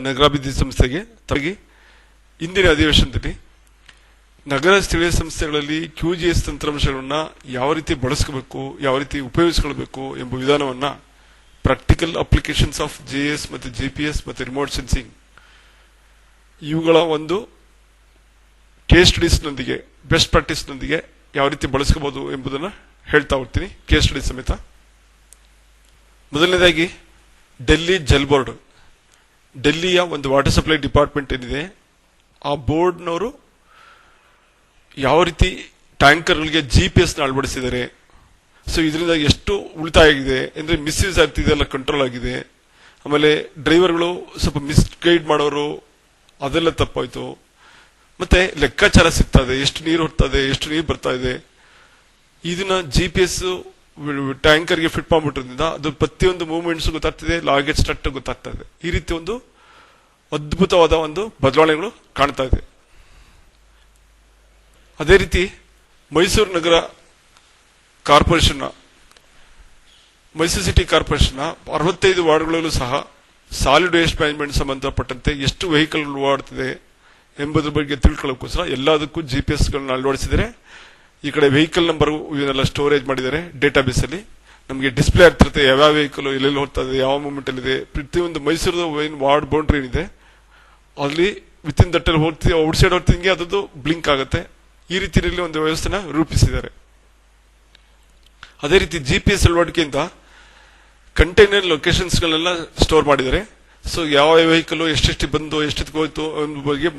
ನಗರಾಭಿವೃದ್ಧಿ ಸಂಸ್ಥೆಗೆ ತಮಗೆ ಇಂದಿನ ಅಧಿವೇಶನದಲ್ಲಿ ನಗರ ಸ್ಥಳೀಯ ಸಂಸ್ಥೆಗಳಲ್ಲಿ QGS ತಂತ್ರಾಂಶಗಳನ್ನ ಯಾವ ರೀತಿ ಬಳಸ್ಕೋಬೇಕು, ಯಾವ ರೀತಿ ಉಪಯೋಗಿಸ್ಕೊಳ್ಬೇಕು ಎಂಬ ವಿಧಾನವನ್ನ ಪ್ರಾಕ್ಟಿಕಲ್ ಅಪ್ಲಿಕೇಶನ್ಸ್ ಆಫ್ JS ಮತ್ತು GPS ಮತ್ತು ರಿಮೋಟ್ ಸೆನ್ಸಿಂಗ್ ಇವುಗಳ ಒಂದು ಕೇಸ್ ಸ್ಟಡೀಸ್ ನೊಂದಿಗೆ ಬೆಸ್ಟ್ ಪ್ರಾಕ್ಟೀಸ್ ನೊಂದಿಗೆ ಯಾವ ರೀತಿ ಬಳಸ್ಕೋಬಹುದು ಎಂಬುದನ್ನು ಹೇಳ್ತಾ ಹೋಗ್ತೀನಿ, ಕೇಸ್ ಸ್ಟಡಿ ಸಮೇತ. ಮೊದಲನೇದಾಗಿ ಡೆಲ್ಲಿ ಜಲ್ ಬೋರ್ಡ್, ಡೆಲ್ಲಿಯ ಒಂದು ವಾಟರ್ ಸಪ್ಲೈ ಡಿಪಾರ್ಟ್ಮೆಂಟ್ ಏನಿದೆ ಆ ಬೋರ್ಡ್ನವರು ಯಾವ ರೀತಿ ಟ್ಯಾಂಕರ್ಗಳಿಗೆ GPS ನ ಅಳವಡಿಸಿದ್ದಾರೆ. ಸೊ ಇದರಿಂದ ಎಷ್ಟು ಉಳಿತಾಯ ಆಗಿದೆ ಅಂದ್ರೆ ಮಿಸ್ಯೂಸ್ ಆಗ್ತಿದೆ, ಎಲ್ಲ ಕಂಟ್ರೋಲ್ ಆಗಿದೆ. ಆಮೇಲೆ ಡ್ರೈವರ್ಗಳು ಸ್ವಲ್ಪ ಮಿಸ್ಗೈಡ್ ಮಾಡೋರು ಅದೆಲ್ಲ ತಪ್ಪಾಯ್ತು. ಮತ್ತೆ ಲೆಕ್ಕಾಚಾರ ಸಿಗ್ತಾ ಇದೆ, ಎಷ್ಟು ನೀರು ಹೊಡ್ತಾ ಇದೆ, ಎಷ್ಟು ನೀರು ಬರ್ತಾ ಇದೆ. ಇದನ್ನ GPS ಟ್ಯಾಂಕರ್ಗೆ ಫಿಟ್ ಮಾಡ್ಬಿಟ್ರಿಂದ ಅದು ಪ್ರತಿಯೊಂದು ಮೂವ್ಮೆಂಟ್ಸ್ ಗೊತ್ತಾಗ್ತಿದೆ, ಲಾಗೆಟ್ ಸ್ಟಾರ್ಟ್ ಗೊತ್ತಾಗ್ತಾ ಇದೆ. ಈ ರೀತಿ ಒಂದು ಅದ್ಭುತವಾದ ಒಂದು ಬದಲಾವಣೆಗಳು ಕಾಣ್ತಾ ಇದೆ. ಅದೇ ರೀತಿ ಮೈಸೂರು ನಗರ ಕಾರ್ಪೊರೇಷನ್, ಮೈಸೂರು ಸಿಟಿ ಕಾರ್ಪೊರೇಷನ್ 65 ವಾರ್ಡ್ಗಳಲ್ಲೂ ಸಹ ಸಾಲಿಡ್ ವೇಸ್ಟ್ ಮ್ಯಾನೇಜ್ಮೆಂಟ್ ಸಂಬಂಧಪಟ್ಟಂತೆ ಎಷ್ಟು ವೆಹಿಕಲ್ ಓಡಾಡ್ತಿದೆ ಎಂಬುದ್ರ ಬಗ್ಗೆ ತಿಳ್ಕೊಳ್ಳೋಕ್ಕೋಸ್ಕರ ಎಲ್ಲದಕ್ಕೂ GPS ಗಳನ್ನ ಅಳವಡಿಸಿದರೆ. ಈ ಕಡೆ ವೆಹಿಕಲ್ ನಂಬರ್ ಇವನ್ನೆಲ್ಲ ಸ್ಟೋರೇಜ್ ಮಾಡಿದ್ದಾರೆ ಡೇಟಾಬೇಸ್ ಅಲ್ಲಿ. ನಮಗೆ ಡಿಸ್ಪ್ಲೇ ಆಗ್ತಿರುತ್ತೆ ಯಾವ ವೆಹಿಕಲ್ ಎಲ್ಲೆಲ್ಲಿ ಹೋಗ್ತಾ ಇದೆ, ಯಾವ ಮೂಮೆಂಟ್ ಅಲ್ಲಿ ಇದೆ. ಪ್ರತಿಯೊಂದು ಮೈಸೂರದ ವಾರ್ಡ್ ಬೌಂಡ್ರಿ ಏನಿದೆ ಅಲ್ಲಿ ವಿತ್ ಇನ್ ದಟ್ ಹೋಗ್ತೀವಿ, ಔಟ್ ಸೈಡ್ ಹೋಗ್ತಿದ್ದಂಗೆ ಅದದ್ದು ಬ್ಲಿಂಕ್ ಆಗುತ್ತೆ. ಈ ರೀತಿಯಲ್ಲಿ ಒಂದು ವ್ಯವಸ್ಥೆನ ರೂಪಿಸಿದ್ದಾರೆ. ಅದೇ ರೀತಿ GPS ಅಳವಡಿಕೆಯಿಂದ ಕಂಟೈನರ್ ಲೊಕೇಶನ್ಸ್ ಗಳನ್ನೆಲ್ಲ ಸ್ಟೋರ್ ಮಾಡಿದ್ದಾರೆ. ಸೊ ಯಾವ ವೆಹಿಕಲ್ ಎಷ್ಟೆಷ್ಟು ಬಂದು ಎಷ್ಟೆತ್ತಿಗೆ ಹೋಯ್ತು ಅನ್ನೋ ಬಗ್ಗೆ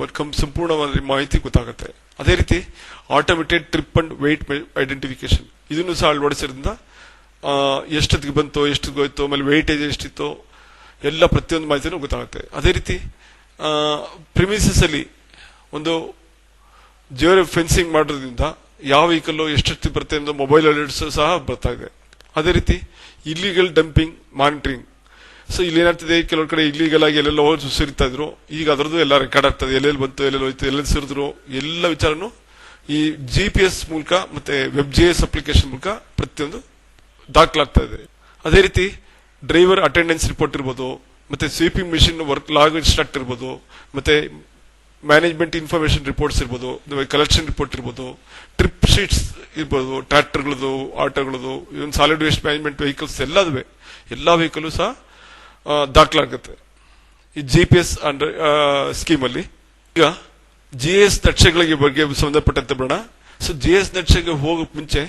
ಸಂಪೂರ್ಣವಾದ ಮಾಹಿತಿ ಗೊತ್ತಾಗುತ್ತೆ. ಅದೇ ರೀತಿ automated trip and weight identification ಇದನ್ನು ಸಹ ಅಳವಡಿಸಿದ್ರಿಂದ ಎಷ್ಟೊತ್ತಿಗೆ ಬಂತು, ಎಷ್ಟೊತ್ತಿಗೆ ಹೋಯ್ತು, ಆಮೇಲೆ ವೆಯ್ಟೇಜ್ ಎಷ್ಟಿತ್ತು ಎಲ್ಲ ಪ್ರತಿಯೊಂದು ಮಾಹಿತಿನೂ ಗೊತ್ತಾಗುತ್ತೆ. ಅದೇ ರೀತಿ ಪ್ರಿಮಿಸಸ್ ಅಲ್ಲಿ ಒಂದು ಜಿಯೋ ಫೆನ್ಸಿಂಗ್ ಮಾಡೋದ್ರಿಂದ ಯಾವ ವೆಹಿಕಲ್ ಎಷ್ಟೆಷ್ಟು ಬರುತ್ತೆ ಅನ್ನೋ ಮೊಬೈಲ್ ಅಲರ್ಟ್ಸ್ ಸಹ ಬರ್ತಾ ಇದೆ. ಅದೇ ರೀತಿ ಇಲ್ಲಿಗಲ್ ಡಂಪಿಂಗ್ ಮಾನಿಟರಿಂಗ್. ಸೊ ಇಲ್ಲಿ ಏನಾಗ್ತಿದೆ, ಕೆಲವು ಕಡೆ ಇಲ್ಲಿಗಲ್ ಆಗಿ ಎಲ್ಲೆಲ್ಲ ಹೋಗಿ ಸುರಿತಾ ಇದ್ರು, ಈಗ ಅದರದ್ದು ಎಲ್ಲ ರೆಕಾರ್ಡ್ ಆಗ್ತದೆ, ಎಲ್ಲೆಲ್ಲಿ ಬಂತು, ಎಲ್ಲೆಲ್ಲಿ ಹೋಯ್ತು, ಎಲ್ಲೆಲ್ಲಿ ಸುರಿದ್ರು ಎಲ್ಲ ವಿಚಾರನು ಈ GPS ಮೂಲಕ ಮತ್ತೆ WebJS ಅಪ್ಲಿಕೇಶನ್ ಮೂಲಕ ಪ್ರತಿಯೊಂದು ದಾಖಲಾಗ್ತಾ ಇದೆ. ಅದೇ ರೀತಿ ಡ್ರೈವರ್ ಅಟೆಂಡೆನ್ಸ್ ರಿಪೋರ್ಟ್ ಇರ್ಬೋದು, ಮತ್ತೆ sweeping machine work log start ಇರ್ಬೋದು, ಮತ್ತೆ ಮ್ಯಾನೇಜ್ಮೆಂಟ್ ಇನ್ಫಾರ್ಮೇಶನ್ ರಿಪೋರ್ಟ್ಸ್ ಇರ್ಬೋದು, ಕಲೆಕ್ಷನ್ ರಿಪೋರ್ಟ್ ಇರ್ಬೋದು, ಟ್ರಿಪ್ ಶೀಟ್ಸ್ ಇರ್ಬೋದು, ಟ್ರ್ಯಾಕ್ಟರ್ಗಳದು, ಆಟೋಗಳದು, ಇವನ್ ಸಾಲಿಡ್ ವೇಸ್ಟ್ ಮ್ಯಾನೇಜ್ಮೆಂಟ್ ವೆಹಿಕಲ್ಸ್ ಎಲ್ಲದುವೆ ಎಲ್ಲಾ ವೆಹಿಕಲ್ ಸಹ ದಾಖಲಾಗುತ್ತೆ ಈ GPS ಸ್ಕೀಮ್ ಅಲ್ಲಿ. ಈಗ GS ನಕ್ಷೆಗಳಿಗೆ ಬಗ್ಗೆ ಸಂಬಂಧಪಟ್ಟಂತೆ ಬರೋಣ. ಸೊ GS ನಕ್ಷೆಗೆ ಹೋಗಕ್ ಮುಂಚೆ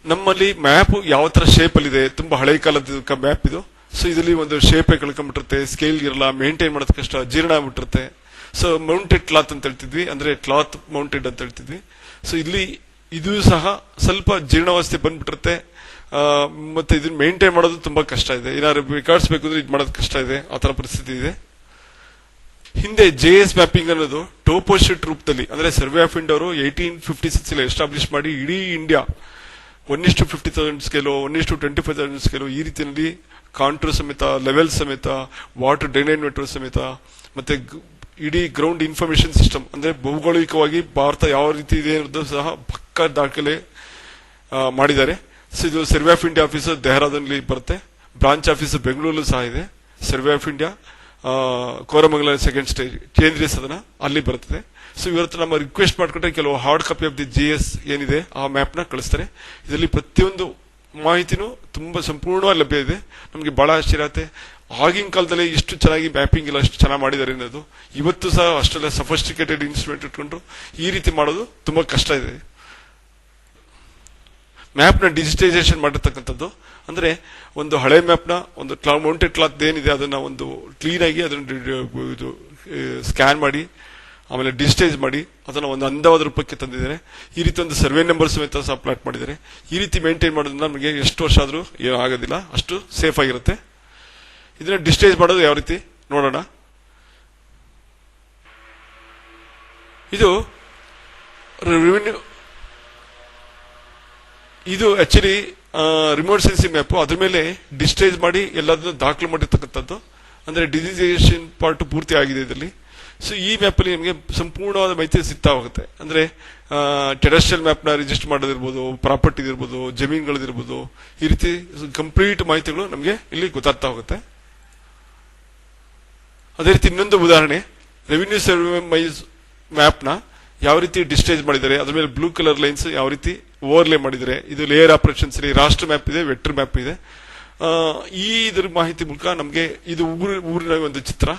ನಮ್ಮಲ್ಲಿ ಮ್ಯಾಪ್ ಯಾವ ತರ ಶೇಪ್ ಅಲ್ಲಿ ಇದೆ, ತುಂಬಾ ಹಳೆ ಕಾಲದ ಮ್ಯಾಪ್ ಇದು. ಸೊ ಇದರಲ್ಲಿ ಒಂದು ಶೇಪ್ ಕಳ್ಕೊಂಡ್ಬಿಟ್ಟಿರುತ್ತೆ, ಸ್ಕೇಲ್ ಇರಲ್ಲ, ಮೇಂಟೈನ್ ಮಾಡೋದ್ ಕಷ್ಟ, ಜೀರ್ಣ ಆಗ್ಬಿಟ್ಟಿರುತ್ತೆ. ಸೊ ಮೌಂಟೆಡ್ ಕ್ಲಾತ್ ಅಂತ ಹೇಳ್ತಿದ್ವಿ, ಅಂದ್ರೆ ಕ್ಲಾತ್ ಮೌಂಟೆಡ್ ಅಂತ ಹೇಳ್ತಿದ್ವಿ. ಸೊ ಇಲ್ಲಿ ಇದು ಸಹ ಸ್ವಲ್ಪ ಜೀರ್ಣಾವಸ್ಥೆ ಬಂದ್ಬಿಟ್ಟಿರುತ್ತೆ. ಮತ್ತೆ ಇದನ್ನ ಮೇಂಟೈನ್ ಮಾಡೋದು ತುಂಬಾ ಕಷ್ಟ ಇದೆ. ಏನಾದ್ರು ರೆಕಾರ್ಡ್ಸ್ ಬೇಕು ಅಂದ್ರೆ ಇದು ಮಾಡೋದು ಕಷ್ಟ ಇದೆ, ಆ ತರ ಪರಿಸ್ಥಿತಿ ಇದೆ. ಹಿಂದೆ JS ಮ್ಯಾಪಿಂಗ್ ಅನ್ನೋದು ಟೋಪೋಶೀಟ್ ರೂಪದಲ್ಲಿ, ಅಂದ್ರೆ ಸರ್ವೆ ಆಫ್ ಇಂಡಿಯಾ ಅವರು 1856 ಎಸ್ಟಾಬ್ಲಿಷ್ ಮಾಡಿ ಇಡೀ ಇಂಡಿಯಾ 1:50,000 ಸ್ಕೇಲು, 1:25,000 ಸ್ಕೇಲು ಈ ರೀತಿಯಲ್ಲಿ ಕಾಂಟ್ರೂ ಸಮೇತ, ಲೆವೆಲ್ ಸಮೇತ, ವಾಟರ್ ಡ್ರೈನೇಜ್ ನೆಟ್ವರ್ಕ್ ಸಮೇತ, ಮತ್ತೆ ಇಡೀ ಗ್ರೌಂಡ್ ಇನ್ಫಾರ್ಮೇಶನ್ ಸಿಸ್ಟಮ್, ಅಂದ್ರೆ ಭೌಗೋಳಿಕವಾಗಿ ಭಾರತ ಯಾವ ರೀತಿ ಇದೆ ಅನ್ನೋದು ಸಹ ಪಕ್ಕಾ ದಾಖಲೆ ಮಾಡಿದ್ದಾರೆ. ಸೊ ಇದು ಸರ್ವೆ ಆಫ್ ಇಂಡಿಯಾ ಆಫೀಸ್ ಡೆಹರಾಡೂನ್ಲಿ ಬರುತ್ತೆ, ಬ್ರಾಂಚ್ ಆಫೀಸ್ ಬೆಂಗಳೂರು ಸಹ ಇದೆ. Survey of India Koramangala second stage ಕೇಂದ್ರೀಯ ಸದನ ಅಲ್ಲಿ ಬರ್ತದೆ. ಸೊ ಇವತ್ತು ನಮ್ಮ ರಿಕ್ವೆಸ್ಟ್ ಮಾಡ್ಕೊಂಡ್ರೆ ಕೆಲವು hard copy of the GS ಏನಿದೆ ಆ ಮ್ಯಾಪ್ ನ ಕಳಿಸ್ತಾರೆ. ಇದರಲ್ಲಿ ಪ್ರತಿಯೊಂದು ಮಾಹಿತಿನೂ ತುಂಬಾ ಸಂಪೂರ್ಣವಾಗಿ ಲಭ್ಯ ಇದೆ. ನಮಗೆ ಬಹಳ ಆಶ್ಚರ್ಯ ಆಗುತ್ತೆ, ಆಗಿನ ಕಾಲದಲ್ಲಿ ಇಷ್ಟು ಚೆನ್ನಾಗಿ ಮ್ಯಾಪಿಂಗ್ ಎಲ್ಲ ಅಷ್ಟು ಚೆನ್ನಾಗಿ ಮಾಡಿದ್ದಾರೆ ಅನ್ನೋದು. ಇವತ್ತು ಸಹ ಅಷ್ಟೆಲ್ಲ ಸಫಿಸ್ಟಿಕೇಟೆಡ್ ಇನ್ಸ್ಟ್ರೂಮೆಂಟ್ ಇಟ್ಕೊಂಡ್ರು ಈ ರೀತಿ ಮಾಡೋದು ತುಂಬಾ ಕಷ್ಟ ಇದೆ. ಮ್ಯಾಪ್ ನ ಡಿಜಿಟೈಸೇಷನ್ ಮಾಡಿರ್ತಕ್ಕಂಥದ್ದು, ಅಂದ್ರೆ ಒಂದು ಹಳೆ ಮ್ಯಾಪ್ ನ ಒಂದು ಮೌಂಟೆಡ್ ಕ್ಲಾತ್ ಏನಿದೆ ಅದನ್ನ ಒಂದು ಕ್ಲೀನ್ ಆಗಿ ಅದನ್ನ ಸ್ಕ್ಯಾನ್ ಮಾಡಿ ಆಮೇಲೆ ಡಿಜಿಟೈಸ್ ಮಾಡಿ ಅದನ್ನ ಒಂದು ಅಂದವಾದ ರೂಪಕ್ಕೆ ತಂದಿದ್ದಾರೆ. ಈ ರೀತಿ ಒಂದು ಸರ್ವೆ ನಂಬರ್ ಸಮೇತ ಸಹ ಪ್ಲಾಟ್ ಮಾಡಿದ್ದಾರೆ. ಈ ರೀತಿ ಮೇಂಟೈನ್ ಮಾಡೋದ್ರಿಂದ ನಮಗೆ ಎಷ್ಟು ವರ್ಷ ಆದ್ರೂ ಏನೂ ಆಗೋದಿಲ್ಲ, ಅಷ್ಟು ಸೇಫ್ ಆಗಿರುತ್ತೆ. ಇದನ್ನ ಡಿಜಿಟೈಸ್ ಮಾಡೋದು ಯಾವ ರೀತಿ ನೋಡೋಣ. ಇದು ರೆವಿನ್ಯೂ, ಇದು ಆಕ್ಚುಲಿ ರಿಮೋಟ್ ಸೆನ್ಸಿಂಗ್ ಮ್ಯಾಪ್, ಅದ್ರ ಮೇಲೆ ಡಿಜಿಟೈಸ್ ಮಾಡಿ ಎಲ್ಲದನ್ನು ದಾಖಲು ಮಾಡಿರ್ತಕ್ಕಂಥದ್ದು. ಅಂದ್ರೆ ಡಿಜಿಟೈಸೇಷನ್ ಪಾರ್ಟ್ ಪೂರ್ತಿ ಆಗಿದೆ ಇದರಲ್ಲಿ. ಸೊ ಈ ಮ್ಯಾಪ್ ಅಲ್ಲಿ ನಿಮಗೆ ಸಂಪೂರ್ಣವಾದ ಮಾಹಿತಿ ಸಿಗ್ತಾ ಹೋಗುತ್ತೆ. ಅಂದ್ರೆ ಟೆರೆಸ್ಟ್ರಿಯಲ್ ಮ್ಯಾಪ್ ನ ರಿಜಿಸ್ಟರ್ ಮಾಡೋದಿರ್ಬೋದು, ಪ್ರಾಪರ್ಟಿ ಇರ್ಬೋದು, ಜಮೀನುಗಳದಿರ್ಬೋದು, ಈ ರೀತಿ ಕಂಪ್ಲೀಟ್ ಮಾಹಿತಿಗಳು ನಮಗೆ ಇಲ್ಲಿ ಗೊತ್ತಾಗ್ತಾ ಹೋಗುತ್ತೆ. ಅದೇ ರೀತಿ ಇನ್ನೊಂದು ಉದಾಹರಣೆ, ರೆವಿನ್ಯೂ ಸರ್ವೆ ವೈಸ್ ಮ್ಯಾಪ್ನ ಯಾವ ರೀತಿ ಡಿಸ್ಟೇಜ್ ಮಾಡಿದ್ದಾರೆ, ಅದ್ರ ಮೇಲೆ ಬ್ಲೂ ಕಲರ್ ಲೈನ್ಸ್ ಯಾವ ರೀತಿ ಓವರ್ಲೇ ಮಾಡಿದ್ದಾರೆ. ಇದು ಲೇಯರ್ ಆಪರೇಷನ್ಸ್ ಇಲ್ಲಿ ರಾಷ್ಟ್ರ ಮ್ಯಾಪ್ ಇದೆ, ವೆಕ್ಟರ್ ಮ್ಯಾಪ್ ಇದೆ. ಇದ್ರ ಮಾಹಿತಿ ಮೂಲಕ ನಮಗೆ ಇದು ಊರಿನ ಒಂದು ಚಿತ್ರ.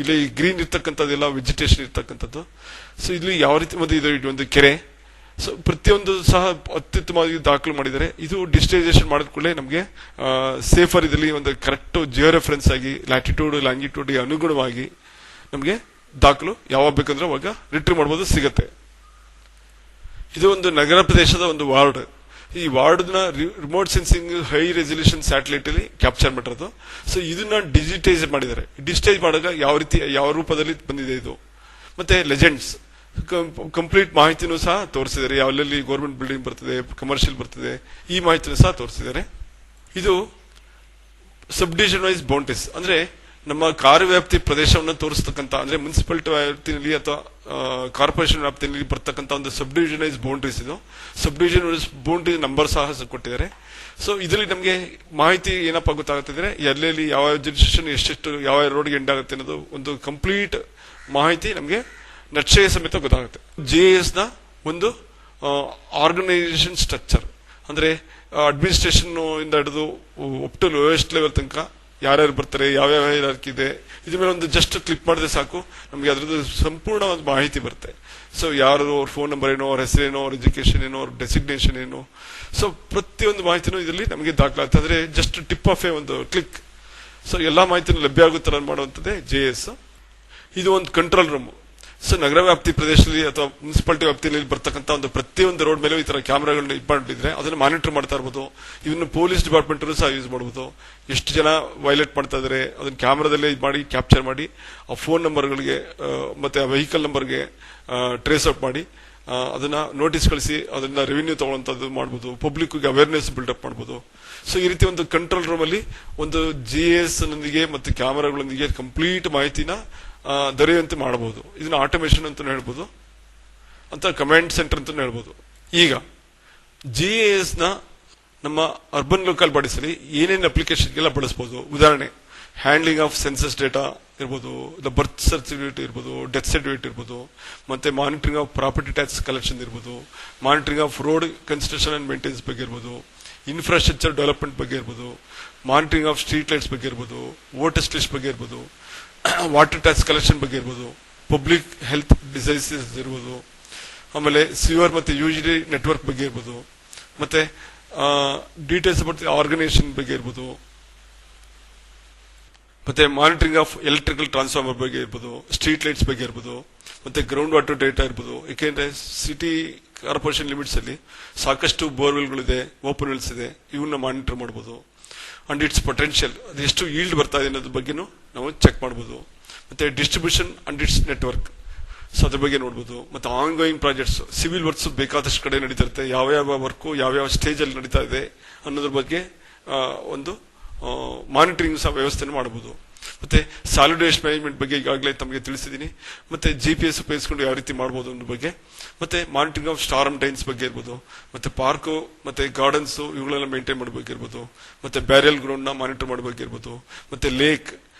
ಇಲ್ಲಿ ಗ್ರೀನ್ ಇರ್ತಕ್ಕಂಥದ್ದೆಲ್ಲ ವೆಜಿಟೇಷನ್ ಇರ್ತಕ್ಕಂಥದ್ದು. ಸೊ ಇಲ್ಲಿ ಯಾವ ರೀತಿ ಒಂದು ಕೆರೆ. ಸೊ ಪ್ರತಿಯೊಂದು ಸಹ ಅತ್ಯುತ್ತಮವಾಗಿ ದಾಖಲು ಮಾಡಿದ್ದಾರೆ. ಇದು ಡಿಜಿಟೈಸೇಷನ್ ಮಾಡಿದ ಕೂಡಲೇ ನಮಗೆ ಸೇಫರ್ ಇದರಲ್ಲಿ ಒಂದು ಕರೆಕ್ಟ್ ಜಿಯೋ ರೆಫರೆನ್ಸ್ ಆಗಿ ಲ್ಯಾಟಿಟ್ಯೂಡ್ ಲ್ಯಾಂಗಿಟ್ಯೂಡ್ ಅನುಗುಣವಾಗಿ ನಮಗೆ ದಾಖಲು ಯಾವಾಗ ಬೇಕಂದ್ರೆ ಅವಾಗ ರಿಟ್ರೀವ್ ಮಾಡಬಹುದು, ಸಿಗತ್ತೆ. ಇದು ಒಂದು ನಗರ ಪ್ರದೇಶದ ಒಂದು ವಾರ್ಡ್. ಈ ವಾರ್ಡ್ ನ remote sensing high resolution satellite ಅಲ್ಲಿ ಕ್ಯಾಪ್ಚರ್ ಮಾಡಿರೋದು. ಸೊ ಇದನ್ನ ಡಿಜಿಟೈಸ್ ಮಾಡಿದ್ದಾರೆ. ಡಿಜಿಟೈಸ್ ಮಾಡಿದಾಗ ಯಾವ ರೀತಿ ಯಾವ ರೂಪದಲ್ಲಿ ಬಂದಿದೆ ಇದು. ಮತ್ತೆ ಲೆಜೆಂಡ್ಸ್ ಕಂಪ್ಲೀಟ್ ಮಾಹಿತಿನೂ ಸಹ ತೋರಿಸಿದ್ದಾರೆ. ಯಾವಲ್ಲಿ ಗೌರ್ಮೆಂಟ್ ಬಿಲ್ಡಿಂಗ್ ಬರ್ತದೆ, ಕಮರ್ಷಿಯಲ್ ಬರ್ತದೆ, ಈ ಮಾಹಿತಿನೂ ಸಹ ತೋರಿಸಿದ್ದಾರೆ. ಇದು ಸಬ್ ಡಿವಿಷನ್ ವೈಸ್ ಬೌಂಡ್ರೀಸ್ ಅಂದ್ರೆ ನಮ್ಮ ಕಾರ್ಯವ್ಯಾಪ್ತಿ ಪ್ರದೇಶವನ್ನು ತೋರಿಸ್ತಕ್ಕಂಥ, ಅಂದ್ರೆ ಮುನ್ಸಿಪಾಲಿಟಿ ವ್ಯಾಪ್ತಿನಲ್ಲಿ ಅಥವಾ ಕಾರ್ಪೊರೇಷನ್ ವ್ಯಾಪ್ತಿಯಲ್ಲಿ ಬರ್ತಕ್ಕಂಥ ಒಂದು ಸಬ್ ಡಿವಿಷನೈಸ್ ಬೌಂಡ್ರೀಸ್. ಇದು ಸಬ್ ಡಿವಿಷನ್ ಬೌಂಡ್ರಿ ನಂಬರ್ ಸಹ ಕೊಟ್ಟಿದ್ದಾರೆ. ಸೊ ಇದರಲ್ಲಿ ನಮಗೆ ಮಾಹಿತಿ ಏನಪ್ಪಾ ಗೊತ್ತಾಗುತ್ತಿದ್ರೆ ಎಲ್ಲೆಲ್ಲಿ ಯಾವ ಜುಡಿಷನ್ ಎಷ್ಟೆಷ್ಟು ಯಾವ ರೋಡ್ಗೆ ಎಂಡ್ ಆಗುತ್ತೆ ಅನ್ನೋದು ಒಂದು ಕಂಪ್ಲೀಟ್ ಮಾಹಿತಿ ನಮಗೆ ನಕ್ಷೆಯ ಸಮೇತ ಗೊತ್ತಾಗುತ್ತೆ. ಜಿಎಎಸ್ ನ ಒಂದು ಆರ್ಗನೈಸೇಷನ್ ಸ್ಟ್ರಕ್ಚರ್ ಅಂದ್ರೆ ಅಡ್ಮಿನಿಸ್ಟ್ರೇಷನ್ ಇಂದ ಹಿಡಿದು ಅಪ್ ಟು ಲೋಯೆಸ್ಟ್ ಲೆವೆಲ್ ತನಕ ಯಾರ್ಯಾರು ಬರ್ತಾರೆ, ಯಾವ್ಯಾವ ಹೈರಾರ್ಕಿ ಇದೆ, ಇದ್ರ ಮೇಲೆ ಒಂದು ಜಸ್ಟ್ ಕ್ಲಿಕ್ ಮಾಡಿದ್ರೆ ಸಾಕು ನಮಗೆ ಅದ್ರದ್ದು ಸಂಪೂರ್ಣ ಒಂದು ಮಾಹಿತಿ ಬರುತ್ತೆ. ಸೊ ಯಾರು, ಅವ್ರ ಫೋನ್ ನಂಬರ್ ಏನೋ, ಅವ್ರ ಹೆಸರೇನೋ, ಅವ್ರ ಎಜುಕೇಶನ್ ಏನೋ, ಅವ್ರ ಡೆಸಿಗ್ನೇಷನ್ ಏನೋ, ಸೊ ಪ್ರತಿಯೊಂದು ಮಾಹಿತಿನೂ ಇದರಲ್ಲಿ ನಮಗೆ ದಾಖಲಾಗುತ್ತೆ. ಅಂದ್ರೆ ಜಸ್ಟ್ ಟಿಪ್ ಆಫ್ ಎ ಒಂದು ಕ್ಲಿಕ್. ಸೊ ಎಲ್ಲಾ ಮಾಹಿತಿನೂ ಲಭ್ಯ ಆಗುತ್ತರ ಮಾಡುವಂಥದ್ದೇ ಜೆಎಸ್. ಇದು ಒಂದು ಕಂಟ್ರೋಲ್ ರೂಮ್. ಸೊ ನಗರ ವ್ಯಾಪ್ತಿ ಪ್ರದೇಶದಲ್ಲಿ ಅಥವಾ ಮುನ್ಸಿಪಾಲಿಟಿ ವ್ಯಾಪ್ತಿಯಲ್ಲಿ ಬರ್ತಕ್ಕಂಥ ಒಂದು ಪ್ರತಿಯೊಂದು ರೋಡ್ ಮೇಲೂ ಈ ತರ ಕ್ಯಾಮೆರಾಗಳನ್ನ ಮಾಡಿದ್ರೆ ಅದನ್ನು ಮಾನಿಟರ್ ಮಾಡ್ತಾ ಇರಬಹುದು. ಇವನ್ನ ಪೊಲೀಸ್ ಡಿಪಾರ್ಟ್ಮೆಂಟ್ ಸಹ ಯೂಸ್ ಮಾಡಬಹುದು. ಎಷ್ಟು ಜನ ವೈಲೇಟ್ ಮಾಡ್ತಾ ಇದಾರೆ ಅದನ್ನ ಕ್ಯಾಮೆರಾದಲ್ಲೇ ಮಾಡಿ ಕ್ಯಾಪ್ಚರ್ ಮಾಡಿ ಆ ಫೋನ್ ನಂಬರ್ಗಳಿಗೆ ಮತ್ತೆ ಆ ವೆಹಿಕಲ್ ನಂಬರ್ಗೆ ಟ್ರೇಸ್ ಔಟ್ ಮಾಡಿ ಅದನ್ನ ನೋಟಿಸ್ ಕಳಿಸಿ ಅದನ್ನ ರೆವಿನ್ಯೂ ತಗೊಳ್ಳೋಂಥದ್ದು ಮಾಡಬಹುದು. ಪಬ್ಲಿಕ್ ಅವೇರ್ನೆಸ್ ಬಿಲ್ಡಪ್ ಮಾಡಬಹುದು. ಸೊ ಈ ರೀತಿ ಒಂದು ಕಂಟ್ರೋಲ್ ರೂಮ್ ಅಲ್ಲಿ ಒಂದು ಜಿಎಸ್ ನೊಂದಿಗೆ ಮತ್ತು ಕ್ಯಾಮೆರಾಗಳೊಂದಿಗೆ ಕಂಪ್ಲೀಟ್ ಮಾಹಿತಿನ ದೊರೆಯುವಂತೆ ಮಾಡಬಹುದು. ಇದನ್ನ ಆಟೋಮೇಷನ್ ಅಂತ ಹೇಳ್ಬೋದು, ಅಂತ ಕಮಾಂಡ್ ಸೆಂಟರ್ ಅಂತ ಹೇಳ್ಬೋದು. ಈಗ ಜಿಎಎಸ್ ನ ನಮ್ಮ ಅರ್ಬನ್ ಲೋಕಲ್ ಬಾಡೀಸ್ ಅಲ್ಲಿ ಏನೇನು ಅಪ್ಲಿಕೇಶನ್ಗೆಲ್ಲ ಬಳಸಬಹುದು. ಉದಾಹರಣೆ, ಹ್ಯಾಂಡ್ಲಿಂಗ್ ಆಫ್ ಸೆನ್ಸಸ್ ಡೇಟಾ ಇರ್ಬೋದು, ಬರ್ತ್ ಸರ್ಟಿಫಿಕೇಟ್ ಇರ್ಬೋದು, ಡೆತ್ ಸರ್ಟಿಫಿಕೇಟ್ ಇರ್ಬೋದು, ಮತ್ತೆ monitoring of property tax collection ಇರ್ಬೋದು, monitoring of road construction and maintenance ಬಗ್ಗೆ ಇರ್ಬೋದು, ಇನ್ಫ್ರಾಸ್ಟ್ರಕ್ಚರ್ ಡೆವಲಪ್ಮೆಂಟ್ ಬಗ್ಗೆ ಇರ್ಬೋದು, ಮಾನಿಟರಿಂಗ್ ಆಫ್ ಸ್ಟ್ರೀಟ್ ಲೈಟ್ಸ್ ಬಗ್ಗೆ ಇರ್ಬೋದು, ವೋಟರ್ಸ್ ಲಿಸ್ಟ್ ಬಗ್ಗೆ ಇರ್ಬೋದು, ವಾಟರ್ ಟ್ಯಾಕ್ಸ್ ಕಲೆಕ್ಷನ್ ಬಗ್ಗೆ ಇರ್ಬೋದು, ಪಬ್ಲಿಕ್ ಹೆಲ್ತ್ ಡಿಸೈಸಸ್ ಇರ್ಬೋದು, ಆಮೇಲೆ ಸಿವರ್ ಮತ್ತೆ ಯುಜಿಡಿ ನೆಟ್ವರ್ಕ್ ಬಗ್ಗೆ ಇರ್ಬೋದು, ಮತ್ತೆ ಡೀಟೇಲ್ಸ್ ಅಬೌಟ್ ಆರ್ಗನೈಸೇಷನ್ ಬಗ್ಗೆ ಇರ್ಬೋದು, ಮತ್ತೆ ಮಾನಿಟರಿಂಗ್ ಆಫ್ ಎಲೆಕ್ಟ್ರಿಕಲ್ ಟ್ರಾನ್ಸ್ಫಾರ್ಮರ್ ಬಗ್ಗೆ ಇರ್ಬೋದು, ಸ್ಟ್ರೀಟ್ ಲೈಟ್ಸ್ ಬಗ್ಗೆ ಇರ್ಬೋದು, ಮತ್ತೆ ಗ್ರೌಂಡ್ ವಾಟರ್ ಡೇಟಾ ಇರ್ಬೋದು. ಏಕೆಂದ್ರೆ ಸಿಟಿ ಕಾರ್ಪೊರೇಷನ್ ಲಿಮಿಟ್ಸ್ ಅಲ್ಲಿ ಸಾಕಷ್ಟು ಬೋರ್ವೆಲ್ಗಳಿದೆ, ಓಪನ್ ವೆಲ್ಸ್ ಇದೆ, ಇವನ್ನ ಮಾನಿಟರ್ ಮಾಡಬಹುದು. ಅಂಡ್ ಇಟ್ಸ್ ಪೊಟೆನ್ಶಿಯಲ್, ಅದು ಎಷ್ಟು ಈಲ್ಡ್ ಬರ್ತಾ ಇದೆ ಅನ್ನೋದ್ರ ಬಗ್ಗೆನೂ ನಾವು ಚೆಕ್ ಮಾಡಬಹುದು. ಮತ್ತೆ distribution and it's network, so ಅದ್ರ ಬಗ್ಗೆ ನೋಡಬಹುದು. ಮತ್ತೆ on going projects, civil works ಬೇಕಾದಷ್ಟು ಕಡೆ ನಡೀತಾ ಇರುತ್ತೆ, ಯಾವ್ಯಾವ ವರ್ಕ್ ಯಾವ್ಯಾವ ಸ್ಟೇಜ್ ಅಲ್ಲಿ ನಡೀತಾ ಇದೆ ಅನ್ನೋದ್ರ ಬಗ್ಗೆ ಒಂದು ಮಾನಿಟರಿಂಗ್ ಸಹ ವ್ಯವಸ್ಥೆ ಮಾಡಬಹುದು. ಮತ್ತೆ ಸಾಲಿಡ್ ವೇಸ್ಟ್ ಮ್ಯಾನೇಜ್ಮೆಂಟ್ ಬಗ್ಗೆ ಈಗಾಗಲೇ ತಮಗೆ ತಿಳಿಸಿದ್ದೀನಿ. ಮತ್ತೆ ಜಿಪಿಎಸ್ ಉಪಯೋಗಿಸಿಕೊಂಡು ಯಾವ ರೀತಿ ಮಾಡಬಹುದು ಅನ್ನೋ ಬಗ್ಗೆ, ಮತ್ತೆ ಮಾನಿಟರಿಂಗ್ ಆಫ್ ಸ್ಟಾರ್ಮ್ ಟೈನ್ಸ್ ಬಗ್ಗೆ ಇರ್ಬೋದು, ಮತ್ತೆ ಪಾರ್ಕ್ ಮತ್ತೆ ಗಾರ್ಡನ್ಸ್ ಇವುಗಳೆಲ್ಲ ಮೇಂಟೈನ್ ಮಾಡಬೇಕಿರ್ಬೋದು, ಮತ್ತೆ ಬ್ಯಾರಿಯಲ್ ಗ್ರೌಂಡ್ ನ ಮಾನಿಟರ್ ಮಾಡಬೇಕಿರ್ಬೋದು, ಮತ್ತೆ ಲೇಕ್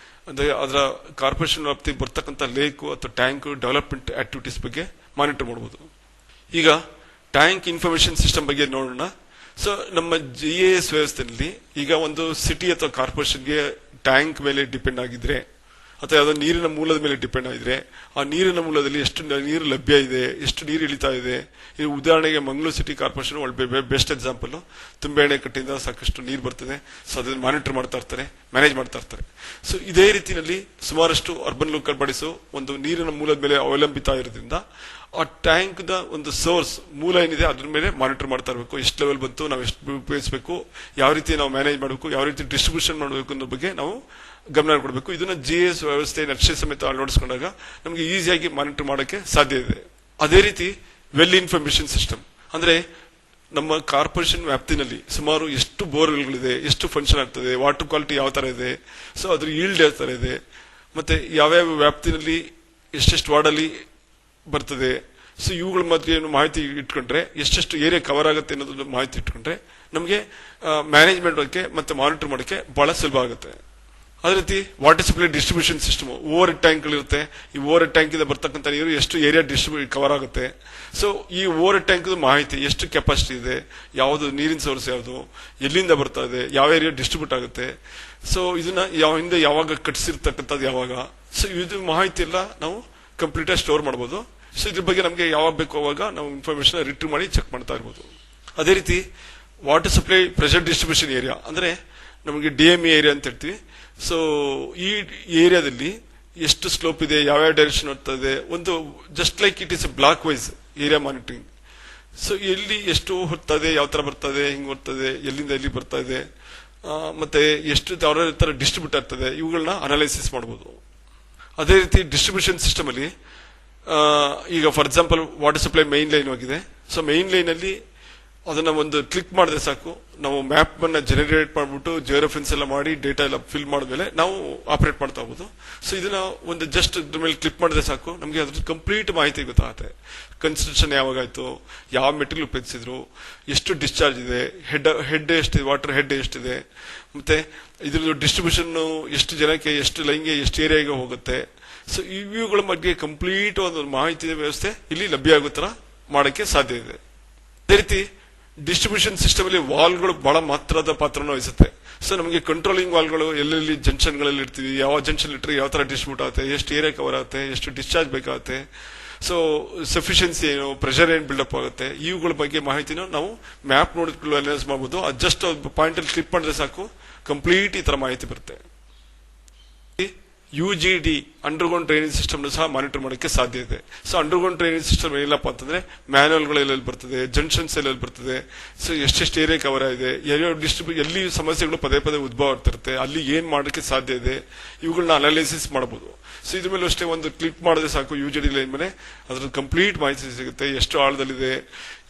ಅಂದ್ರೆ ಅದರ ಕಾರ್ಪೊರೇಷನ್ ವ್ಯಾಪ್ತಿ ಬರ್ತಕ್ಕಂಥ ಲೇಕ್ ಅಥವಾ ಟ್ಯಾಂಕ್ ಡೆವಲಪ್ಮೆಂಟ್ ಆಕ್ಟಿವಿಟೀಸ್ ಬಗ್ಗೆ ಮಾನಿಟರ್ ಮಾಡಬಹುದು. ಈಗ ಟ್ಯಾಂಕ್ ಇನ್ಫಾರ್ಮೇಶನ್ ಸಿಸ್ಟಮ್ ಬಗ್ಗೆ ನೋಡೋಣ. ಸೊ ನಮ್ಮ ಜಿಎಎಸ್ ವ್ಯವಸ್ಥೆಯಲ್ಲಿ ಈಗ ಒಂದು ಸಿಟಿ ಅಥವಾ ಕಾರ್ಪೊರೇಷನ್ಗೆ ಟ್ಯಾಂಕ್ ಮೇಲೆ ಡಿಪೆಂಡ್ ಆಗಿದ್ರೆ ಅಥವಾ ಯಾವುದೋ ನೀರಿನ ಮೂಲದ ಮೇಲೆ ಡಿಪೆಂಡ್ ಆಗಿದ್ರೆ ಆ ನೀರಿನ ಮೂಲದಲ್ಲಿ ಎಷ್ಟು ನೀರು ಲಭ್ಯ ಇದೆ, ಎಷ್ಟು ನೀರು ಇಳಿತಾ ಇದೆ. ಈ ಉದಾಹರಣೆಗೆ ಮಂಗಳೂರು ಸಿಟಿ ಕಾರ್ಪೊರೇಷನ್ ಒಳ್ಳೆ ಬೆಸ್ಟ್ ಎಕ್ಸಾಂಪಲ್. ತುಂಬೆ ಅಣೆಕಟ್ಟಿಂದ ಸಾಕಷ್ಟು ನೀರು ಬರ್ತದೆ. ಸೊ ಅದನ್ನು ಮಾನಿಟರ್ ಮಾಡ್ತಾ ಇರ್ತಾರೆ, ಮ್ಯಾನೇಜ್ ಮಾಡ್ತಾ ಇರ್ತಾರೆ. ಸೊ ಇದೇ ರೀತಿಯಲ್ಲಿ ಸುಮಾರಷ್ಟು ಅರ್ಬನ್ ಲೋಕಲ್ ಬಾಡೀಸ್ ಒಂದು ನೀರಿನ ಮೂಲದ ಮೇಲೆ ಅವಲಂಬಿತ ಇರೋದ್ರಿಂದ ಆ ಟ್ಯಾಂಕ್ ದ ಒಂದು ಸೋರ್ಸ್ ಮೂಲ ಏನಿದೆ ಅದ್ರ ಮೇಲೆ ಮಾನಿಟರ್ ಮಾಡ್ತಾ ಇರಬೇಕು. ಎಷ್ಟು ಲೆವೆಲ್ ಬಂತು, ನಾವು ಎಷ್ಟು ಉಪಯೋಗಿಸಬೇಕು, ಯಾವ ರೀತಿ ನಾವು ಮ್ಯಾನೇಜ್ ಮಾಡಬೇಕು, ಯಾವ ರೀತಿ ಡಿಸ್ಟ್ರಿಬ್ಯೂಷನ್ ಮಾಡಬೇಕು ಅನ್ನೋ ಬಗ್ಗೆ ನಾವು ಗಮನ ಕೊಡಬೇಕು. ಇದನ್ನ ಜಿಎಸ್ ವ್ಯವಸ್ಥೆ ನಕ್ಷೆ ಸಮೇತ ಅಳವಡಿಸಿಕೊಂಡಾಗ ನಮಗೆ ಈಸಿಯಾಗಿ ಮಾನಿಟರ್ ಮಾಡೋಕ್ಕೆ ಸಾಧ್ಯ ಇದೆ. ಅದೇ ರೀತಿ ವೆಲ್ ಇನ್ಫಾರ್ಮೇಶನ್ ಸಿಸ್ಟಮ್ ಅಂದ್ರೆ ನಮ್ಮ ಕಾರ್ಪೊರೇಷನ್ ವ್ಯಾಪ್ತಿನಲ್ಲಿ ಸುಮಾರು ಎಷ್ಟು ಬೋರ್ವೆಲ್ಗಳಿದೆ, ಎಷ್ಟು ಫಂಕ್ಷನ್ ಆಗ್ತದೆ, ವಾಟರ್ ಕ್ವಾಲಿಟಿ ಯಾವ ತರ ಇದೆ, ಸೊ ಅದ್ರ ಈಲ್ಡ್ ಯಾವ ತರ ಇದೆ, ಮತ್ತೆ ಯಾವ್ಯಾವ ವ್ಯಾಪ್ತಿನಲ್ಲಿ ಎಷ್ಟೆಷ್ಟು ವಾರ್ಡಲ್ಲಿ ಬರ್ತದೆ. ಸೊ ಇವುಗಳ ಮಧ್ಯೆ ಮಾಹಿತಿ ಇಟ್ಕೊಂಡ್ರೆ ಎಷ್ಟೆಷ್ಟು ಏರಿಯಾ ಕವರ್ ಆಗುತ್ತೆ ಅನ್ನೋದು ಮಾಹಿತಿ ಇಟ್ಕೊಂಡ್ರೆ ನಮಗೆ ಮ್ಯಾನೇಜ್ಮೆಂಟ್ ಬಗ್ಗೆ ಮತ್ತೆ ಮಾನಿಟರ್ ಮಾಡೋಕ್ಕೆ ಬಹಳ ಸುಲಭ ಆಗುತ್ತೆ. ಅದೇ ರೀತಿ water supply distribution system, over tank ಗಳಿರುತ್ತೆ. ಈ ಓವರ್ ಟ್ಯಾಂಕ್ ಇಂದ ಬರ್ತಕ್ಕಂಥ ನೀರು ಎಷ್ಟು ಏರಿಯಾ ಕವರ್ ಆಗುತ್ತೆ. ಸೊ ಈ ಓವರ್ ಟ್ಯಾಂಕ್ ಮಾಹಿತಿ, ಎಷ್ಟು ಕೆಪಾಸಿಟಿ ಇದೆ, ಯಾವುದು ನೀರಿನ ಸೋರ್ಸ್, ಯಾವುದು ಎಲ್ಲಿಂದ ಬರ್ತಾ ಇದೆ, ಯಾವ ಏರಿಯಾ ಡಿಸ್ಟ್ರಿಬ್ಯೂಟ್ ಆಗುತ್ತೆ, ಸೊ ಇದನ್ನ ಹಿಂದೆ ಯಾವಾಗ ಕಟ್ಸಿರ್ತಕ್ಕಂಥದ್ದು ಯಾವಾಗ, ಸೊ ಇದು ಮಾಹಿತಿ ಎಲ್ಲ ನಾವು ಕಂಪ್ಲೀಟ್ ಆಗಿ ಸ್ಟೋರ್ ಮಾಡಬಹುದು. ಸೊ ಇದ್ರ ಬಗ್ಗೆ ನಮಗೆ ಯಾವಾಗ ಬೇಕು ಅವಾಗ ನಾವು ಇನ್ಫಾರ್ಮೇಶನ್ ರಿಟ್ರೀವ್ ಮಾಡಿ ಚೆಕ್ ಮಾಡ್ತಾ ಇರ್ಬೋದು. ಅದೇ ರೀತಿ water supply pressure distribution area ಅಂದ್ರೆ ನಮಗೆ DME ಏರಿಯಾ ಅಂತ ಹೇಳ್ತೀವಿ. ಸೊ ಈ ಏರಿಯಾದಲ್ಲಿ ಎಷ್ಟು ಸ್ಲೋಪ್ ಇದೆ, ಯಾವ್ಯಾವ ಡೈರೆಕ್ಷನ್ ಹೋಗ್ತಾ ಇದೆ, ಒಂದು just like it is a block wise area monitoring. So ಎಲ್ಲಿ ಎಷ್ಟು ಹೋಗ್ತಾ ಇದೆ, ಯಾವ ತರ ಬರ್ತಾ ಇದೆ, ಹಿಂಗ್ ಬರ್ತದೆ, ಎಲ್ಲಿಂದ ಎಲ್ಲಿ ಬರ್ತಾ ಇದೆ, ಮತ್ತೆ ಎಷ್ಟು ಯಾವ ತರ ಡಿಸ್ಟ್ರಿಬ್ಯೂಟ್ ಆಗ್ತದೆ, ಇವುಗಳನ್ನ ಅನಾಲಿಸಿಸ್ ಮಾಡಬಹುದು. ಅದೇ ರೀತಿ ಡಿಸ್ಟ್ರಿಬ್ಯೂಷನ್ ಸಿಸ್ಟಮ್ ಅಲ್ಲಿ ಈಗ for example water supply main line ಹೋಗಿದೆ. ಸೊ ಮೈನ್ ಲೈನ್ ಅಲ್ಲಿ ಅದನ್ನ ಒಂದು ಕ್ಲಿಕ್ ಮಾಡಿದ್ರೆ ಸಾಕು, ನಾವು ಮ್ಯಾಪ್ ಅನ್ನ ಜನರೇಟ್ ಮಾಡ್ಬಿಟ್ಟು ಜಿಯೋರೆಫರೆನ್ಸ್ ಎಲ್ಲ ಮಾಡಿ ಡೇಟಾ ಎಲ್ಲ ಫಿಲ್ ಮಾಡಿದ್ಮೇಲೆ ನಾವು ಆಪರೇಟ್ ಮಾಡ್ತಾ ಹೋಗ್ಬೋದು. ಸೊ ಇದನ್ನ ಒಂದು ಜಸ್ಟ್ ಇದ್ರ ಮೇಲೆ ಕ್ಲಿಕ್ ಮಾಡಿದ್ರೆ ಸಾಕು, ನಮಗೆ ಅದ್ರ ಕಂಪ್ಲೀಟ್ ಮಾಹಿತಿ ಗೊತ್ತಾಗುತ್ತೆ. ಕನ್ಸ್ಟ್ರಕ್ಷನ್ ಯಾವಾಗಾಯ್ತು, ಯಾವ ಮೆಟೀರಿಯಲ್ ಉಪಯೋಗಿಸಿದ್ರು, ಎಷ್ಟು ಡಿಸ್ಚಾರ್ಜ್ ಇದೆ, ಹೆಡ್ ಎಷ್ಟಿದೆ, ವಾಟರ್ ಹೆಡ್ ಎಷ್ಟಿದೆ, ಮತ್ತೆ ಇದ್ರ ಡಿಸ್ಟ್ರಿಬ್ಯೂಷನ್ ಎಷ್ಟು ಜನಕ್ಕೆ, ಎಷ್ಟು ಲೈನ್ಗೆ, ಎಷ್ಟು ಏರಿಯಾಗೆ ಹೋಗುತ್ತೆ. ಸೊ ಇವುಗಳ ಬಗ್ಗೆ ಕಂಪ್ಲೀಟ್ ಒಂದು ಮಾಹಿತಿ ವ್ಯವಸ್ಥೆ ಇಲ್ಲಿ ಲಭ್ಯ ಆಗೋ ತರ ಮಾಡಕ್ಕೆ ಸಾಧ್ಯ ಇದೆ. ಅದೇ ರೀತಿ ಡಿಸ್ಟ್ರಿಬ್ಯೂಷನ್ ಸಿಸ್ಟಮ್ ಅಲ್ಲಿ ವಾಲ್ಗಳು ಬಹಳ ಮಹತ್ವದ ಪಾತ್ರವನ್ನು ವಹಿಸುತ್ತೆ. ಸೊ ನಮಗೆ ಕಂಟ್ರೋಲಿಂಗ್ ವಾಲ್ಗಳು ಎಲ್ಲೆಲ್ಲಿ ಜಂಕ್ಷನ್ಗಳಲ್ಲಿ ಇರ್ತೀವಿ, ಯಾವ ಜಂಕ್ಷನ್ ಇಟ್ಟರೆ ಯಾವ ತರ ಡಿಸ್ಟ್ರಿಬ್ಯೂಟ್ ಆಗುತ್ತೆ, ಎಷ್ಟು ಏರಿಯಾ ಕವರ್ ಆಗುತ್ತೆ, ಎಷ್ಟು ಡಿಸ್ಚಾರ್ಜ್ ಬೇಕಾಗುತ್ತೆ, ಸೊ ಸಫಿಷಿಯನ್ಸಿ ಏನು, ಪ್ರೆಷರ್ ಏನು ಬಿಲ್ಡಪ್ ಆಗುತ್ತೆ, ಇವುಗಳ ಬಗ್ಗೆ ಮಾಹಿತಿನ ನಾವು ಮ್ಯಾಪ್ ನೋಡಿಕೊಂಡು ಅನಲೈಸ್ ಮಾಡಬಹುದು. ಅದು ಜಸ್ಟ್ ಪಾಯಿಂಟ್ ಅಲ್ಲಿ ಕ್ಲಿಕ್ ಮಾಡಿದ್ರೆ ಸಾಕು, ಕಂಪ್ಲೀಟ್ ಈ ತರ ಮಾಹಿತಿ ಬರುತ್ತೆ. UGD ಅಂಡರ್ಗ್ರೌಂಡ್ ಡ್ರೈನೇಜ್ ಸಿಸ್ಟಮ್ ಸಹ ಮಾನಿಟರ್ ಮಾಡಕ್ಕೆ ಸಾಧ್ಯ ಇದೆ. ಸೊ ಅಂಡರ್ಗ್ರೌಂಡ್ ಡ್ರೈನೇಜ್ ಸಿಸ್ಟಮ್ ಏನಿಲ್ಲಪ್ಪ ಅಂತಂದ್ರೆ ಮ್ಯಾನುವಲ್ಗಳು ಎಲ್ಲೆಲ್ಲಿ ಬರ್ತದೆ, ಜಂಕ್ಷನ್ಸ್ ಎಲ್ಲೆಲ್ಲಿ ಬರ್ತದೆ, ಸೊ ಎಷ್ಟೆಷ್ಟು ಏರಿಯಾ ಕವರ್ ಆಗಿದೆ, ಎಲ್ಲಿ ಸಮಸ್ಯೆಗಳು ಪದೇ ಪದೇ ಉದ್ಭವ ಆಗ್ತಿರುತ್ತೆ, ಅಲ್ಲಿ ಏನ್ ಮಾಡಕ್ಕೆ ಸಾಧ್ಯ ಇದೆ, ಇವುಗಳನ್ನ ಅನಾಲಿಸಿಸ್ ಮಾಡಬಹುದು. ಸೊ ಇದ್ರ ಮೇಲೆ ಅಷ್ಟೇ ಒಂದು ಕ್ಲಿಕ್ ಮಾಡಿದ್ರೆ ಸಾಕು, UGD ಲೈನ್ ಮೇಲೆ ಅದ್ರ ಕಂಪ್ಲೀಟ್ ಮಾಹಿತಿ ಸಿಗುತ್ತೆ. ಎಷ್ಟು ಆಳದಲ್ಲಿದೆ,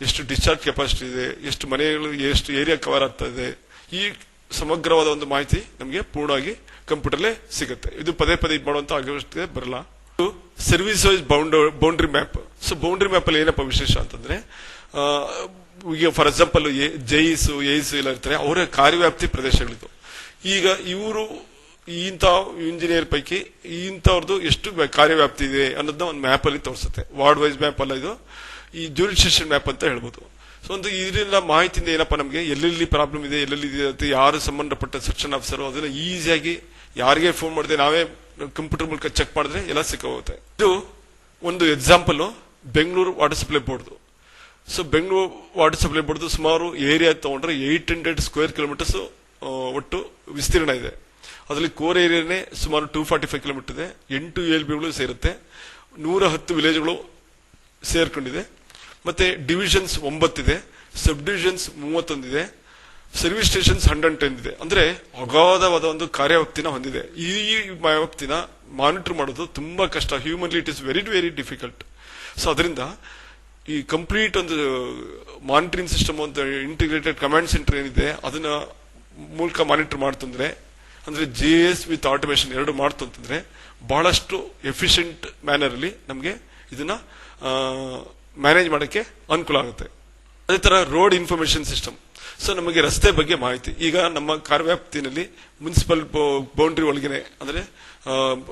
ಎಷ್ಟು ಡಿಸ್ಚಾರ್ಜ್ ಕೆಪಾಸಿಟಿ ಇದೆ, ಎಷ್ಟು ಮನೆಗಳು, ಎಷ್ಟು ಏರಿಯಾ ಕವರ್ ಆಗ್ತಾ ಇದೆ, ಈ ಸಮಗ್ರವಾದ ಒಂದು ಮಾಹಿತಿ ನಮಗೆ ಪೂರ್ಣವಾಗಿ ಕಂಪ್ಯೂಟರ್ಲೇ ಸಿಗುತ್ತೆ. ಇದು ಪದೇ ಪದೇ ಮಾಡುವಂತ ಅವಶ್ಯಕತೆ ಬರಲ್ಲ. Service wise boundary map. So boundary map ಅಲ್ಲಿ ಏನಪ್ಪ ವಿಶೇಷ ಅಂತಂದ್ರೆ, ಈಗ ಫಾರ್ ಎಕ್ಸಾಂಪಲ್ ಜೈಸ್ ಎಲ್ಲ ಇರ್ತಾರೆ, ಅವರ ಕಾರ್ಯವ್ಯಾಪ್ತಿ ಪ್ರದೇಶಗಳಿದು. ಈಗ ಇವರು ಇಂಥ ಇಂಜಿನಿಯರ್ ಪೈಕಿ ಇಂಥವ್ರದ್ದು ಎಷ್ಟು ಕಾರ್ಯವ್ಯಾಪ್ತಿ ಇದೆ ಅನ್ನೋದನ್ನ ಒಂದು ಮ್ಯಾಪ್ ಅಲ್ಲಿ ತೋರಿಸುತ್ತೆ. ವಾರ್ಡ್ ವೈಸ್ ಮ್ಯಾಪ್ ಅಲ್ಲ ಇದು, ಈ ಜ್ಯೂರಿಸ್ಡಿಕ್ಷನ್ ಮ್ಯಾಪ್ ಅಂತ ಹೇಳ್ಬೋದು. ಸೊ ಒಂದು ಇದರಿಂದ ಮಾಹಿತಿಯಿಂದ ಏನಪ್ಪಾ ನಮಗೆ ಎಲ್ಲೆಲ್ಲಿ ಪ್ರಾಬ್ಲಮ್ ಇದೆ, ಎಲ್ಲೆಲ್ಲಿ ಯಾರು ಸಂಬಂಧಪಟ್ಟ ಸೆಕ್ಷನ್ ಆಫೀಸರ್, ಅದನ್ನ ಈಸಿಯಾಗಿ ಯಾರಿಗೆ ಫೋನ್ ಮಾಡಿದೆ ನಾವೇ ಕಂಪ್ಯೂಟರ್ ಮೂಲಕ ಚೆಕ್ ಮಾಡಿದ್ರೆ ಎಲ್ಲ ಸಿಕ್ಕೋಗುತ್ತೆ. ಇದು ಒಂದು example Bengaluru water supply board. So Bengaluru water supply board ಸುಮಾರು ಏರಿಯಾ ತಗೊಂಡ್ರೆ 800 ಸ್ಕ್ವೇರ್ ಕಿಲೋಮೀಟರ್ಸ್ ಒಟ್ಟು ವಿಸ್ತೀರ್ಣ ಇದೆ. ಅದರಲ್ಲಿ ಕೋರ್ ಏರಿಯಾನೇ ಸುಮಾರು 245 ಕಿಲೋಮೀಟರ್ ಇದೆ. 8 ALBಗಳು ಸೇರುತ್ತೆ, 110 ವಿಲೇಜ್ಗಳು ಸೇರ್ಕೊಂಡಿದೆ. ಮತ್ತೆ ಡಿವಿಷನ್ಸ್ 9 ಇದೆ, ಸಬ್ ಡಿವಿಷನ್ಸ್ 31 ಇದೆ, ಸರ್ವಿಸ್ ಸ್ಟೇಷನ್ಸ್ 110 ಇದೆ. ಅಂದ್ರೆ ಅಗಾಧವಾದ ಒಂದು ಕಾರ್ಯವ್ಯಾಪ್ತಿನ ಹೊಂದಿದೆ. ಈ ವ್ಯಾಪ್ತಿನ ಮಾನಿಟರ್ ಮಾಡೋದು ತುಂಬಾ ಕಷ್ಟ, humanly it is very very difficult. So ಅದರಿಂದ ಈ ಕಂಪ್ಲೀಟ್ ಒಂದು ಮಾನಿಟರಿಂಗ್ ಸಿಸ್ಟಮ್, ಒಂದು ಇಂಟಿಗ್ರೇಟೆಡ್ ಕಮಾಂಡ್ ಸೆಂಟರ್ ಏನಿದೆ ಅದನ್ನ ಮೂಲಕ ಮಾನಿಟರ್ ಮಾಡ್ತಂದ್ರೆ, ಅಂದ್ರೆ JS ವಿತ್ ಆಟೋಮೇಶನ್ ಎರಡು ಮಾಡ್ತು ಅಂತಂದ್ರೆ ಬಹಳಷ್ಟು ಎಫಿಷಿಯಂಟ್ ಮ್ಯಾನರ್ ಅಲ್ಲಿ ನಮಗೆ ಇದನ್ನ ಮ್ಯಾನೇಜ್ ಮಾಡಕ್ಕೆ ಅನುಕೂಲ ಆಗುತ್ತೆ. ಅದೇ ತರ ರೋಡ್ ಇನ್ಫಾರ್ಮೇಶನ್ ಸಿಸ್ಟಮ್. ಸೊ ನಮಗೆ ರಸ್ತೆ ಬಗ್ಗೆ ಮಾಹಿತಿ, ಈಗ ನಮ್ಮ ಕಾರ್ಯವ್ಯಾಪ್ತಿನಲ್ಲಿ ಮುನ್ಸಿಪಲ್ ಬೌಂಡ್ರಿ ಒಳಗೇನೆ ಅಂದ್ರೆ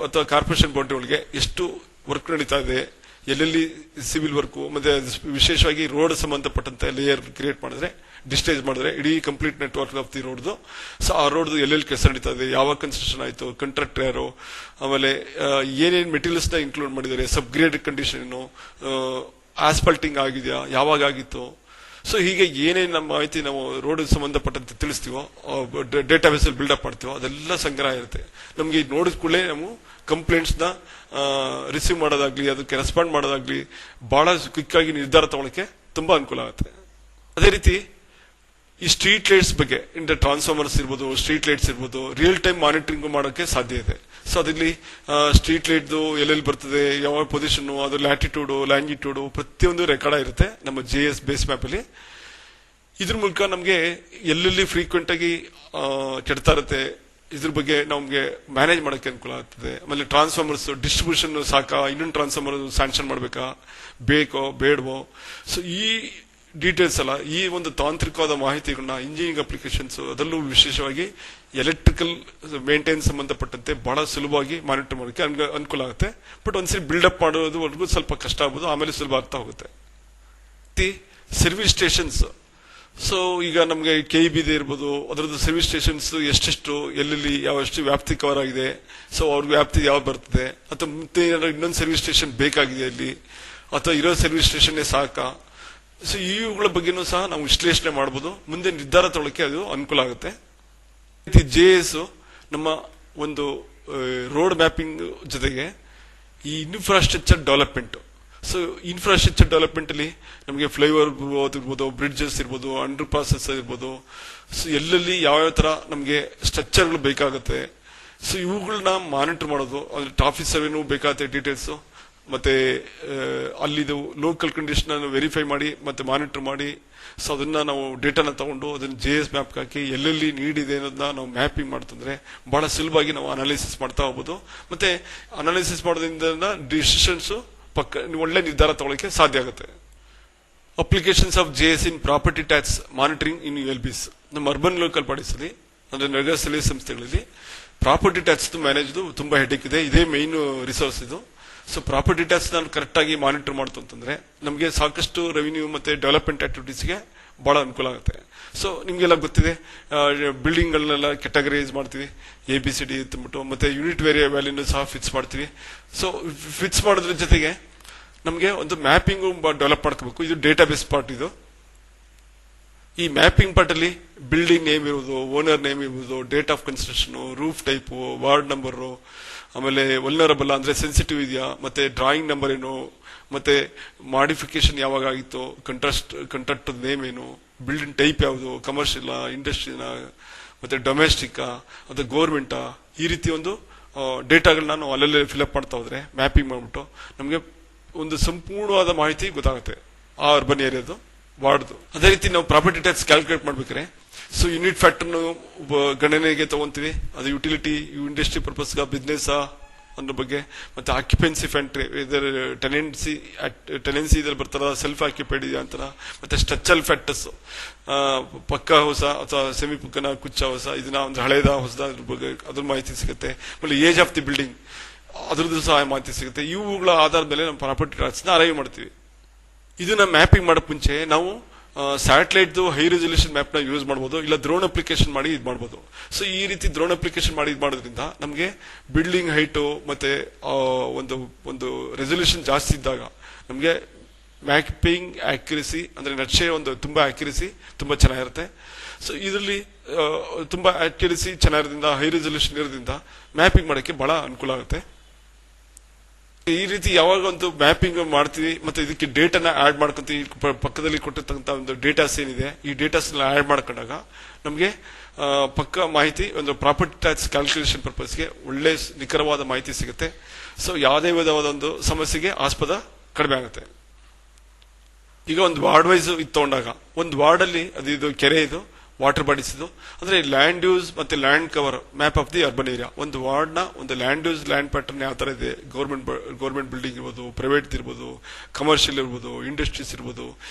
ಅಥವಾ ಕಾರ್ಪೊರೇಷನ್ ಬೌಂಡ್ರಿ ಒಳಗೆ ಎಷ್ಟು ವರ್ಕ್ ನಡೀತಾ ಇದೆ, ಎಲ್ಲೆಲ್ಲಿ ಸಿವಿಲ್ ವರ್ಕ್, ಮತ್ತೆ ವಿಶೇಷವಾಗಿ ರೋಡ್ ಸಂಬಂಧಪಟ್ಟಂತೆ ಲೇಯರ್ ಕ್ರಿಯೇಟ್ ಮಾಡಿದ್ರೆ, ಡಿಸ್ಟೇಜ್ ಮಾಡಿದ್ರೆ ಇಡೀ ಕಂಪ್ಲೀಟ್ ನೆಟ್ವರ್ಕ್ ಆಫ್ ದಿ ರೋಡ್ದು. ಸೊ ಆ ರೋಡ್ದು ಎಲ್ಲೆಲ್ಲಿ ಕೆಲಸ ನಡೀತಾ ಇದೆ, ಯಾವ ಕನ್ಸ್ಟ್ರಕ್ಷನ್ ಆಯ್ತು, ಕಾಂಟ್ರಾಕ್ಟರ್ ಯಾರು, ಆಮೇಲೆ ಏನೇನು ಮೆಟೀರಿಯಲ್ಸ್ ನ ಇನ್ಕ್ಲೂಡ್ ಮಾಡಿದ್ದಾರೆ, ಸಬ್ಗ್ರೇಡ್ ಕಂಡೀಷನ್, ಆಸ್ಫಾಲ್ಟಿಂಗ್ ಆಗಿದೆಯಾ, ಯಾವಾಗ ಆಗಿತ್ತು. ಸೊ ಹೀಗೆ ಏನೇನು ನಮ್ಮ ಮಾಹಿತಿ ನಾವು ರೋಡ್ ಸಂಬಂಧಪಟ್ಟಂತೆ ತಿಳಿಸ್ತೀವೋ, ಡೇಟಾಬೇಸ್ ಅಲ್ಲಿ ಬಿಲ್ಡಪ್ ಮಾಡ್ತೀವೋ, ಅದೆಲ್ಲ ಸಂಗ್ರಹ ಇರುತ್ತೆ. ನಮ್ಗೆ ನೋಡಿದ ಕೂಡಲೇ ನಾವು ಕಂಪ್ಲೇಂಟ್ಸ್ ನ ರಿಸೀವ್ ಮಾಡೋದಾಗ್ಲಿ, ಅದಕ್ಕೆ ರೆಸ್ಪಾಂಡ್ ಮಾಡೋದಾಗ್ಲಿ, ಬಹಳ ಕ್ವಿಕ್ ಆಗಿ ನಿರ್ಧಾರ ತಗೊಳಕ್ಕೆ ತುಂಬಾ ಅನುಕೂಲ ಆಗುತ್ತೆ. ಅದೇ ರೀತಿ ಈ ಸ್ಟ್ರೀಟ್ ಲೈಟ್ಸ್ ಬಗ್ಗೆ, ಇಂದ ಟ್ರಾನ್ಸ್ಫಾರ್ಮರ್ಸ್ ಇರ್ಬೋದು, ಸ್ಟ್ರೀಟ್ ಲೈಟ್ಸ್ ಇರ್ಬೋದು, ರಿಯಲ್ ಟೈಮ್ ಮಾನಿಟರಿಂಗ್ ಮಾಡೋಕೆ ಸಾಧ್ಯ ಇದೆ. ಸೊ ಅದಲ್ಲಿ ಸ್ಟ್ರೀಟ್ ಲೈಟ್ದು ಎಲ್ಲೆಲ್ಲಿ ಬರ್ತದೆ, ಯಾವ ಪೊಸಿಷನ್, ಅದು ಲ್ಯಾಟಿಟ್ಯೂಡ್, ಲ್ಯಾಂಗಿಟ್ಯೂಡ್ ಪ್ರತಿಯೊಂದು ರೆಕಾರ್ಡ್ ಇರುತ್ತೆ ನಮ್ಮ JS ಬೇಸ್ ಮ್ಯಾಪ್ ಅಲ್ಲಿ. ಇದ್ರ ಮೂಲಕ ನಮಗೆ ಎಲ್ಲೆಲ್ಲಿ ಫ್ರೀಕ್ವೆಂಟ್ ಆಗಿ ಕೆಡ್ತಾ ಇರುತ್ತೆ, ಇದ್ರ ಬಗ್ಗೆ ನಮ್ಗೆ ಮ್ಯಾನೇಜ್ ಮಾಡಕ್ಕೆ ಅನುಕೂಲ ಆಗ್ತದೆ. ಆಮೇಲೆ ಟ್ರಾನ್ಸ್ಫಾರ್ಮರ್ಸ್ ಡಿಸ್ಟ್ರಿಬ್ಯೂಷನ್ ಸಾಕಾ, ಇನ್ನೊಂದು ಟ್ರಾನ್ಸ್ಫಾರ್ಮರ್ ಸ್ಯಾಂಕ್ಷನ್ ಮಾಡ್ಬೇಕಾ, ಬೇಕೋ ಬೇಡವೋ. ಸೊ ಈ ಡೀಟೇಲ್ಸ್ ಅಲ್ಲ, ಈ ಒಂದು ತಾಂತ್ರಿಕವಾದ ಮಾಹಿತಿಗಳನ್ನ ಇಂಜಿನಿಯರಿಂಗ್ ಅಪ್ಲಿಕೇಶನ್ಸ್ ಅದರಲ್ಲೂ ವಿಶೇಷವಾಗಿ ಎಲೆಕ್ಟ್ರಿಕಲ್ ಮೇಂಟೈನ್ ಸಂಬಂಧಪಟ್ಟಂತೆ ಬಹಳ ಸುಲಭವಾಗಿ ಮಾನಿಟರ್ ಮಾಡೋಕ್ಕೆ ಅನುಕೂಲ ಆಗುತ್ತೆ. ಬಟ್ ಒಂದ್ಸರಿ ಬಿಲ್ಡಪ್ ಮಾಡೋದುವರೆಗೂ ಸ್ವಲ್ಪ ಕಷ್ಟ ಆಗ್ಬೋದು, ಆಮೇಲೆ ಸುಲಭ ಆಗ್ತಾ ಹೋಗುತ್ತೆ. ಸರ್ವಿಸ್ ಸ್ಟೇಷನ್ಸ್, ಸೊ ಈಗ ನಮಗೆ KEB ಇರ್ಬೋದು, ಅದರದ್ದು ಸರ್ವಿಸ್ ಸ್ಟೇಷನ್ಸ್ ಎಷ್ಟೆಷ್ಟು ಎಲ್ಲೆಲ್ಲಿ ಯಾವಷ್ಟು ವ್ಯಾಪ್ತಿ ಕವರ್ ಆಗಿದೆ, ಸೊ ಅವ್ರ ವ್ಯಾಪ್ತಿ ಯಾವ್ದು ಬರ್ತದೆ, ಅಥವಾ ಮತ್ತೆ ಇನ್ನೊಂದು ಸರ್ವಿಸ್ ಸ್ಟೇಷನ್ ಬೇಕಾಗಿದೆ ಅಲ್ಲಿ, ಅಥವಾ ಇರೋ ಸರ್ವಿಸ್ ಸ್ಟೇಷನ್ನೇ ಸಾಕ, ಸೊ ಇವುಗಳ ಬಗ್ಗೆನೂ ಸಹ ನಾವು ವಿಶ್ಲೇಷಣೆ ಮಾಡಬಹುದು, ಮುಂದೆ ನಿರ್ಧಾರ ತಗೊಳ್ಳಕ್ಕೆ ಅದು ಅನುಕೂಲ ಆಗುತ್ತೆ. JS ನಮ್ಮ ಒಂದು ರೋಡ್ ಮ್ಯಾಪಿಂಗ್ ಜೊತೆಗೆ ಈ infrastructure development. So infrastructure development ಅಲ್ಲಿ ನಮಗೆ ಫ್ಲೈಓವರ್ ಇರ್ಬೋದು, ಬ್ರಿಡ್ಜಸ್ ಇರ್ಬೋದು, ಅಂಡರ್ ಪಾಸಸ್ ಇರ್ಬೋದು, ಸೊ ಎಲ್ಲೆಲ್ಲಿ ಯಾವ್ಯಾವ ತರ ನಮಗೆ ಸ್ಟ್ರಕ್ಚರ್ಗಳು ಬೇಕಾಗುತ್ತೆ, ಸೊ ಇವುಗಳನ್ನ ಮಾನಿಟರ್ ಮಾಡೋದು. ಅಂದ್ರೆ ಟ್ರಾಫಿಕ್ ಸರ್ವೆನೂ ಬೇಕಾಗುತ್ತೆ ಡೀಟೇಲ್ಸ್, ಮತ್ತೆ ಅಲ್ಲಿದು ಲೋಕಲ್ ಕಂಡೀಷನ್ ಅನ್ನು ವೆರಿಫೈ ಮಾಡಿ ಮತ್ತೆ ಮಾನಿಟರ್ ಮಾಡಿ, ಸೊ ಅದನ್ನ ನಾವು ಡೇಟಾನ ತಗೊಂಡು ಅದನ್ನ JS ಮ್ಯಾಪ್ ಹಾಕಿ ಎಲ್ಲೆಲ್ಲಿ ನೀಡಿದೆ ಅನ್ನೋದನ್ನ ನಾವು ಮ್ಯಾಪಿಂಗ್ ಮಾಡ್ತಂದ್ರೆ ಬಹಳ ಸುಲಭವಾಗಿ ನಾವು ಅನಾಲಿಸಿಸ್ ಮಾಡ್ತಾ ಹೋಗ್ಬೋದು. ಮತ್ತೆ ಅನಾಲಿಸಿಸ್ ಮಾಡೋದ್ರಿಂದ ಡಿಸಿಷನ್ಸ್ ಒಳ್ಳೆ ನಿರ್ಧಾರ ತಗೊಳ್ಳಕ್ಕೆ ಸಾಧ್ಯ ಆಗುತ್ತೆ. Applications of JS in property tax monitoring in ULBs. ನಮ್ಮ ಅರ್ಬನ್ ಲೋಕಲ್ ಬಾಡೀಸ್ ಅಲ್ಲಿ ಅಂದ್ರೆ ನಗರ ಸ್ಥಳೀಯ ಸಂಸ್ಥೆಗಳಲ್ಲಿ ಪ್ರಾಪರ್ಟಿ ಟ್ಯಾಕ್ಸ್ ಮ್ಯಾನೇಜ್ ತುಂಬಾ ಹೆಡ್ಏಕ್ ಇದೆ, ಇದೇ ಮೈನ್ ರಿಸೋರ್ಸ್ ಇದು. ಸೊ ಪ್ರಾಪರ್ಟಿ ಟ್ಯಾಕ್ಸ್ ನಾನು ಕರೆಕ್ಟ್ ಆಗಿ ಮಾನಿಟರ್ ಮಾಡ್ತು ಅಂತಂದ್ರೆ ನಮಗೆ ಸಾಕಷ್ಟು ರೆವಿನ್ಯೂ ಮತ್ತೆ ಡೆವಲಪ್ಮೆಂಟ್ ಆಕ್ಟಿವಿಟೀಸ್ಗೆ ಬಹಳ ಅನುಕೂಲ ಆಗುತ್ತೆ. ಸೊ ನಿಮ್ಗೆಲ್ಲ ಗೊತ್ತಿದೆ, ಬಿಲ್ಡಿಂಗ್ ಗಳನ್ನೆಲ್ಲ ಕ್ಯಾಟಗರೈಸ್ ಮಾಡ್ತೀವಿ ABCD ಅಂತಂದ್ಬಿಟ್ಟು, ಮತ್ತೆ ಯೂನಿಟ್ ವ್ಯಾಲ್ಯೂನು ಸಹ ಫಿಕ್ಸ್ ಮಾಡ್ತೀವಿ. ಸೊ ಫಿಕ್ಸ್ ಮಾಡೋದ್ರ ಜೊತೆಗೆ ನಮಗೆ ಒಂದು ಮ್ಯಾಪಿಂಗ್ ಡೆವಲಪ್ ಮಾಡ್ಕೋಬೇಕು. ಇದು ಡೇಟಾ ಬೇಸ್ ಪಾರ್ಟ್. ಇದು ಈ ಮ್ಯಾಪಿಂಗ್ ಪಾರ್ಟ್ ಅಲ್ಲಿ ಬಿಲ್ಡಿಂಗ್ ನೇಮ್ ಇರುವುದು, ಓನರ್ ನೇಮ್ ಇರುವುದು, date of construction, roof type, ward number, ಆಮೇಲೆ ವಲ್ನರಬಲ್ ಅಂದ್ರೆ ಸೆನ್ಸಿಟಿವ್ ಇದೆಯಾ, ಮತ್ತೆ ಡ್ರಾಯಿಂಗ್ ನಂಬರ್ ಏನು, ಮತ್ತೆ ಮಾಡಿಫಿಕೇಶನ್ ಯಾವಾಗ ಆಗಿತ್ತು, ಕಂಟ್ರಾಕ್ಟ್ ನೇಮ್ ಏನು, ಬಿಲ್ಡಿಂಗ್ ಟೈಪ್ ಯಾವುದು, ಕಮರ್ಷಿಯಲ್, ಇಂಡಸ್ಟ್ರಿನ, ಮತ್ತೆ ಡೊಮೆಸ್ಟಿಕ್ ಅಥವಾ ಗೌರ್ಮೆಂಟ್, ಈ ರೀತಿ ಒಂದು ಡೇಟಾಗಳನ್ನ ನಾವು ಅಲ್ಲಲ್ಲೇ ಫಿಲ್ಅಪ್ ಮಾಡ್ತಾ ಹೋದ್ರೆ ಮ್ಯಾಪಿಂಗ್ ಮಾಡ್ಬಿಟ್ಟು ನಮಗೆ ಒಂದು ಸಂಪೂರ್ಣವಾದ ಮಾಹಿತಿ ಗೊತ್ತಾಗುತ್ತೆ ಆ ಅರ್ಬನ್ ಏರಿಯಾದು, ವಾರ್ಡ್ದು. ಅದೇ ರೀತಿ ನಾವು ಪ್ರಾಪರ್ಟಿ ಟ್ಯಾಕ್ಸ್ ಕ್ಯಾಲ್ಕುಲೇಟ್ ಮಾಡ್ಬೇಕಾದ್ರೆ ಸೊ ಯೂನಿಟ್ ಫ್ಯಾಕ್ಟರ್ ಗಣನೆಗೆ ತಗೊಂತೀವಿ. ಅದು ಯುಟಿಲಿಟಿ, ಇಂಡಸ್ಟ್ರಿ ಪರ್ಪಸ್, ಬಿಸ್ನೆಸ್ ಅನ್ನೋ ಬಗ್ಗೆ, ಮತ್ತೆ ಆಕ್ಯುಪೆನ್ಸಿ ಫ್ಯಾಕ್ಟ್ರಿ, ಇದರ ಟೆನೆನ್ಸಿ ಇದ್ರಲ್ಲಿ ಬರ್ತಾರ, ಸೆಲ್ಫ್ ಆಕ್ಯುಪೈಡ್ ಇದೆಯಾ ಅಂತಾರ, ಮತ್ತೆ ಸ್ಟ್ರಕ್ಚರಲ್ ಫ್ಯಾಕ್ಟರ್ಸ್, ಪಕ್ಕ ಹೊಸ ಅಥವಾ ಸೆಮಿ ಪಕ್ಕನ ಕುಚ್ಚ ಹೊಸ, ಇದನ್ನ ಒಂದು ಹಳೇದ ಹೊಸದ ಅದ್ರ ಬಗ್ಗೆ ಅದ್ರ ಮಾಹಿತಿ ಸಿಗುತ್ತೆ. ಆಮೇಲೆ ಏಜ್ ಆಫ್ ದಿ ಬಿಲ್ಡಿಂಗ್ ಅದ್ರದ್ದು ಸಹ ಮಾಹಿತಿ ಸಿಗುತ್ತೆ. ಇವುಗಳ ಆಧಾರದ ಮೇಲೆ ನಮ್ಮ ಪ್ರಾಪರ್ಟಿ ಟ್ಯಾಕ್ಸ್ ನ ಅರೈವ್ ಮಾಡ್ತೀವಿ. ಇದನ್ನ ಮ್ಯಾಪಿಂಗ್ ಮಾಡಕ್ ಮುಂಚೆ ನಾವು ಸ್ಯಾಟಲೈಟ್ ಹೈ ರೆಸಲ್ಯೂಷನ್ ಮ್ಯಾಪ್ ನ ಯೂಸ್ ಮಾಡಬಹುದು, ಇಲ್ಲ ಡ್ರೋನ್ ಅಪ್ಲಿಕೇಶನ್ ಮಾಡಿ ಇದು ಮಾಡಬಹುದು. ಸೊ ಈ ರೀತಿ ಡ್ರೋನ್ ಅಪ್ಲಿಕೇಶನ್ ಮಾಡಿ ಇದು ಮಾಡೋದ್ರಿಂದ ನಮಗೆ ಬಿಲ್ಡಿಂಗ್ ಹೈಟ್ ಮತ್ತೆ ಒಂದು ರೆಸಲ್ಯೂಷನ್ ಜಾಸ್ತಿ ಇದ್ದಾಗ ನಮಗೆ ಮ್ಯಾಪಿಂಗ್ ಆಕ್ಯುರಸಿ ಅಂದ್ರೆ ನಕ್ಷೆ ಒಂದು ತುಂಬಾ ಆಕ್ಯುರಸಿ ತುಂಬಾ ಚೆನ್ನಾಗಿರುತ್ತೆ. ಸೊ ಇದರಲ್ಲಿ ತುಂಬಾ ಆಕ್ಯುರಸಿ ಚೆನ್ನಾಗಿರೋದ್ರಿಂದ, ಹೈ ರೆಸಲ್ಯೂಷನ್ ಇರೋದ್ರಿಂದ ಮ್ಯಾಪಿಂಗ್ ಮಾಡೋಕ್ಕೆ ಬಹಳ ಅನುಕೂಲ ಆಗುತ್ತೆ. ಈ ರೀತಿ ಯಾವಾಗ ಒಂದು ಮ್ಯಾಪಿಂಗ್ ಮಾಡ್ತೀವಿ ಮತ್ತೆ ಇದಕ್ಕೆ ಡೇಟಾನ ಆಡ್ ಮಾಡ್ಕೊಂತೀವಿ, ಪಕ್ಕದಲ್ಲಿ ಕೊಟ್ಟಿರ್ತಕ್ಕಂಥ ಒಂದು ಡೇಟಾಸ್ ಏನಿದೆ ಈ ಡೇಟಾಸ್ ಆಡ್ ಮಾಡ್ಕೊಂಡಾಗ ನಮಗೆ ಪಕ್ಕ ಮಾಹಿತಿ ಒಂದು ಪ್ರಾಪರ್ಟಿ ಟ್ಯಾಕ್ಸ್ ಕ್ಯಾಲ್ಕುಲೇಷನ್ ಪರ್ಪಸ್ಗೆ ಒಳ್ಳೆ ನಿಖರವಾದ ಮಾಹಿತಿ ಸಿಗುತ್ತೆ. ಸೊ ಯಾವುದೇ ವಿಧವಾದ ಒಂದು ಸಮಸ್ಯೆಗೆ ಆಸ್ಪದ ಕಡಿಮೆ ಆಗುತ್ತೆ. ಈಗ ಒಂದು ವಾರ್ಡ್ ವೈಸ್ ಇದು ತಗೊಂಡಾಗ ಒಂದು ವಾರ್ಡ್ ಅಲ್ಲಿ ಇದು ಕೆರೆ, ಇದು ವಾಟರ್ ಬಾಡೀಸ್, ಇದು ಅಂದ್ರೆ ಲ್ಯಾಂಡ್ ಯೂಸ್ ಮತ್ತೆ land cover map of the urban area. ಒಂದು ವಾರ್ಡ್ ನ ಒಂದು ಲ್ಯಾಂಡ್ ಯೂಸ್ ಲ್ಯಾಂಡ್ ಪ್ಯಾಟರ್ನ್ ಯಾವ ತರ ಇದೆ, ಗೌರ್ಮೆಂಟ್ ಬಿಲ್ಡಿಂಗ್ ಇರ್ಬೋದು, ಪ್ರೈವೇಟ್ ಇರ್ಬೋದು, ಕಮರ್ಷಿಯಲ್ ಇರ್ಬೋದು, ಇಂಡಸ್ಟ್ರೀಸ್ ಇರ್ಬೋದು,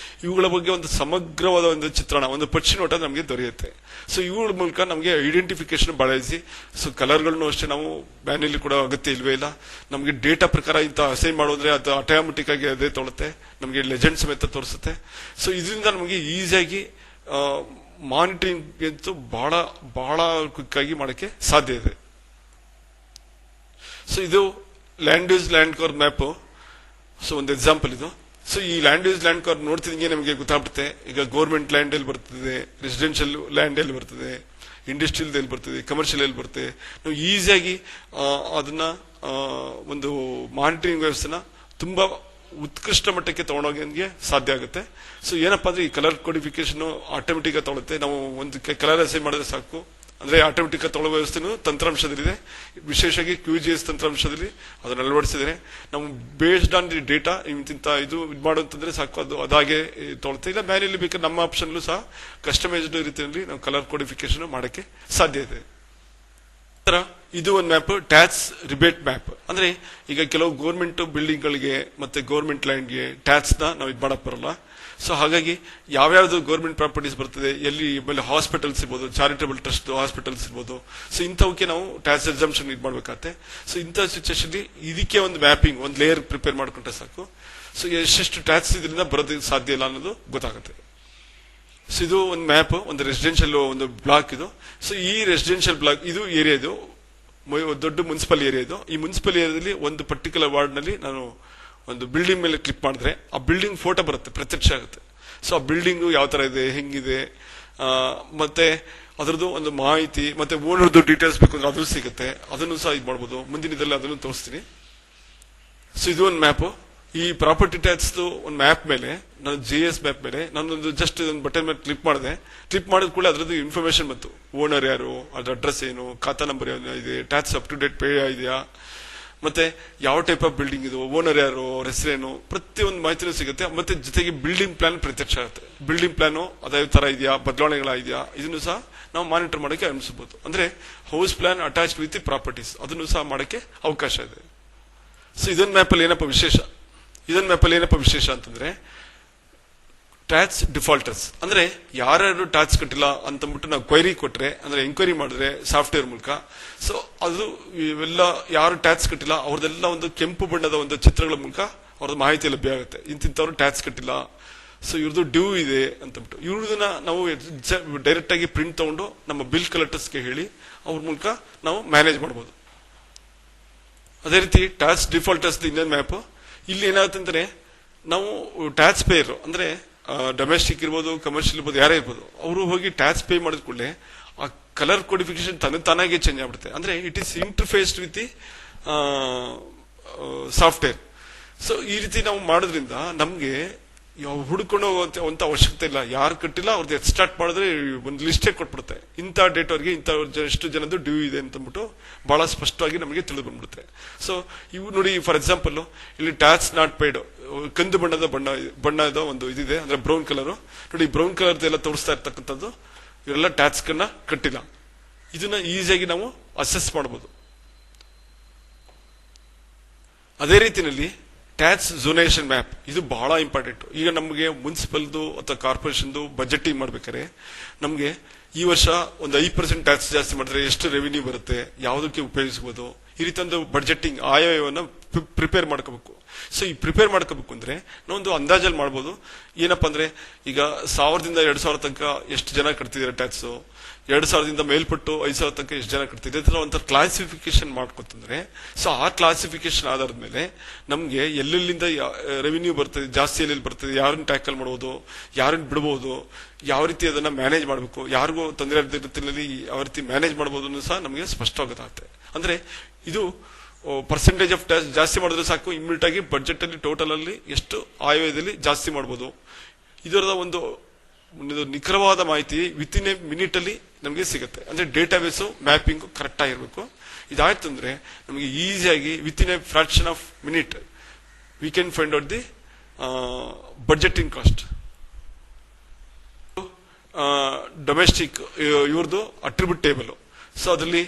ಇವುಗಳ ಬಗ್ಗೆ ಒಂದು ಸಮಗ್ರವಾದ ಒಂದು ಚಿತ್ರಣ, ಒಂದು ಪಕ್ಷಿ ನೋಟ ನಮಗೆ ದೊರೆಯುತ್ತೆ. ಸೊ ಇವುಗಳ ಮೂಲಕ ನಮಗೆ ಐಡೆಂಟಿಫಿಕೇಶನ್ ಬಹಳ ಈಸಿ. ಸೊ ಕಲರ್ಗಳನ್ನು ಅಷ್ಟೇ ನಾವು ಮ್ಯಾನ್ಯಲಿ ಕೂಡ ಅಗತ್ಯ ಇಲ್ವೇ ಇಲ್ಲ. ನಮಗೆ ಡೇಟಾ ಪ್ರಕಾರ ಇಂತ ಅಸೈನ್ ಮಾಡೋದ್ರೆ ಅದು ಆಟೋಮ್ಯಾಟಿಕ್ ಆಗಿ ಅದೇ ತೊಳುತ್ತೆ, ನಮಗೆ ಲೆಜೆಂಡ್ ಸಮೇತ ತೋರಿಸುತ್ತೆ. ಸೊ ಇದರಿಂದ ನಮಗೆ ಈಸಿಯಾಗಿ ಮಾನಿಟರಿಂಗ್ ಅಂತೂ ಬಹಳ ಬಹಳ ಕ್ವಿಕ್ ಆಗಿ ಮಾಡಕ್ಕೆ ಸಾಧ್ಯ ಇದೆ. ಸೊ ಇದು land use land cover map. So ಒಂದು ಎಕ್ಸಾಂಪಲ್ ಇದು. ಸೊ ಈ ಲ್ಯಾಂಡ್ ಯೂಸ್ ಲ್ಯಾಂಡ್ ಕವರ್ ನೋಡ್ತಿದಂಗೆ ನಮಗೆ ಗೊತ್ತಾಗ್ಬಿಡುತ್ತೆ ಈಗ ಗೌರ್ಮೆಂಟ್ ಲ್ಯಾಂಡ್ ಎಲ್ಲಿ ಬರ್ತದೆ, ರೆಸಿಡೆನ್ಷಿಯಲ್ ಲ್ಯಾಂಡ್ ಎಲ್ಲಿ ಬರ್ತದೆ, ಇಂಡಸ್ಟ್ರಿಯಲ್ ಎಲ್ಲಿ ಬರ್ತದೆ, ಕಮರ್ಷಿಯಲ್ ಎಲ್ಲಿ ಬರ್ತದೆ. ನಾವು ಈಸಿಯಾಗಿ ಅದನ್ನ ಒಂದು ಮಾನಿಟರಿಂಗ್ ವ್ಯವಸ್ಥೆನ ತುಂಬಾ ಉತ್ಕೃಷ್ಟ ಮಟ್ಟಕ್ಕೆ ತಗೊಂಡೋಗಿ ಸಾಧ್ಯ ಆಗುತ್ತೆ. ಸೊ ಏನಪ್ಪಾ ಅಂದ್ರೆ ಈ ಕಲರ್ ಕೋಡಿಫಿಕೇಶನ್ ಆಟೋಮೆಟಿಕ್ ಆಗಿ ತಗೊಳುತ್ತೆ. ನಾವು ಒಂದು ಕಲರ್ ಅಸೈನ್ ಮಾಡಿದ್ರೆ ಸಾಕು, ಅಂದ್ರೆ ಆಟೋಮೆಟಿಕ್ ಆಗಿ ತಗೊಳ್ಳೋ ವ್ಯವಸ್ಥೆನೂ ತಂತ್ರಾಂಶದಲ್ಲಿದೆ. ವಿಶೇಷವಾಗಿ QGIS ತಂತ್ರಾಂಶದಲ್ಲಿ ಅದನ್ನ ಅಳವಡಿಸಿದರೆ ನಾವು ಬೇಸ್ಡ್ ಆನ್ ದಿ ಡೇಟಾ ಇಂತಿಂತ ಇದು ಮಾಡುವಂತಂದ್ರೆ ಸಾಕು, ಅದು ಅದಾಗೆ ತಗೊಳುತ್ತೆ. ಇಲ್ಲ ಮ್ಯಾನ್ಯಲಿ ಬೇಕಾದ್ರೆ ನಮ್ಮ ಆಪ್ಷನ್ಲು ಸಹ ಕಸ್ಟಮೈಸ್ಡ್ ರೀತಿಯಲ್ಲಿ ನಾವು ಕಲರ್ ಕೋಡಿಫಿಕೇಶನ್ ಮಾಡಕ್ಕೆ ಸಾಧ್ಯ ಇದೆ. ಇದು ಒಂದು ಮ್ಯಾಪ್, ಟ್ಯಾಕ್ಸ್ ರಿಬೇಟ್ ಮ್ಯಾಪ್. ಅಂದ್ರೆ ಈಗ ಕೆಲವು ಗೌರ್ಮೆಂಟ್ ಬಿಲ್ಡಿಂಗ್ ಗಳಿಗೆ ಮತ್ತೆ ಗೌರ್ಮೆಂಟ್ ಲ್ಯಾಂಡ್ಗೆ ಟ್ಯಾಕ್ಸ್ ನಾವು ಇದು ಮಾಡಕ್ ಬರಲ್ಲ. ಸೊ ಹಾಗಾಗಿ ಯಾವ್ಯಾವ್ದು ಗೌರ್ಮೆಂಟ್ ಪ್ರಾಪರ್ಟೀಸ್ ಬರ್ತದೆ, ಎಲ್ಲಿ ಆಮೇಲೆ ಹಾಸ್ಪಿಟಲ್ಸ್ ಇರ್ಬೋದು, ಚಾರಿಟಬಲ್ ಟ್ರಸ್ಟ್ ಹಾಸ್ಪಿಟಲ್ಸ್ ಇರ್ಬೋದು, ಸೊ ಇಂಥವಕ್ಕೆ ನಾವು ಟ್ಯಾಕ್ಸ್ ಎಕ್ಸಂಪ್ಷನ್ ಇದು ಮಾಡ್ಬೇಕಾಗತ್ತೆ. ಸೊ ಇಂಥ ಸಿಚುವೇಶನ್ ಇದಕ್ಕೆ ಒಂದು ಮ್ಯಾಪಿಂಗ್, ಒಂದು ಲೇಯರ್ ಪ್ರಿಪೇರ್ ಮಾಡ್ಕೊಂಡ್ರೆ ಸಾಕು. ಸೊ ಎಷ್ಟೆಷ್ಟು ಟ್ಯಾಕ್ಸ್ ಇದರಿಂದ ಬರೋದಕ್ಕೆ ಸಾಧ್ಯ ಇಲ್ಲ ಅನ್ನೋದು ಗೊತ್ತಾಗುತ್ತೆ. ಸೊ ಇದು ಒಂದು ಮ್ಯಾಪ್, ಒಂದು ರೆಸಿಡೆನ್ಷಿಯಲ್ ಒಂದು ಬ್ಲಾಕ್ ಇದು. ಸೊ ಈ ರೆಸಿಡೆನ್ಷಿಯಲ್ ಬ್ಲಾಕ್ ಇದು ಏರಿಯಾ, ಇದು ದೊಡ್ಡ ಮುನ್ಸಿಪಲ್ ಏರಿಯಾ ಇದು. ಈ ಮುನ್ಸಿಪಲ್ ಏರಿಯಾದಲ್ಲಿ ಒಂದು ಪರ್ಟಿಕ್ಯುಲರ್ ವಾರ್ಡ್ ನಲ್ಲಿ ನಾನು ಒಂದು ಬಿಲ್ಡಿಂಗ್ ಮೇಲೆ ಕ್ಲಿಕ್ ಮಾಡಿದ್ರೆ ಆ ಬಿಲ್ಡಿಂಗ್ ಫೋಟೋ ಬರುತ್ತೆ, ಪ್ರತ್ಯಕ್ಷ ಆಗುತ್ತೆ. ಸೊ ಆ ಬಿಲ್ಡಿಂಗ್ ಯಾವ ತರ ಇದೆ, ಹೆಂಗಿದೆ, ಮತ್ತೆ ಅದರದ್ದು ಒಂದು ಮಾಹಿತಿ, ಮತ್ತೆ ಓನರ್ದು ಡೀಟೇಲ್ಸ್ ಬೇಕು ಅಂದ್ರೆ ಅದು ಸಿಗುತ್ತೆ, ಅದನ್ನು ಸಹ ಇದು ಮಾಡ್ಬೋದು. ಮುಂದಿನದಲ್ಲಿ ಅದನ್ನು ತೋರಿಸ್ತೀನಿ. ಸೊ ಇದು ಒಂದು ಮ್ಯಾಪ್. ಈ ಪ್ರಾಪರ್ಟಿ ಟ್ಯಾಕ್ಸ್ ಒಂದು ಮ್ಯಾಪ್ ಮೇಲೆ, ನಾನು GS ಮ್ಯಾಪ್ ಮೇಲೆ ನಾನೊಂದು ಜಸ್ಟ್ ಒಂದು ಬಟನ್ ಮೇಲೆ ಕ್ಲಿಕ್ ಮಾಡಿದೆ. ಕ್ಲಿಕ್ ಮಾಡಿದ ಕೂಡ ಅದರದ್ದು ಇನ್ಫಾರ್ಮೇಶನ್ ಬಂತು. ಓನರ್ ಯಾರು, ಅದ್ರ ಅಡ್ರೆಸ್ ಏನು, ಖಾತಾ ನಂಬರ್ ಇದೆ, tax up to date pay ಇದೆಯಾ, ಮತ್ತೆ ಯಾವ ಟೈಪ್ ಆಫ್ ಬಿಲ್ಡಿಂಗ್ ಇದು, ಓನರ್ ಯಾರು, ಅವ್ರ ಹೆಸರೇನು, ಪ್ರತಿಯೊಂದು ಮಾಹಿತಿನೂ ಸಿಗುತ್ತೆ. ಮತ್ತೆ ಜೊತೆಗೆ ಬಿಲ್ಡಿಂಗ್ ಪ್ಲಾನ್ ಪ್ರತ್ಯಕ್ಷ ಆಗುತ್ತೆ. ಬಿಲ್ಡಿಂಗ್ ಪ್ಲಾನು ಅದೇ ತರ ಇದೆಯಾ, ಬದಲಾವಣೆಗಳಾಗಿದೆಯಾ, ಇದನ್ನು ಸಹ ನಾವು ಮಾನಿಟರ್ ಮಾಡೋಕೆ ಅನಿಸಬಹುದು. ಅಂದ್ರೆ house plan attached with properties, ಅದನ್ನು ಸಹ ಮಾಡೋಕೆ ಅವಕಾಶ ಇದೆ. ಸೊ ಇದೊಂದು ಮ್ಯಾಪಲ್ಲಿ ಏನಪ್ಪ ವಿಶೇಷ ಅಂತಂದ್ರೆ ಟ್ಯಾಕ್ಸ್ ಡಿಫಾಲ್ಟರ್ಸ್, ಅಂದ್ರೆ ಯಾರ್ಯಾರು ಟ್ಯಾಕ್ಸ್ ಕಟ್ಟಿಲ್ಲ ಅಂತಂದ್ಬಿಟ್ಟು ನಾವು ಕ್ವೈರಿ ಕೊಟ್ರೆ, ಅಂದ್ರೆ ಎಂಕ್ವೈರಿ ಮಾಡಿದ್ರೆ ಸಾಫ್ಟ್ವೇರ್ ಮೂಲಕ, ಸೊ ಅದು ಇವೆಲ್ಲ ಯಾರು ಟ್ಯಾಕ್ಸ್ ಕಟ್ಟಿಲ್ಲ ಅವ್ರದೆಲ್ಲ ಒಂದು ಕೆಂಪು ಬಣ್ಣದ ಒಂದು ಚಿತ್ರಗಳ ಮೂಲಕ ಅವ್ರದ್ದು ಮಾಹಿತಿ ಲಭ್ಯ ಆಗುತ್ತೆ. ಇಂತಿಂತವ್ರು ಟ್ಯಾಕ್ಸ್ ಕಟ್ಟಿಲ್ಲ, ಸೊ ಇವ್ರದ್ದು ಡ್ಯೂ ಇದೆ ಅಂತಂದ್ಬಿಟ್ಟು ಇವ್ರದನ್ನ ನಾವು ಡೈರೆಕ್ಟ್ ಆಗಿ ಪ್ರಿಂಟ್ ತಗೊಂಡು ನಮ್ಮ ಬಿಲ್ ಕಲೆಕ್ಟರ್ಸ್ಗೆ ಹೇಳಿ ಅವ್ರ ಮೂಲಕ ನಾವು ಮ್ಯಾನೇಜ್ ಮಾಡಬಹುದು. ಅದೇ ರೀತಿ ಟ್ಯಾಕ್ಸ್ ಡಿಫಾಲ್ಟರ್ಸ್ ಇನ್ನೊಂದು ಮ್ಯಾಪ್. ಇಲ್ಲಿ ಏನಾಗುತ್ತೆ ಅಂದ್ರೆ ನಾವು ಟ್ಯಾಕ್ಸ್ ಪೇಯರ್, ಅಂದ್ರೆ ಡೊಮೆಸ್ಟಿಕ್ ಇರ್ಬೋದು, ಕಮರ್ಷಿಯಲ್ ಇರ್ಬೋದು, ಯಾರೇ ಇರ್ಬೋದು, ಅವರು ಹೋಗಿ ಟ್ಯಾಕ್ಸ್ ಪೇ ಮಾಡಿದ ಕೂಡಲೇ ಆ ಕಲರ್ ಕೋಡಿಫಿಕೇಶನ್ ತಾನಾಗೆ ಚೇಂಜ್ ಆಗ್ಬಿಡುತ್ತೆ. ಅಂದ್ರೆ it is interfaced with the software. So ಈ ರೀತಿ ನಾವು ಮಾಡೋದ್ರಿಂದ ನಮ್ಗೆ ಹುಡ್ಕೊಂಡು ಹೋಗುವಂತ ಅವಶ್ಯಕತೆ ಇಲ್ಲ. ಯಾರು ಕಟ್ಟಿಲ್ಲ ಅವ್ರದ್ದು ಎಕ್ಸ್ಟ್ರಾಕ್ಟ್ ಮಾಡಿದ್ರೆ ಒಂದು ಲಿಸ್ಟೇ ಕೊಟ್ಬಿಡುತ್ತೆ. ಇಂಥ ಡೇಟ್ ಅವ್ರಿಗೆ ಇಂಥ ಎಷ್ಟು ಜನದ್ದು ಡ್ಯೂ ಇದೆ ಅಂತಂದ್ಬಿಟ್ಟು ಬಹಳ ಸ್ಪಷ್ಟವಾಗಿ ನಮಗೆ ತಿಳಿದು ಬಂದ್ಬಿಡುತ್ತೆ. ಸೊ ಇವು ನೋಡಿ, ಫಾರ್ ಎಕ್ಸಾಂಪಲ್ ಇಲ್ಲಿ ಟ್ಯಾಕ್ಸ್ ನಾಟ್ ಪೇಡ್ ಕಂದು ಬಣ್ಣದ ಒಂದು ಇದಿದೆ, ಅಂದ್ರೆ ಬ್ರೌನ್ ಕಲರ್ ನೋಡಿ. ಬ್ರೌನ್ ಕಲರ್ ಎಲ್ಲ ತೋರಿಸ್ತಾ ಇರ್ತಕ್ಕಂಥದ್ದು ಇವರೆಲ್ಲ ಟ್ಯಾಕ್ಸ್ ಕಟ್ಟಿಲ್ಲ. ಇದನ್ನ ಈಸಿಯಾಗಿ ನಾವು ಅಸೆಸ್ ಮಾಡಬಹುದು. ಅದೇ ರೀತಿಯಲ್ಲಿ ಟ್ಯಾಕ್ಸ್ ಝೋನೇಷನ್ ಮ್ಯಾಪ್, ಇದು ಬಹಳ ಇಂಪಾರ್ಟೆಂಟ್. ಈಗ ನಮಗೆ ಮುನ್ಸಿಪಲ್ದು ಅಥವಾ ಕಾರ್ಪೊರೇಷನ್ದು ಬಜೆಟಿಂಗ್ ಮಾಡ್ಬೇಕಾದ್ರೆ ನಮಗೆ ಈ ವರ್ಷ ಒಂದು 5% ಟ್ಯಾಕ್ಸ್ ಜಾಸ್ತಿ ಮಾಡಿದ್ರೆ ಎಷ್ಟು ರೆವಿನ್ಯೂ ಬರುತ್ತೆ, ಯಾವುದಕ್ಕೆ ಉಪಯೋಗಿಸಬಹುದು, ಈ ರೀತಿ ಒಂದು ಬಜೆಟಿಂಗ್ ಆಯವ್ಯವನ್ನು ಪ್ರಿಪೇರ್ ಮಾಡ್ಕೋಬೇಕು. ಸೊ ಈ ಪ್ರಿಪೇರ್ ಮಾಡ್ಕೋಬೇಕು ಅಂದ್ರೆ ನಾವೊಂದು ಅಂದಾಜಲ್ಲಿ ಮಾಡ್ಬೋದು. ಏನಪ್ಪಾ ಅಂದ್ರೆ ಈಗ 1000ದಿಂದ 2000 ತನಕ ಎಷ್ಟು ಜನ ಕಟ್ತಿದ್ದಾರೆ ಟ್ಯಾಕ್ಸ್, 2000ದಿಂದ ಮೇಲ್ಪಟ್ಟು 5000 ತನಕ ಎಷ್ಟು ಜನ ಕಟ್ತಿದ್ದಾರೆ, ಒಂಥರ ಕ್ಲಾಸಿಫಿಕೇಶನ್ ಮಾಡ್ಕೊತಂದ್ರೆ, ಸೊ ಆ ಕ್ಲಾಸಿಫಿಕೇಶನ್ ಆಧಾರದ ಮೇಲೆ ನಮ್ಗೆ ಎಲ್ಲೆಲ್ಲಿಂದ ರೆವಿನ್ಯೂ ಬರ್ತದೆ, ಜಾಸ್ತಿ ಎಲ್ಲೆಲ್ಲಿ ಬರ್ತದೆ, ಯಾರನ್ನ ಟ್ಯಾಕಲ್ ಮಾಡಬಹುದು, ಯಾರನ್ನ ಬಿಡಬಹುದು, ಯಾವ ರೀತಿ ಅದನ್ನ ಮ್ಯಾನೇಜ್ ಮಾಡಬೇಕು, ಯಾರಿಗೂ ತೊಂದರೆ ರೀತಿಯಲ್ಲಿ ಯಾವ ರೀತಿ ಮ್ಯಾನೇಜ್ ಮಾಡಬಹುದು ಸಹ ನಮಗೆ ಸ್ಪಷ್ಟವಾಗುತ್ತೆ. ಅಂದ್ರೆ ಇದು ಪರ್ಸೆಂಟೇಜ್ ಆಫ್ ಟ್ಯಾಕ್ಸ್ ಜಾಸ್ತಿ ಮಾಡಿದ್ರೆ ಸಾಕು, ಇಮಿಡಿಯೇಟ್ ಆಗಿ ಬಜೆಟ್ ಅಲ್ಲಿ ಟೋಟಲ್ ಅಲ್ಲಿ ಎಷ್ಟು ಆಯವ್ಯಯದಲ್ಲಿ ಜಾಸ್ತಿ ಮಾಡಬಹುದು. ಇದರ ಒಂದು ನಿಖರವಾದ ಮಾಹಿತಿ ವಿತ್ ಇನ್ ಎ ಮಿನಿಟ್ ಅಲ್ಲಿ ನಮಗೆ ಸಿಗುತ್ತೆ. ಅಂದ್ರೆ ಡೇಟಾಬೇಸ್ ಮ್ಯಾಪಿಂಗ್ ಕರೆಕ್ಟ್ ಆಗಿರ್ಬೇಕು. ಇದಾಯ್ತು ಅಂದ್ರೆ ನಮಗೆ ಈಸಿಯಾಗಿ with in a fraction of minute we can find out the budgeting cost. Domestic ಇವ್ರದ್ದು ಅಟ್ರಿಬ್ಯೂಟ್ ಟೇಬಲ್. ಸೊ ಅದರಲ್ಲಿ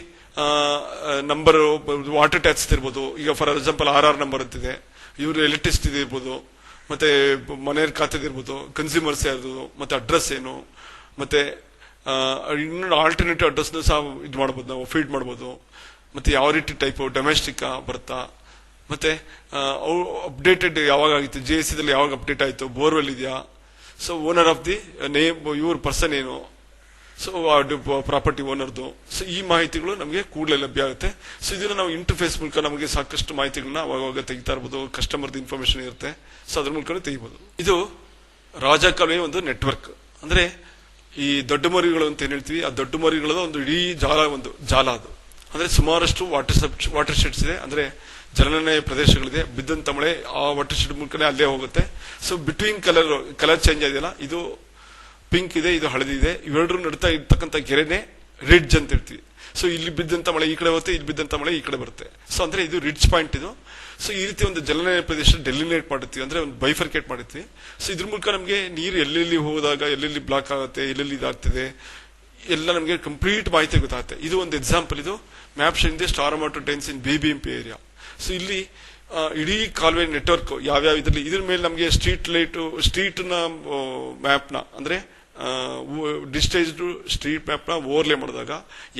ನಂಬರ್ ವಾಟರ್ ಟ್ಯಾಕ್ಸ್ ಇರ್ಬೋದು. ಈಗ ಫಾರ್ ಎಕ್ಸಾಂಪಲ್ RR ನಂಬರ್ ಅಂತಿದೆ, ಇವರು ಎಲೆಕ್ಟ್ರಿಸಿಟಿ ಇರ್ಬೋದು, ಮತ್ತೆ ಮನೆಯ ಖಾತೆ ಇರ್ಬೋದು, ಕನ್ಸ್ಯೂಮರ್ಸ್ ಯಾರ್ದು, ಮತ್ತೆ ಅಡ್ರೆಸ್ ಏನು, ಮತ್ತೆ ಇನ್ನೊಂದು ಆಲ್ಟರ್ನೇಟಿವ್ ಅಡ್ರೆಸ್ ಸಹ ಇದು ಮಾಡಬಹುದು, ನಾವು ಫೀಡ್ ಮಾಡಬಹುದು. ಮತ್ತೆ ಯಾವ ರೀತಿ ಟೈಪ್ ಡೊಮೆಸ್ಟಿಕ್ ಬರುತ್ತಾ, ಮತ್ತೆ ಅಪ್ಡೇಟೆಡ್ ಯಾವಾಗ ಆಗಿತ್ತು, GST ದಲ್ಲಿ ಯಾವಾಗ ಅಪ್ಡೇಟ್ ಆಯ್ತು, ಬೋರ್ವೆಲ್ ಇದೆಯಾ, so owner of the name, ಇವ್ರ ಪರ್ಸನ್ ಏನು, ಸೊ ಪ್ರಾಪರ್ಟಿ ಓನರ್ದು. ಸೊ ಈ ಮಾಹಿತಿಗಳು ನಮಗೆ ಕೂಡಲೇ ಲಭ್ಯ ಆಗುತ್ತೆ. ಸೊ ಇದನ್ನ ನಾವು ಇಂಟರ್ಫೇಸ್ ಮೂಲಕ ನಮಗೆ ಸಾಕಷ್ಟು ಮಾಹಿತಿಗಳನ್ನ ಅವಾಗ ತೆಗಿತಾ ಇರ್ಬೋದು. ಕಸ್ಟಮರ್ದು ಇನ್ಫಾರ್ಮೇಶನ್ ಇರುತ್ತೆ, ಸೊ ಅದ್ರ ಮೂಲಕ ತೆಗಿಬಹುದು. ಇದು ರಾಜಕಾಲುವೆ ಒಂದು ನೆಟ್ವರ್ಕ್. ಅಂದ್ರೆ ಈ ದೊಡ್ಡ ಮರಿಗಳು ಅಂತ ಏನ್ ಹೇಳ್ತೀವಿ, ಆ ದೊಡ್ಡ ಮರಿಗಳದ ಒಂದು ಇಡೀ ಜಾಲ ಅದು. ಅಂದ್ರೆ ಸುಮಾರಷ್ಟು ವಾಟರ್ ಶೆಡ್ಸ್ ಇದೆ, ಅಂದ್ರೆ ಜಲನಯ ಪ್ರದೇಶಗಳಿದೆ. ಬಿದ್ದಂತ ಮಳೆ ಆ ವಾಟರ್ ಶೆಡ್ ಮೂಲಕನೇ ಅಲ್ಲೇ ಹೋಗುತ್ತೆ. ಸೊ ಬಿಟ್ವೀನ್ ಕಲರ್ ಚೇಂಜ್ ಇದೆಯಲ್ಲ, ಇದು ಪಿಂಕ್ ಇದೆ, ಇದು ಹಳದಿ ಇದೆ, ಇವೆರಡರು ನಡ್ತಾ ಇರ್ತಕ್ಕಂಥ ಗೆರೆನೆ ರಿಡ್ಜ್ ಅಂತ ಹೇಳ್ತೀವಿ. ಸೊ ಇಲ್ಲಿ ಬಿದ್ದಂತ ಮಳೆ ಈ ಕಡೆ ಬರುತ್ತೆ, ಇಲ್ಲಿ ಬಿದ್ದಂತ ಮಳೆ ಈ ಕಡೆ ಬರುತ್ತೆ. ಸೊ ಅಂದ್ರೆ ಇದು ರಿಡ್ಜ್ ಪಾಯಿಂಟ್ ಇದು. ಸೊ ಈ ರೀತಿ ಒಂದು ಜಲನಯ ಪ್ರದೇಶ ಡೆಲಿನೇಟ್ ಮಾಡಿರ್ತೀವಿ, ಅಂದ್ರೆ ಒಂದು ಬೈಫರ್ಕೇಟ್ ಮಾಡಿರ್ತೀವಿ. ಸೊ ಇದ್ರ ಮೂಲಕ ನಮಗೆ ನೀರು ಎಲ್ಲೆಲ್ಲಿ ಹೋದಾಗ ಎಲ್ಲೆಲ್ಲಿ ಬ್ಲಾಕ್ ಆಗುತ್ತೆ, ಎಲ್ಲೆಲ್ಲಿ ಇದಾಗ್ತಿದೆ, ಎಲ್ಲ ನಮಗೆ ಕಂಪ್ಲೀಟ್ ಮಾಹಿತಿ ಗೊತ್ತಾಗುತ್ತೆ. ಇದು ಒಂದು ಎಕ್ಸಾಂಪಲ್. ಇದು map showing the storm water drains in BBMP area. So ಇಲ್ಲಿ ಇಡೀ ಕಾಲುವೆ ನೆಟ್ವರ್ಕ್ ಯಾವ್ಯಾವ ಇದರಲ್ಲಿ ಇದ್ರ ಮೇಲೆ ನಮಗೆ ಸ್ಟ್ರೀಟ್ ಲೈಟ್ ಸ್ಟ್ರೀಟ್ ನ ಮ್ಯಾಪ್ ನ ಅಂದ್ರೆ ಡಿಜಿಟೈಸ್ಡ್ ಸ್ಟ್ರೀಟ್ ಮ್ಯಾಪ್ ನ ಓವರ್ಲೇ ಮಾಡಿದಾಗ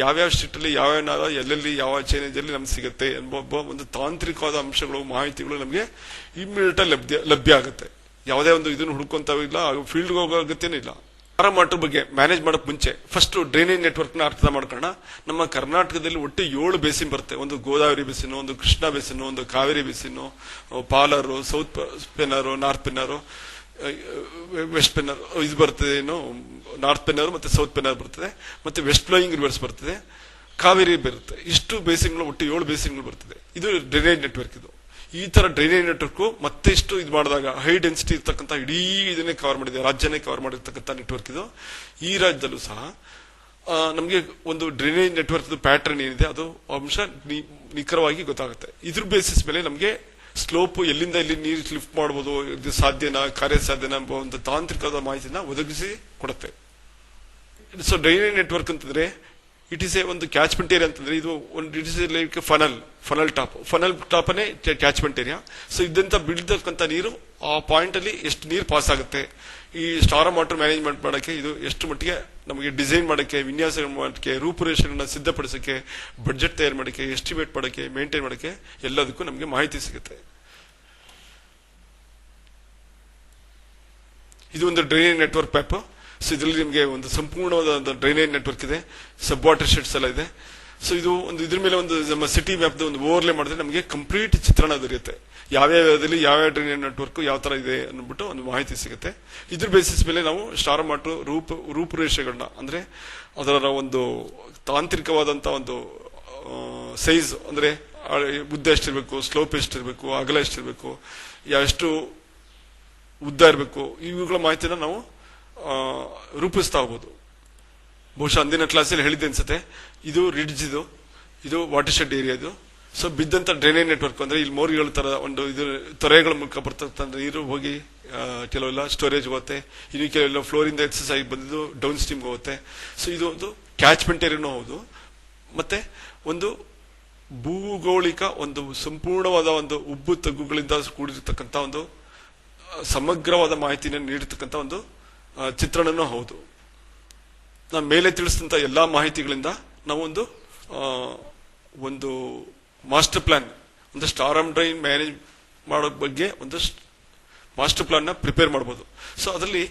ಯಾವ್ಯಾವ ಸ್ಟ್ರೀಟ್ ಅಲ್ಲಿ ಯಾವ್ಯಾವ ನಾಳ ಎಲ್ಲೆಲ್ಲಿ ಯಾವ ಚೇಂಜ್ ಅಲ್ಲಿ ನಮ್ಗೆ ಸಿಗುತ್ತೆ ಎಂಬ ಒಂದು ತಾಂತ್ರಿಕವಾದ ಅಂಶಗಳು ಮಾಹಿತಿಗಳು ನಮಗೆ ಇಮ್ಮಿಡಿಯೇಟ್ ಲಭ್ಯ ಆಗುತ್ತೆ. ಯಾವುದೇ ಒಂದು ಇದನ್ನು ಹುಡ್ಕೊಂತಾವಿಲ್ಲ, ಫೀಲ್ಡ್ ಹೋಗೋ ಅಗತ್ಯನೇ ಇಲ್ಲ. ಸ್ಟಾರ್ಮ್ ವಾಟರ್ ಬಗ್ಗೆ ಮ್ಯಾನೇಜ್ ಮಾಡಕ್ ಮುಂಚೆ ಫಸ್ಟ್ ಡ್ರೈನೇಜ್ ನೆಟ್ವರ್ಕ್ ನ ಅರ್ಥ ಮಾಡ್ಕೊಳ್ಳೋಣ. ನಮ್ಮ ಕರ್ನಾಟಕದಲ್ಲಿ ಒಟ್ಟು 7 ಬೇಸಿನ್ ಬರುತ್ತೆ. ಒಂದು ಗೋದಾವರಿ ಬೇಸಿನ್, ಒಂದು ಕೃಷ್ಣಾ ಬೇಸಿನ್, ಒಂದು Kaveri basin, Palar, south Pennar, north Pennar, west Pennar ಇದು ಬರ್ತದೆ. ಏನು ನಾರ್ತ್ ಪೆನ್ನರ್ ಮತ್ತೆ ಸೌತ್ ಪೆನ್ನರ್ ಬರ್ತದೆ, ಮತ್ತೆ ವೆಸ್ಟ್ ಫ್ಲೋಯಿಂಗ್ ರಿವರ್ಸ್ ಬರ್ತದೆ, ಕಾವೇರಿ ಬರುತ್ತೆ. ಇಷ್ಟು ಬೇಸಿನ್ಗಳು ಒಟ್ಟು 7 ಬೇಸಿನ್ಗಳು ಬರ್ತದೆ. ಇದು ಡ್ರೈನೇಜ್ ನೆಟ್ವರ್ಕ್. ಇದು ಈ ತರ ಡ್ರೈನೇಜ್ ನೆಟ್ವರ್ಕ್ ಮತ್ತೆ ಇಷ್ಟು ಇದು ಮಾಡಿದಾಗ ಹೈ ಡೆನ್ಸಿಟಿ ಇರ್ತಕ್ಕಂಥ ಇಡೀ ಇದನ್ನೇ ಕವರ್ ಮಾಡಿದೆ, ರಾಜ್ಯನೇ ಕವರ್ ಮಾಡಿರ್ತಕ್ಕಂಥ ನೆಟ್ವರ್ಕ್ ಇದು. ಈ ರಾಜ್ಯದಲ್ಲೂ ಸಹ ನಮಗೆ ಒಂದು ಡ್ರೈನೇಜ್ ನೆಟ್ವರ್ಕ್ ಪ್ಯಾಟರ್ನ್ ಏನಿದೆ ಅದು ಅಂಶ ನಿಖರವಾಗಿ ಗೊತ್ತಾಗುತ್ತೆ. ಇದ್ರ ಬೇಸಿಸ್ ಮೇಲೆ ನಮಗೆ ಸ್ಲೋಪ್ ಎಲ್ಲಿಂದ ಎಲ್ಲಿ ನೀರು ಲಿಫ್ಟ್ ಮಾಡಬಹುದು, ಇದು ಸಾಧ್ಯನಾ, ಕಾರ್ಯಸಾಧ್ಯನಾ ಎಂಬ ಒಂದು ತಾಂತ್ರಿಕವಾದ ಮಾಹಿತಿನ ಒದಗಿಸಿ ಕೊಡುತ್ತೆ. ಸೊ ಡ್ರೈನೇಜ್ ನೆಟ್ವರ್ಕ್ ಅಂತಂದ್ರೆ ಇಟ್ ಇಸ್ ಎ ಒಂದು ಕ್ಯಾಚ್ಮೆಂಟ್ ಏರಿಯಾ ಅಂತಂದ್ರೆ ಇದು ಒಂದು it is like funnel top ಅನ್ನೇ ಕ್ಯಾಚ್ಮೆಂಟ್ ಏರಿಯಾ. ಸೊ ಇದಂತ ಬೀಳ್ತಕ್ಕಂಥ ನೀರು ಆ ಪಾಯಿಂಟ್ ಅಲ್ಲಿ ಎಷ್ಟು ನೀರು ಪಾಸ್ ಆಗುತ್ತೆ, ಈ ಸ್ಟಾರ್ಮ್ ವಾಟರ್ ಮ್ಯಾನೇಜ್ಮೆಂಟ್ ಮಾಡಕ್ಕೆ ಇದು ಎಷ್ಟು ಮಟ್ಟಿಗೆ ನಮಗೆ ಡಿಸೈನ್ ಮಾಡಕ್ಕೆ, ವಿನ್ಯಾಸ ಮಾಡಕ್ಕೆ, ರೂಪುರೇಷೆಗಳನ್ನ ಸಿದ್ಧಪಡಿಸಕ್ಕೆ, ಬಡ್ಜೆಟ್ ತಯಾರು ಮಾಡಕ್ಕೆ, ಎಸ್ಟಿಮೇಟ್ ಮಾಡಕ್ಕೆ, ಮೇಂಟೈನ್ ಮಾಡಕ್ಕೆ ಎಲ್ಲದಕ್ಕೂ ನಮಗೆ ಮಾಹಿತಿ ಸಿಗುತ್ತೆ. ಇದು ಒಂದು ಡ್ರೈನೇಜ್ ನೆಟ್ವರ್ಕ್ ಮ್ಯಾಪ್. ಸೊ ಇದರಲ್ಲಿ ನಿಮಗೆ ಒಂದು ಸಂಪೂರ್ಣವಾದ ಡ್ರೈನೇಜ್ ನೆಟ್ವರ್ಕ್ ಇದೆ, ಸಬ್ ವಾಟರ್ ಶೆಡ್ಸ್ ಎಲ್ಲ ಇದೆ. ಸೊ ಇದು ಒಂದು ಇದ್ರ ಮೇಲೆ ಒಂದು ನಮ್ಮ ಸಿಟಿ ಮ್ಯಾಪ್ ಒಂದು ಓವರ್ಲೇ ಮಾಡಿದ್ರೆ ನಮಗೆ ಕಂಪ್ಲೀಟ್ ಚಿತ್ರಣ ದೊರೆಯುತ್ತೆ. ಯಾವ್ಯಾವದಲ್ಲಿ ಯಾವ್ಯಾವ ಡ್ರೈನೇಜ್ ನೆಟ್ವರ್ಕ್ ಯಾವ ತರ ಇದೆ ಅಂದ್ಬಿಟ್ಟು ಒಂದು ಮಾಹಿತಿ ಸಿಗುತ್ತೆ. ಇದ್ರ ಬೇಸಿಸ್ ಮೇಲೆ ನಾವು ಸ್ಟಾರ್ಮ್ ವಾಟರ್ ರೂಪುರೇಷೆಗಳನ್ನ ಅಂದ್ರೆ ಅದರ ಒಂದು ತಾಂತ್ರಿಕವಾದಂತ ಒಂದು ಸೈಜ್ ಅಂದ್ರೆ ಉದ್ದ ಎಷ್ಟಿರ್ಬೇಕು, ಸ್ಲೋಪ್ ಎಷ್ಟಿರ್ಬೇಕು, ಅಗಲ ಎಷ್ಟಿರ್ಬೇಕು, ಎಷ್ಟು ಉದ್ದ ಇರಬೇಕು, ಇವುಗಳ ಮಾಹಿತಿನ ನಾವು ರೂಪಿಸ್ತಾ ಹೋಗ್ಬೋದು. ಬಹುಶಃ ಅಂದಿನ ಕ್ಲಾಸಲ್ಲಿ ಹೇಳಿದ್ದೆ ಅನ್ಸುತ್ತೆ. ಇದು ರಿಡ್ಜ್, ಇದು ವಾಟರ್ ಶೆಡ್ ಏರಿಯಾ. ಇದು ಸೊ ಬಿದ್ದಂತ ಡ್ರೈನೇಜ್ ನೆಟ್ವರ್ಕ್ ಅಂದ್ರೆ ಇಲ್ಲಿ ಮೋರಿಗಳ ತರ ಒಂದು ಇದು ತೊರೆಗಳ ಮೂಲಕ ಬರ್ತಕ್ಕಂಥ ನೀರು ಹೋಗಿ ಕೆಲವೆಲ್ಲ ಸ್ಟೋರೇಜ್ ಹೋಗುತ್ತೆ, ಇನ್ನು ಕೆಲವೆಲ್ಲ ಫ್ಲೋರ್ ಇಂದ ಎಕ್ಸಸ್ ಆಗಿ ಬಂದಿದ್ದು ಡೌನ್ ಸ್ಟ್ರೀಮ್ ಹೋಗುತ್ತೆ. ಸೊ ಇದು ಒಂದು ಕ್ಯಾಚ್ಮೆಂಟ್ ಏರಿಯಾನೂ ಹೌದು, ಮತ್ತೆ ಒಂದು ಭೂಗೋಳಿಕ ಒಂದು ಸಂಪೂರ್ಣವಾದ ಒಂದು ಉಬ್ಬು ತಗ್ಗುಗಳಿಂದ ಕೂಡಿರ್ತಕ್ಕಂಥ ಒಂದು ಸಮಗ್ರವಾದ ಮಾಹಿತಿಯನ್ನು ನೀಡತಕ್ಕಂಥ ಒಂದು ಚಿತ್ರಣನೂ ಹೌದು. ನಾನು ಮೇಲೆ ತಿಳಿಸಿದಂತ ಎಲ್ಲಾ ಮಾಹಿತಿಗಳಿಂದ ನಾವು ಒಂದು ಮಾಸ್ಟರ್ ಪ್ಲಾನ್, ಒಂದು ಸ್ಟಾರ್ಮ್ ಡ್ರೈನ್ ಮ್ಯಾನೇಜ್ ಮಾಡೋ ಬಗ್ಗೆ ಒಂದು ಮಾಸ್ಟರ್ ಪ್ಲಾನ್ ನ ಪ್ರಿಪೇರ್ ಮಾಡಬಹುದು. ಸೊ ಅದರಲ್ಲಿ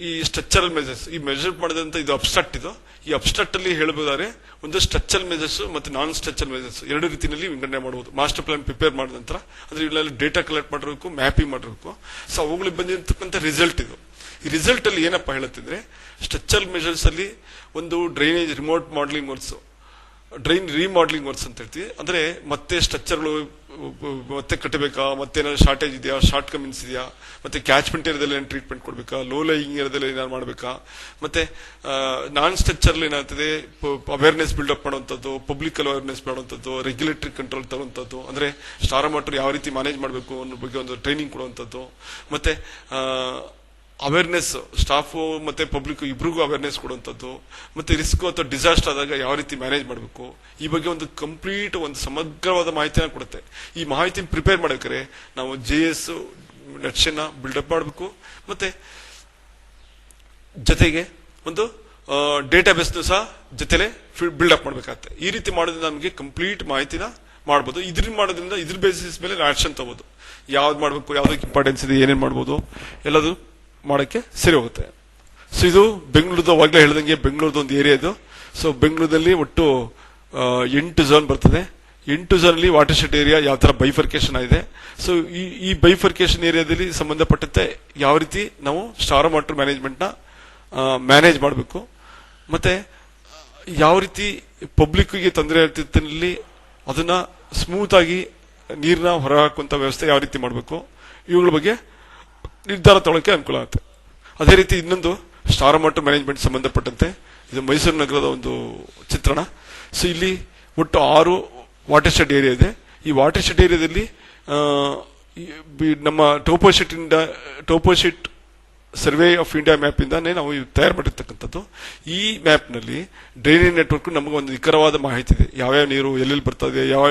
ಈ ಸ್ಟ್ರಕ್ಚರಲ್ ಮೆಜರ್ಸ್, ಈ ಮೆಜರ್ ಮಾಡಿದಂತ ಇದು ಅಬ್ಸ್ಟ್ರಾಕ್ಟ್, ಇದು ಈ ಅಬ್ಸ್ಟ್ರಾಕ್ಟ್ ಅಲ್ಲಿ ಹೇಳಬಹುದಾದ್ರೆ ಒಂದು ಸ್ಟ್ರಕ್ಚರಲ್ ಮೆಜರ್ಸ್ ಮತ್ತು ನಾನ್ ಸ್ಟ್ರಕ್ಚರಲ್ ಮೆಜರ್ಸ್ ಎರಡು ರೀತಿಯಲ್ಲಿ ವಿಂಗಡಣೆ ಮಾಡಬಹುದು. ಮಾಸ್ಟರ್ ಪ್ಲಾನ್ ಪ್ರಿಪೇರ್ ಮಾಡಿದ ನಂತರ ಅಂದ್ರೆ ಇವೆಲ್ಲ ಡೇಟಾ ಕಲೆಕ್ಟ್ ಮಾಡಿರಬೇಕು, ಮ್ಯಾಪಿಂಗ್ ಮಾಡಿರಬೇಕು. ಸೊ ಅವುಗಳಿಗೆ ಬಂದಿರತಕ್ಕಂಥ ರಿಸಲ್ಟ್ ಇದು. ಈ ರಿಸಲ್ಟ್ ಅಲ್ಲಿ ಏನಪ್ಪಾ ಹೇಳುತ್ತಿದ್ರೆ, ಸ್ಟ್ರಕ್ಚರಲ್ ಮೆಜರ್ಸ್ ಅಲ್ಲಿ ಒಂದು drainage remote modelling works, drain remodelling works ಅಂತ ಹೇಳ್ತೀವಿ. ಅಂದ್ರೆ ಮತ್ತೆ ಸ್ಟ್ರಕ್ಚರ್ಗಳು ಮತ್ತೆ ಕಟ್ಟಬೇಕಾ, ಮತ್ತೇನಾದ್ರು ಶಾರ್ಟೇಜ್ ಇದೆಯಾ, ಶಾರ್ಟ್ ಕಮಿನ್ಸ್ ಇದೆಯಾ, ಮತ್ತೆ ಕ್ಯಾಚ್ಮೆಂಟ್ ಏರಿಯಾದಲ್ಲಿ ಏನು ಟ್ರೀಟ್ಮೆಂಟ್ ಕೊಡ್ಬೇಕಾ, ಲೋ ಲೈಯಿಂಗ್ ಏರಿಯಾದಲ್ಲಿ ಏನಾದ್ರು ಮಾಡಬೇಕಾ, ಮತ್ತೆ ನಾನ್ ಸ್ಟ್ರಕ್ಚರ್ ಏನಾಗ್ತದೆ ಅವೇರ್ನೆಸ್ ಬಿಲ್ಡಪ್ ಮಾಡುವಂಥದ್ದು, ಪಬ್ಲಿಕ್ ಅವೇರ್ನೆಸ್ ಮಾಡುವಂಥದ್ದು, ರೆಗ್ಯುಲೇಟರಿ ಕಂಟ್ರೋಲ್ ತರುವಂಥದ್ದು, ಅಂದ್ರೆ ಸ್ಟಾರ್ಮ್ ವಾಟರ್ ಯಾವ ರೀತಿ ಮ್ಯಾನೇಜ್ ಮಾಡಬೇಕು ಅನ್ನೋ ಬಗ್ಗೆ ಒಂದು ಟ್ರೈನಿಂಗ್ ಕೊಡುವಂಥದ್ದು, ಮತ್ತೆ ಅವೇರ್ನೆಸ್ ಸ್ಟಾಫ್ ಮತ್ತೆ ಪಬ್ಲಿಕ್ ಇಬ್ರಿಗೂ ಅವೇರ್ನೆಸ್ ಕೊಡುವಂಥದ್ದು, ಮತ್ತೆ ರಿಸ್ಕ್ ಅಥವಾ ಡಿಸಾಸ್ಟರ್ ಆದಾಗ ಯಾವ ರೀತಿ ಮ್ಯಾನೇಜ್ ಮಾಡಬೇಕು, ಈ ಬಗ್ಗೆ ಒಂದು ಕಂಪ್ಲೀಟ್ ಒಂದು ಸಮಗ್ರವಾದ ಮಾಹಿತಿನ ಕೊಡುತ್ತೆ. ಈ ಮಾಹಿತಿ ಪ್ರಿಪೇರ್ ಮಾಡಬೇಕಾದ್ರೆ ನಾವು JS ನಕ್ಷೆನ ಬಿಲ್ಡಪ್ ಮಾಡಬೇಕು, ಮತ್ತೆ ಜೊತೆಗೆ ಒಂದು ಡೇಟಾಬೇಸ್ ಸಹ ಜೊತೆಲೆ ಬಿಲ್ಡಪ್ ಮಾಡಬೇಕಾಗುತ್ತೆ. ಈ ರೀತಿ ಮಾಡೋದ್ರಿಂದ ನಮಗೆ ಕಂಪ್ಲೀಟ್ ಮಾಹಿತಿನ ಮಾಡಬಹುದು. ಇದ್ರ ಮಾಡೋದ್ರಿಂದ ಇದ್ರ ಬೇಸಿಸ್ ಮೇಲೆ ಆಕ್ಷನ್ ತಗೋಬಹುದು. ಯಾವ್ದು ಮಾಡಬೇಕು, ಯಾವ್ದಕ್ಕೆ ಇಂಪಾರ್ಟೆನ್ಸ್ ಇದೆ, ಏನೇನ್ ಮಾಡಬಹುದು ಎಲ್ಲದು ಮಾಡಕ್ಕೆ ಸರಿ ಹೋಗುತ್ತೆ. ಸೊ ಇದು ಬೆಂಗಳೂರು, ಅವಾಗಲೇ ಹೇಳ್ದಂಗೆ ಬೆಂಗಳೂರದ ಒಂದು ಏರಿಯಾ ಇದು. ಸೊ ಬೆಂಗಳೂರಲ್ಲಿ ಒಟ್ಟು 8 ಝೋನ್ ಬರ್ತದೆ. 8 ಝೋನ್ ಅಲ್ಲಿ ವಾಟರ್ ಶೆಡ್ ಏರಿಯಾ ಯಾವ ತರ ಬೈಫರ್ಕೇಶನ್ ಆಗಿದೆ. ಸೊ ಈ ಬೈಫರ್ಕೇಶನ್ ಏರಿಯಾದಲ್ಲಿ ಸಂಬಂಧಪಟ್ಟಂತೆ ಯಾವ ರೀತಿ ನಾವು ಸ್ಟಾರ್ಮ್ ವಾಟರ್ ಮ್ಯಾನೇಜ್ಮೆಂಟ್ ನ ಮ್ಯಾನೇಜ್ ಮಾಡಬೇಕು, ಮತ್ತೆ ಯಾವ ರೀತಿ ಪಬ್ಲಿಕ್ ಗೆ ತೊಂದರೆ ಆಗ್ತಿದ್ದಲ್ಲಿ ಅದನ್ನ ಸ್ಮೂತ್ ಆಗಿ ನೀರನ್ನ ಹೊರ ಹಾಕುವಂತ ವ್ಯವಸ್ಥೆ ಯಾವ ರೀತಿ ಮಾಡಬೇಕು, ಇವುಗಳ ಬಗ್ಗೆ ನಿರ್ಧಾರ ತಗೊಳ್ಳೋಕೆ ಅನುಕೂಲ ಆಗುತ್ತೆ. ಅದೇ ರೀತಿ ಇನ್ನೊಂದು ಸ್ಟಾರ್ಮ್ ವಾಟರ್ ಮ್ಯಾನೇಜ್ಮೆಂಟ್ ಸಂಬಂಧಪಟ್ಟಂತೆ ಇದು ಮೈಸೂರು ನಗರದ ಒಂದು ಚಿತ್ರಣ. ಸೊ ಇಲ್ಲಿ ಒಟ್ಟು 6 ವಾಟರ್ ಶೆಡ್ ಏರಿಯಾ ಇದೆ. ಈ ವಾಟರ್ ಶೆಡ್ ಏರಿಯಾದಲ್ಲಿ ನಮ್ಮ topo sheet survey of India map ಇಂದಾನೆ ನಾವು ತಯಾರು ಮಾಡಿರ್ತಕ್ಕಂಥದ್ದು. ಈ ಮ್ಯಾಪ್ ನಲ್ಲಿ ಡ್ರೈನೇಜ್ ನೆಟ್ವರ್ಕ್ ನಮಗೆ ಒಂದು ನಿಖರವಾದ ಮಾಹಿತಿ ಇದೆ. ಯಾವ್ಯಾವ ನೀರು ಎಲ್ಲೆಲ್ಲಿ ಬರ್ತದೆ, ಯಾವ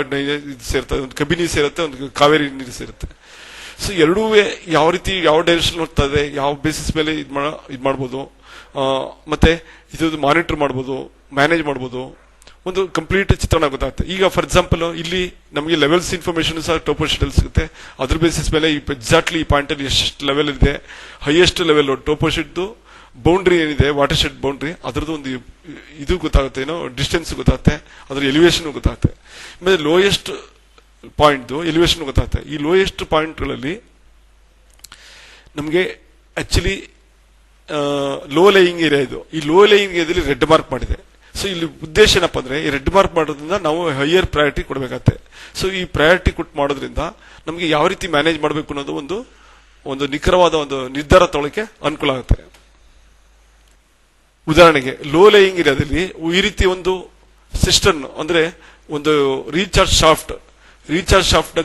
ಇದು ಸೇರ್ತದೆ, ಒಂದು ಕಬಿನಿ ಸೇರುತ್ತೆ, ಒಂದು ಕಾವೇರಿ ನೀರು ಸೇರುತ್ತೆ. ಸೊ ಎರಡೂ ಯಾವ ರೀತಿ ಯಾವ ಡೈರೆಕ್ಷನ್ ಹೋಗ್ತದೆ, ಯಾವ ಬೇಸಿಸ್ ಮೇಲೆ ಇದು ಮಾಡ್ಬೋದು, ಮತ್ತೆ ಇದು ಮಾನಿಟರ್ ಮಾಡ್ಬೋದು, ಮ್ಯಾನೇಜ್ ಮಾಡ್ಬೋದು, ಒಂದು ಕಂಪ್ಲೀಟ್ ಚಿತ್ರಣ ಗೊತ್ತಾಗುತ್ತೆ. ಈಗ ಫಾರ್ ಎಕ್ಸಾಂಪಲ್ ಇಲ್ಲಿ ನಮಗೆ ಲೆವೆಲ್ಸ್ ಇನ್ಫಾರ್ಮೇಶನ್ ಸಹ ಟೋಪೋ ಶೀಟ್ ಸಿಗುತ್ತೆ. ಅದ್ರ ಬೇಸಿಸ್ ಮೇಲೆ ಎಕ್ಸಾಕ್ಟ್ಲಿ ಈ ಪಾಯಿಂಟ್ ಅಲ್ಲಿ ಎಷ್ಟು ಲೆವೆಲ್ ಇದೆ, highest level topo sheet boundary ಏನಿದೆ, ವಾಟರ್ ಶೆಡ್ ಬೌಂಡ್ರಿ, ಅದ್ರದ್ದು ಒಂದು ಇದು ಗೊತ್ತಾಗುತ್ತೆ, ಏನೋ ಡಿಸ್ಟೆನ್ಸ್ ಗೊತ್ತಾಗುತ್ತೆ, ಅದ್ರ ಎಲಿವೇಶನ್ ಗೊತ್ತಾಗುತ್ತೆ. ಆಮೇಲೆ ಲೋಯೆಸ್ಟ್ ಪಾಯಿಂಟ್ ಎಲಿವೇಶನ್ ಗೊತ್ತಾಗುತ್ತೆ. ಈ ಲೋಯೆಸ್ಟ್ ಪಾಯಿಂಟ್ಗಳಲ್ಲಿ ನಮಗೆ ಆಕ್ಚುಲಿ ಲೋ ಲೈಯಿಂಗ್ ಏರಿಯಾ ಇದು. ಈ ಲೋ ಲೈಯಿಂಗ್ ಏರಿಯಾದಲ್ಲಿ ರೆಡ್ ಮಾರ್ಕ್ ಮಾಡಿದೆ. ಸೊ ಇಲ್ಲಿ ಉದ್ದೇಶ ಏನಪ್ಪಾ ಅಂದ್ರೆ, ಈ ರೆಡ್ ಮಾರ್ಕ್ ಮಾಡೋದ್ರಿಂದ ನಾವು ಹೈಯರ್ ಪ್ರಯಾರಿಟಿ ಕೊಡಬೇಕಾಗತ್ತೆ. ಸೊ ಈ ಪ್ರಯಾರಿಟಿ ಕೊಟ್ಟು ಮಾಡೋದ್ರಿಂದ ನಮಗೆ ಯಾವ ರೀತಿ ಮ್ಯಾನೇಜ್ ಮಾಡಬೇಕು ಅನ್ನೋದು ಒಂದು ನಿಖರವಾದ ಒಂದು ನಿರ್ಧಾರ ತಗೊಳ್ಳಕ್ಕೆ ಅನುಕೂಲ ಆಗುತ್ತೆ. ಉದಾಹರಣೆಗೆ ಲೋ ಲೈಯಿಂಗ್ ಏರಿಯಾದಲ್ಲಿ ಈ ರೀತಿ ಒಂದು ಸಿಸ್ಟಮ್ ಅಂದ್ರೆ ಒಂದು ರೀಚಾರ್ಜ್ ಶಾಫ್ಟ್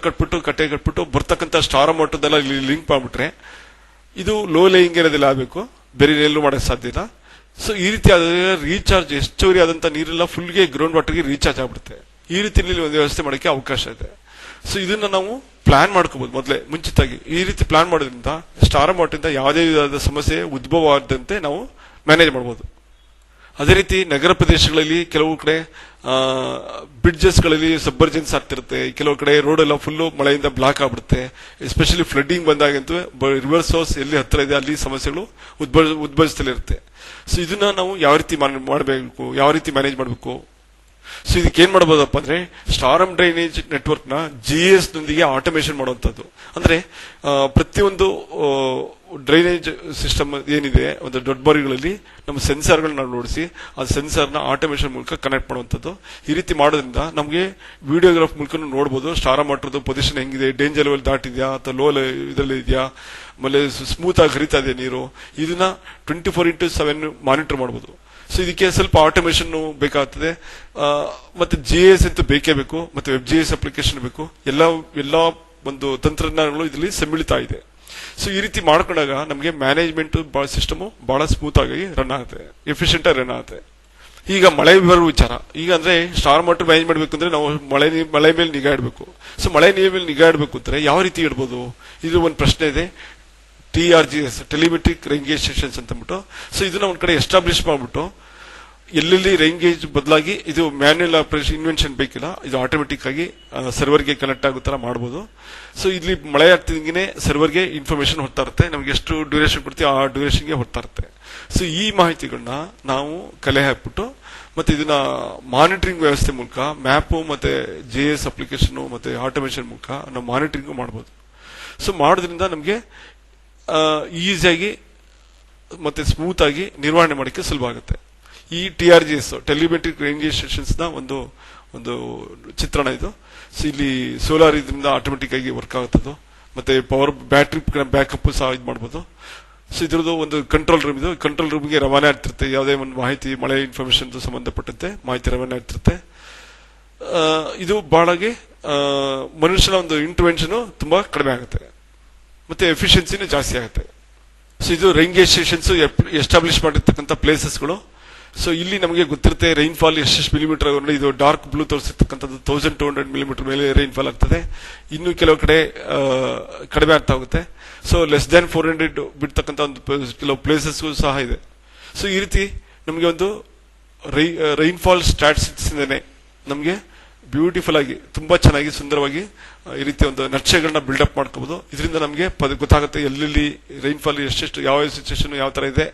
ಕಟ್ಬಿಟ್ಟು ಕಟ್ಟೆ ಕಟ್ಬಿಟ್ಟು ಬರ್ತಕ್ಕಂಥ ಸ್ಟಾರ್ ಮೋಟರ್ದೆಲ್ಲ ಇಲ್ಲಿ ಲಿಂಕ್ ಮಾಡ್ಬಿಟ್ರೆ ಇದು ಲೋ ಲೈಯಿಂಗ್ ಏರಿಯಾದಲ್ಲಿ ಆಗಬೇಕು, ಬೇರೆ ಎಲ್ಲೂ ಮಾಡಕ್ ಸಾಧ್ಯ ಇಲ್ಲ. ಸೊ ಈ ರೀತಿ ರೀಚಾರ್ಜ್ ಹೆಚ್ಚುವರಿ ಆದಂತ ನೀರೆಲ್ಲ ಫುಲ್ಗೆ ಗ್ರೌಂಡ್ ವಾಟರ್ಗೆ ರೀಚಾರ್ಜ್ ಆಗ್ಬಿಡುತ್ತೆ. ಈ ರೀತಿಯಲ್ಲಿ ಒಂದು ವ್ಯವಸ್ಥೆ ಮಾಡೋಕ್ಕೆ ಅವಕಾಶ ಇದೆ. ಸೊ ಇದನ್ನ ನಾವು ಪ್ಲಾನ್ ಮಾಡ್ಕೋಬಹುದು ಮೊದಲೇ ಮುಂಚಿತವಾಗಿ. ಈ ರೀತಿ ಪ್ಲಾನ್ ಮಾಡೋದ್ರಿಂದ ಸ್ಟಾರ್ ವಾಟರ್ ಯಾವುದೇ ವಿಧವಾದ ಸಮಸ್ಯೆ ಉದ್ಭವ ಆಗದಂತೆ ನಾವು ಮ್ಯಾನೇಜ್ ಮಾಡಬಹುದು. ಅದೇ ರೀತಿ ನಗರ ಪ್ರದೇಶಗಳಲ್ಲಿ ಕೆಲವು ಕಡೆ ಬ್ರಿಡ್ಜಸ್ ಗಳಲ್ಲಿ ಸಬ್ಮರ್ಜೆನ್ಸ್ ಆಗ್ತಿರುತ್ತೆ, ಕೆಲವು ಕಡೆ ರೋಡ್ ಎಲ್ಲ ಫುಲ್ಲು ಮಳೆಯಿಂದ ಬ್ಲಾಕ್ ಆಗ್ಬಿಡುತ್ತೆ. ಎಸ್ಪೆಷಲಿ ಫ್ಲಡ್ಡಿಂಗ್ ಬಂದಾಗಂತೂ ರಿವರ್ ಸೋರ್ಸ್ ಎಲ್ಲಿ ಹತ್ರ ಇದೆ ಅಲ್ಲಿ ಸಮಸ್ಯೆಗಳು ಉದ್ಭವಿಸ್ತಲೇ ಇರುತ್ತೆ. ಸೊ ಇದನ್ನ ನಾವು ಯಾವ ರೀತಿ ಮಾಡಬೇಕು, ಯಾವ ರೀತಿ ಮ್ಯಾನೇಜ್ ಮಾಡಬೇಕು. ಸೊ ಇದಕ್ಕೆ ಏನ್ ಮಾಡಬಹುದಪ್ಪ ಅಂದ್ರೆ, ಸ್ಟಾರಮ್ ಡ್ರೈನೇಜ್ ನೆಟ್ವರ್ಕ್ ನ GIS ನೊಂದಿಗೆ ಆಟೋಮೇಷನ್ ಮಾಡುವಂತದ್ದು. ಅಂದ್ರೆ ಪ್ರತಿಯೊಂದು ಡ್ರೈನೇಜ್ ಸಿಸ್ಟಮ್ ಏನಿದೆ ಒಂದು ದೊಡ್ಡ ಬಾರಿಗಳಲ್ಲಿ ನಮ್ಮ ಸೆನ್ಸಾರ್ಗಳನ್ನ ನೋಡಿಸಿ ಆ ಸೆನ್ಸಾರ್ನ ಆಟೋಮೇಷನ್ ಮೂಲಕ ಕನೆಕ್ಟ್ ಮಾಡುವಂಥದ್ದು. ಈ ರೀತಿ ಮಾಡೋದ್ರಿಂದ ನಮಗೆ ವಿಡಿಯೋಗ್ರಾಫ್ ಮೂಲಕ ನೋಡಬಹುದು ಸ್ಟಾರ್ ವಾಟರ್ದು ಪೊಸಿಷನ್ ಹೆಂಗಿದೆ, ಡೇಂಜರ್ ಲೆವೆಲ್ ದಾಟಿದ್ಯಾ ಅಥವಾ ಲೋ ಇದರಲ್ಲಿ ಇದೆಯಾ, ಆಮೇಲೆ ಸ್ಮೂತ್ ಆಗಿ ಹರಿತಾ ಇದೆ ನೀರು. ಇದನ್ನ 24x7 ಮಾನಿಟರ್ ಮಾಡಬಹುದು. ಸೊ ಇದಕ್ಕೆ ಸ್ವಲ್ಪ ಆಟೋಮೇಷನ್ ಬೇಕಾಗ್ತದೆ. ಮತ್ತೆ GIS ಅಂತೂ ಬೇಕೇ ಬೇಕು, ಮತ್ತೆ ವೆಬ್ GIS ಅಪ್ಲಿಕೇಶನ್ ಬೇಕು. ಎಲ್ಲ ಒಂದು ತಂತ್ರಜ್ಞಾನಗಳು ಇದರಲ್ಲಿ ಸಮ್ಮಿಳಿತ ಇದೆ. ಸೊ ಈ ರೀತಿ ಮಾಡ್ಕೊಂಡಾಗ ನಮಗೆ ಮ್ಯಾನೇಜ್ಮೆಂಟ್ ಸಿಸ್ಟಮ್ ಬಹಳ ಸ್ಮೂತ್ ಆಗಿ ರನ್ ಆಗುತ್ತೆ, ಎಫಿಷಿಯಂಟ್ ಆಗಿ ರನ್ ಆಗುತ್ತೆ. ಈಗ ಮಳೆ ಬರೋ ವಿಚಾರ. ಈಗ ಅಂದ್ರೆ ಸ್ಟಾರ್ ವಾಟರ್ ಮ್ಯಾನೇಜ್ ಮಾಡಬೇಕು ಅಂದ್ರೆ ನಾವು ಮಳೆ ಮೇಲೆ ನಿಗಾ ಇಡಬೇಕು. ಸೊ ಮಳೆ ನೀರ್ ಮೇಲೆ ನಿಗಾ ಇಡಬೇಕು ಅಂದ್ರೆ ಯಾವ ರೀತಿ ಇಡ್ಬೋದು, ಇದು ಒಂದು ಪ್ರಶ್ನೆ ಇದೆ. TRGS ಟೆಲಿಮೆಟ್ರಿಕ್ ರೈನ್ಗೇಜ್ ಸ್ಟೇಷನ್ಸ್ ಅಂತ ಅಂದ್ಬಿಟ್ಟು, ಸೊ ಇದನ್ನ ಒಂದ್ ಕಡೆ ಎಸ್ಟಾಬ್ಲಿಷ್ ಮಾಡ್ಬಿಟ್ಟು ಎಲ್ಲೆಲ್ಲಿ ರೈನ್ಗೇಜ್ ಬದಲಾಗಿ ಇದು ಮ್ಯಾನ್ಯುಯಲ್ ಆಪರೇಷನ್ ಇನ್ವೆನ್ಷನ್ ಬೇಕಿಲ್ಲ, ಇದು ಆಟೋಮೆಟಿಕ್ ಆಗಿ ಸರ್ವರ್ಗೆ ಕನೆಕ್ಟ್ ಆಗೋ ತರ ಮಾಡಬಹುದು. ಸೊ ಇಲ್ಲಿ ಮಳೆ ಆಗ್ತಿದಂಗೆ ಸರ್ವರ್ಗೆ ಇನ್ಫಾರ್ಮೇಶನ್ ಹೊಡ್ತಾ ಇರುತ್ತೆ, ನಮ್ಗೆ ಎಷ್ಟು ಡ್ಯೂರೇಷನ್ ಕೊಡ್ತೀವಿ ಆ ಡ್ಯೂರೇಷನ್ಗೆ ಹೊಡ್ತಾ ಇರುತ್ತೆ. ಸೊ ಈ ಮಾಹಿತಿಗಳನ್ನ ನಾವು ಕಲೆ ಹಾಕ್ಬಿಟ್ಟು ಮತ್ತೆ ಇದನ್ನ ಮಾನಿಟರಿಂಗ್ ವ್ಯವಸ್ಥೆ ಮೂಲಕ ಮ್ಯಾಪ್ ಮತ್ತೆ GIS ಅಪ್ಲಿಕೇಶನ್ ಮತ್ತೆ ಆಟೋಮೇಷನ್ ಮೂಲಕ ನಾವು ಮಾನಿಟರಿಂಗ್ ಮಾಡಬಹುದು. ಸೊ ಮಾಡೋದ್ರಿಂದ ನಮಗೆ ಈಸಿಯಾಗಿ ಮತ್ತೆ ಸ್ಮೂತ್ ಆಗಿ ನಿರ್ವಹಣೆ ಮಾಡೋಕ್ಕೆ ಸುಲಭ ಆಗುತ್ತೆ. ಈ TRGS ಟೆಲಿಮೆಟ್ರಿಕ್ ರೈನ್ಗೇಜ್ ಸ್ಟೇಷನ್ಸ್ ನ ಒಂದು ಚಿತ್ರಣ ಇದು. ಸೊ ಇಲ್ಲಿ ಸೋಲಾರ್ ಇದರಿಂದ ಆಟೋಮೆಟಿಕ್ ಆಗಿ ವರ್ಕ್ ಆಗುತ್ತದು, ಮತ್ತೆ ಪವರ್ ಬ್ಯಾಟ್ರಿ ಬ್ಯಾಕಪ್ ಸಹ ಇದು ಮಾಡಬಹುದು. ಸೊ ಇದ್ರದ್ದು ಒಂದು ಕಂಟ್ರೋಲ್ ರೂಮ್, ಇದು ಕಂಟ್ರೋಲ್ ರೂಮ್ಗೆ ರವಾನೆ ಆಗ್ತಿರುತ್ತೆ. ಯಾವುದೇ ಒಂದು ಮಾಹಿತಿ ಮಳೆ ಇನ್ಫಾರ್ಮೇಶನ್ ಸಂಬಂಧಪಟ್ಟಂತೆ ಮಾಹಿತಿ ರವಾನೆ ಆಗ್ತಿರುತ್ತೆ. ಇದು ಬಹಳಗೆ ಮನುಷ್ಯನ ಒಂದು ಇಂಟರ್ವೆನ್ಷನ್ ತುಂಬಾ ಕಡಿಮೆ ಆಗುತ್ತೆ, ಮತ್ತೆ ಎಫಿಷಿಯನ್ಸಿನೂ ಜಾಸ್ತಿ ಆಗುತ್ತೆ. ಸೊ ಇದು ರೈನ್ಗೇಜ್ ಸ್ಟೇಷನ್ಸ್ ಎಸ್ಟಾಬ್ಲಿಷ್ ಮಾಡಿರ್ತಕ್ಕಂಥ ಪ್ಲೇಸಸ್ಗಳು. ಸೊ ಇಲ್ಲಿ ನಮಗೆ ಗೊತ್ತಿರುತ್ತೆ ರೈನ್ಫಾಲ್ ಎಷ್ಟು ಮಿಲಿಮೀಟರ್. ಇದು ಡಾರ್ಕ್ ಬ್ಲೂ ತೋರಿಸಿರ್ತಕ್ಕಂಥದ್ದು 1200 ಮಿಲಿಮೀಟರ್ ಮೇಲೆ ರೈನ್ಫಾಲ್ ಆಗ್ತದೆ. ಇನ್ನು ಕೆಲವು ಕಡೆ ಕಡಿಮೆ ಆಗ್ತಾ ಹೋಗುತ್ತೆ. ಸೊ ಲೆಸ್ ದ್ಯಾನ್ 400 ಬಿಡ್ತಕ್ಕಂಥ ಒಂದು ಕೆಲವು ಪ್ಲೇಸಸ್ ಸಹ ಇದೆ. ಸೊ ಈ ರೀತಿ ನಮಗೆ ಒಂದು ರೈನ್ಫಾಲ್ ಸ್ಟ್ಯಾಟಿಸ್ಟಿಕ್ಸ್ ಇಂದನೇ ನಮಗೆ ಬ್ಯೂಟಿಫುಲ್ ಆಗಿ ತುಂಬಾ ಚೆನ್ನಾಗಿ ಸುಂದರವಾಗಿ ಈ ರೀತಿ ಒಂದು ನಕ್ಷೆಗಳನ್ನ ಬಿಲ್ಡಪ್ ಮಾಡ್ಕೋಬಹುದು. ಇದರಿಂದ ನಮಗೆ ಗೊತ್ತಾಗುತ್ತೆ ಎಲ್ಲೆಲ್ಲಿ ರೈನ್ಫಾಲ್ ಎಷ್ಟೆಷ್ಟು ಯಾವ ಸಿಚುವೇಶನ್ ಯಾವ ತರ ಇದೆ